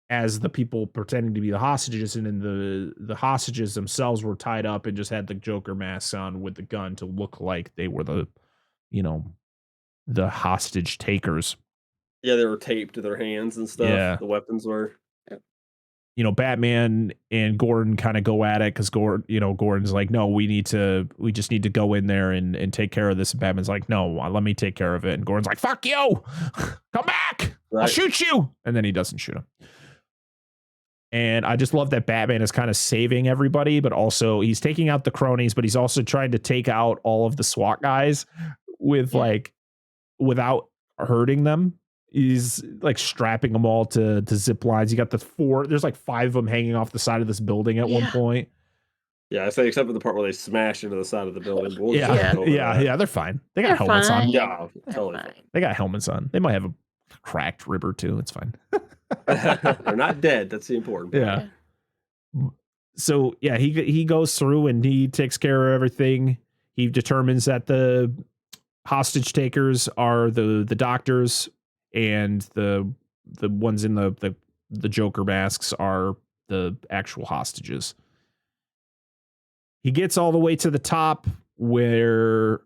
as the people pretending to be the hostages, and then the hostages themselves were tied up and just had the Joker masks on with the gun to look like they were the hostage takers. Yeah, they were taped to their hands and stuff. Yeah. The weapons were. Batman and Gordon kind of go at it because Gordon's like, no, we just need to go in there and take care of this. And Batman's like, no, let me take care of it. And Gordon's like, fuck you, come back, right. I'll shoot you. And then he doesn't shoot him. And I just love that Batman is kind of saving everybody, but also he's taking out the cronies, but he's also trying to take out all of the SWAT guys without hurting them. He's like strapping them all to zip lines. You got there's like 5 of them hanging off the side of this building at one point. Yeah, I say except for the part where they smash into the side of the building. We'll yeah, they're fine. They got helmets on. Yeah, totally fine. They got helmets on. They might have a cracked rib or two. It's fine. They're not dead. That's the important part. Yeah. So yeah, he goes through and he takes care of everything. He determines that the hostage takers are the doctors, and the ones in the Joker masks are the actual hostages. He gets all the way to the top right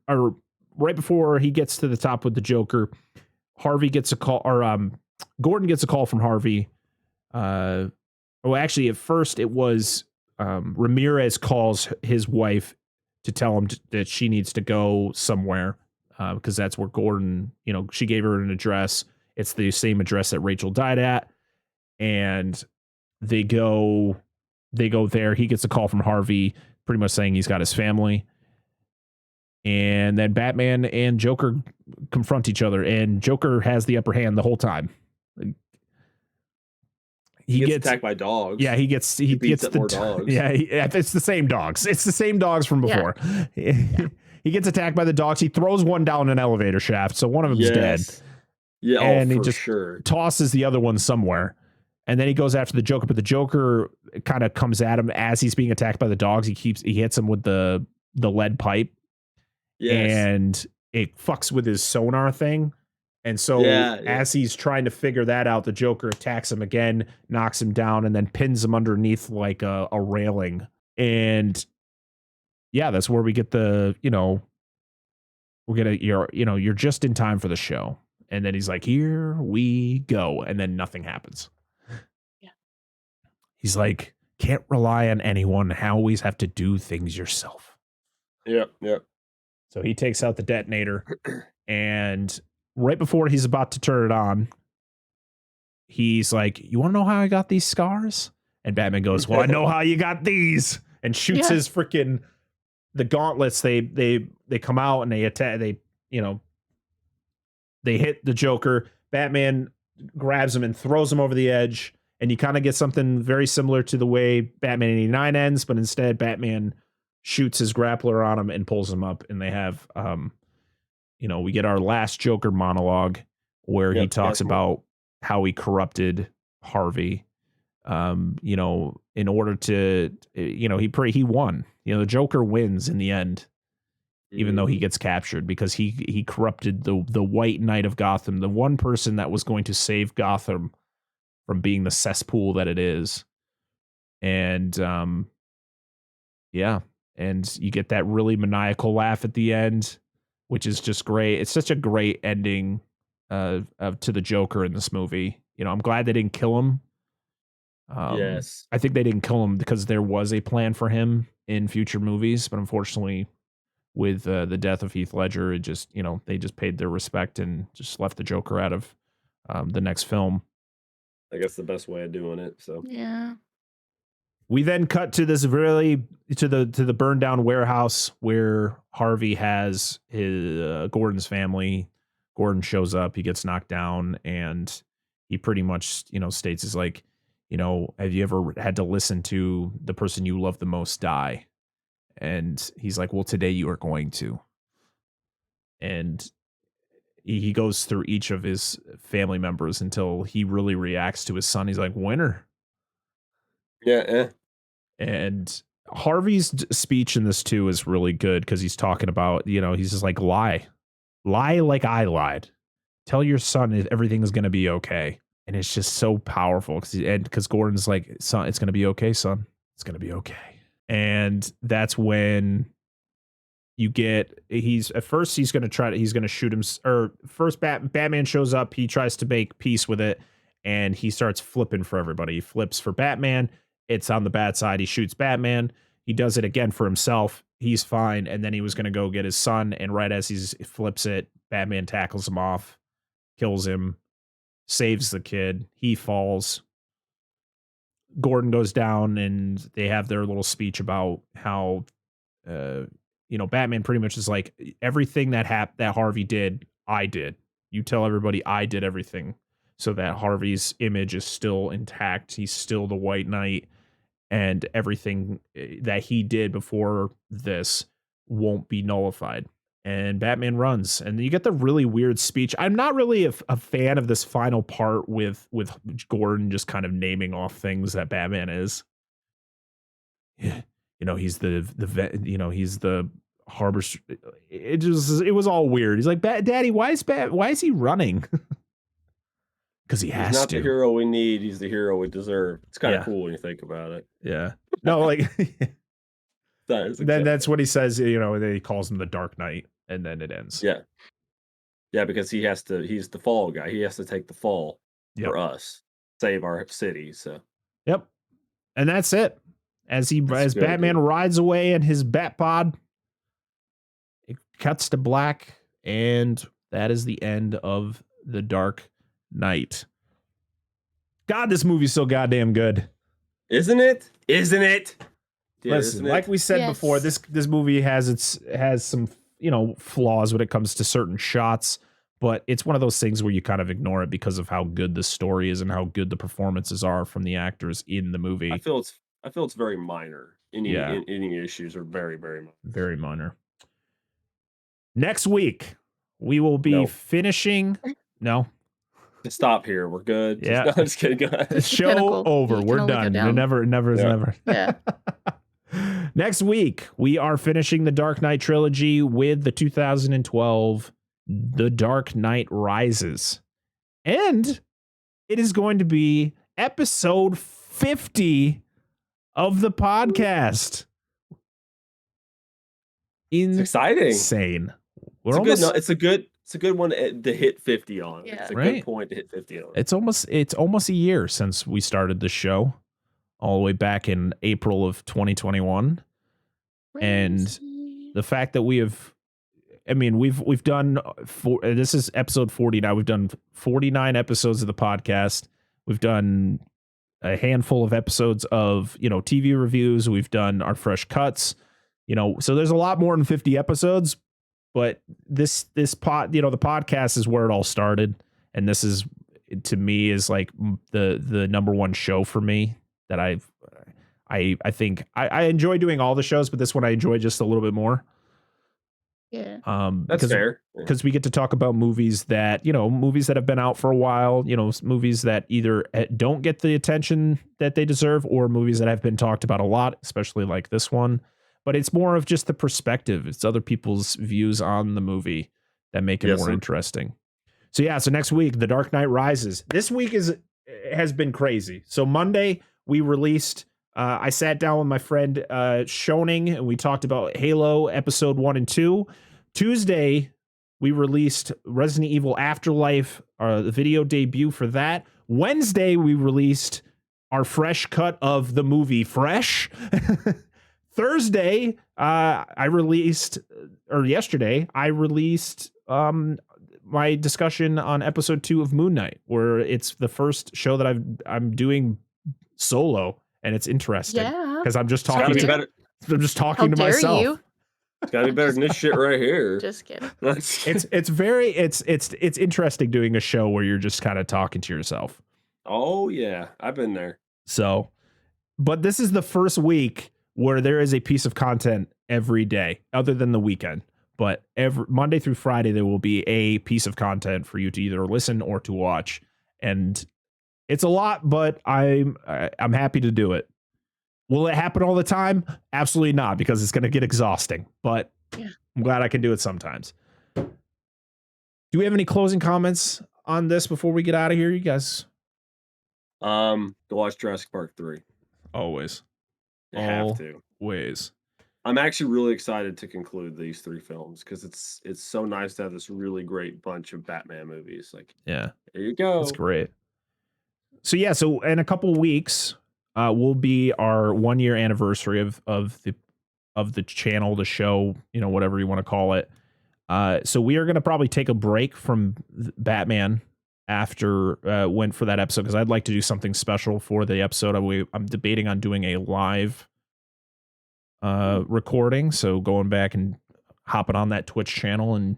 before he gets to the top with the Joker, Harvey gets a call, or Gordon gets a call from Harvey. Actually, at first it was Ramirez calls his wife to tell him that she needs to go somewhere because that's where Gordon, she gave her an address. It's the same address that Rachel died at. And they go there. He gets a call from Harvey pretty much saying he's got his family. And then Batman and Joker confront each other, and Joker has the upper hand the whole time. He gets attacked by dogs. Yeah, he gets more dogs. Yeah, it's the same dogs. It's the same dogs from before. Yeah. He gets attacked by the dogs. He throws one down an elevator shaft, so one of them's dead. Yeah, and he just sure tosses the other one somewhere. And then he goes after the Joker, but the Joker kind of comes at him as he's being attacked by the dogs. He hits him with the lead pipe. Yes. And it fucks with his sonar thing. And so as he's trying to figure that out, the Joker attacks him again, knocks him down, and then pins him underneath like a railing. And yeah, that's where we get you're just in time for the show. And then he's like, here we go. And then nothing happens. Yeah. He's like, can't rely on anyone. Always have to do things yourself. Yep. So he takes out the detonator, and right before he's about to turn it on, he's like, you want to know how I got these scars? And Batman goes, well, I know how you got these, and shoots his freaking, the gauntlets. They come out and they attack. They hit the Joker. Batman grabs him and throws him over the edge. And you kind of get something very similar to the way Batman 89 ends, but instead Batman shoots his grappler on him and pulls him up. And they have, we get our last Joker monologue where he talks about how he corrupted Harvey, in order to, he won. The Joker wins in the end, even though he gets captured, because he corrupted the White Knight of Gotham, the one person that was going to save Gotham from being the cesspool that it is. And and you get that really maniacal laugh at the end, which is just great. It's such a great ending to the Joker in this movie. I'm glad they didn't kill him. Yes. I think they didn't kill him because there was a plan for him in future movies, but unfortunately with the death of Heath Ledger, it just, they just paid their respect and just left the Joker out of the next film. I guess the best way of doing it. So yeah. We then cut to this really to the burned down warehouse where Harvey has his Gordon's family. Gordon shows up, he gets knocked down, and he pretty much, states is like, have you ever had to listen to the person you love the most die? And he's like, well, today you are going to. And he goes through each of his family members until he really reacts to his son. He's like, winner. Yeah. And Harvey's speech in this too is really good because he's talking about, he's just like, lie like I lied. Tell your son everything is going to be okay. And it's just so powerful because Gordon's like, son, it's going to be okay, son. It's going to be okay. And that's when you get, he's going to shoot him. Or first Batman shows up. He tries to make peace with it and he starts flipping for everybody. He flips for Batman. It's on the bad side. He shoots Batman. He does it again for himself. He's fine. And then he was going to go get his son. And right as he flips it, Batman tackles him off, kills him, saves the kid. He falls. Gordon goes down and they have their little speech about how, Batman pretty much is like, everything that Harvey did, I did. You tell everybody I did everything so that Harvey's image is still intact. He's still the White Knight. And everything that he did before this won't be nullified. And Batman runs. And you get the really weird speech. I'm not really a fan of this final part with Gordon just kind of naming off things that Batman is. Yeah. He's he's the harbor. It was all weird. He's like, Daddy, why is he running? Because he's not the hero we need. He's the hero we deserve. It's kind of cool when you think about it. Yeah. No, like then that's what he says. And then he calls him the Dark Knight, and then it ends. Yeah. Yeah, because he's the fall guy. He has to take the fall for us, save our city. So. Yep. And that's it. As Batman rides away in his Batpod, it cuts to black, and that is the end of The Dark Knight. God, this movie's so goddamn good. Isn't it? Yeah, Listen, like we said before, this movie has some, flaws when it comes to certain shots, but it's one of those things where you kind of ignore it because of how good the story is and how good the performances are from the actors in the movie. I feel it's very minor. Any issues are very, very minor. Very minor. Next week, we will be finishing. No. Stop here. We're good. Yeah. No, I'm just kidding. Go ahead. Show over. We're done. Never is never. Yeah. Next week, we are finishing the Dark Knight trilogy with the 2012 The Dark Knight Rises. And it is going to be episode 50 of the podcast. It's exciting. Insane. It's a good one to hit 50 on. Yeah. It's a good point to hit 50 on. It's almost a year since we started the show, all the way back in April of 2021. And the fact that we've done this is episode 40 now. We've done 49 episodes of the podcast. We've done a handful of episodes of, TV reviews. We've done our fresh cuts, so there's a lot more than 50 episodes. But the podcast is where it all started. And this is, to me, is like the number one show for me that I think I enjoy doing all the shows, but this one I enjoy just a little bit more. Yeah. That's fair. Because we get to talk about movies that have been out for a while, movies that either don't get the attention that they deserve or movies that have been talked about a lot, especially like this one. But it's more of just the perspective. It's other people's views on the movie that make it more interesting. So next week, The Dark Knight Rises. This week has been crazy. So Monday, we released, I sat down with my friend Shoning, and we talked about Halo episode 1 and 2. Tuesday, we released Resident Evil Afterlife, the video debut for that. Wednesday, we released our fresh cut of the movie Fresh. Thursday, yesterday, I released my discussion on episode 2 of Moon Knight, where it's the first show that I'm doing solo, and it's interesting Yeah. because I'm just It's gotta talking be to better. I'm just How talking to dare myself. you? It's gotta be better than this shit right here. Just kidding. It's interesting doing a show where you're just kind of talking to yourself. Oh yeah, I've been there. So, but this is the first week where there is a piece of content every day, other than the weekend. But every Monday through Friday, there will be a piece of content for you to either listen or to watch, and it's a lot. But I'm happy to do it. Will it happen all the time? Absolutely not, because it's going to get exhausting. But Yeah. I'm glad I can do it sometimes. Do we have any closing comments on this before we get out of here, you guys? Go watch Jurassic Park 3. Always. You have to. Ways. I'm actually really excited to conclude these 3 films because it's so nice to have this really great bunch of Batman movies. Like, Yeah, there you go. that's great. So yeah, so in a couple weeks, will be our 1 year anniversary of the channel, the show, whatever you want to call it. So we are going to probably take a break from Batman after went for that episode, because I'd like to do something special for the episode. I'm debating on doing a live recording, so going back and hopping on that Twitch channel and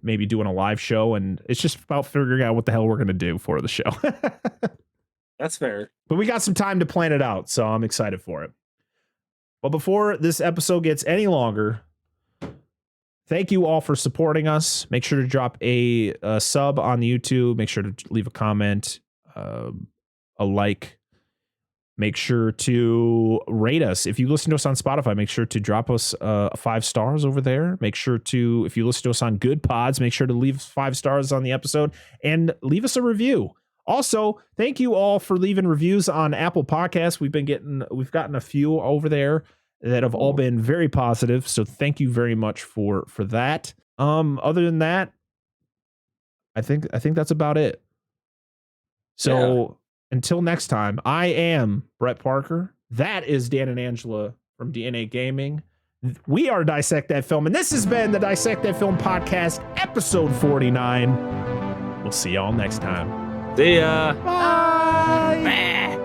maybe doing a live show, and it's just about figuring out what the hell we're going to do for the show. That's fair. But we got some time to plan it out, so I'm excited for it. But before this episode gets any longer, thank you all for supporting us. Make sure to drop a sub on the YouTube. Make sure to leave a comment, a like. Make sure to rate us. If you listen to us on Spotify, make sure to drop us 5 stars over there. Make sure to, if you listen to us on Good Pods, make sure to leave 5 stars on the episode and leave us a review. Also, thank you all for leaving reviews on Apple Podcasts. We've gotten a few over there that have all been very positive. So thank you very much for that. Other than that, I think that's about it. So until next time, I am Brett Parker. That is Dan and Angela from DNA Gaming. We are Dissect That Film, and this has been the Dissect That Film podcast, episode 49. We'll see y'all next time. See ya. Bye. Bah.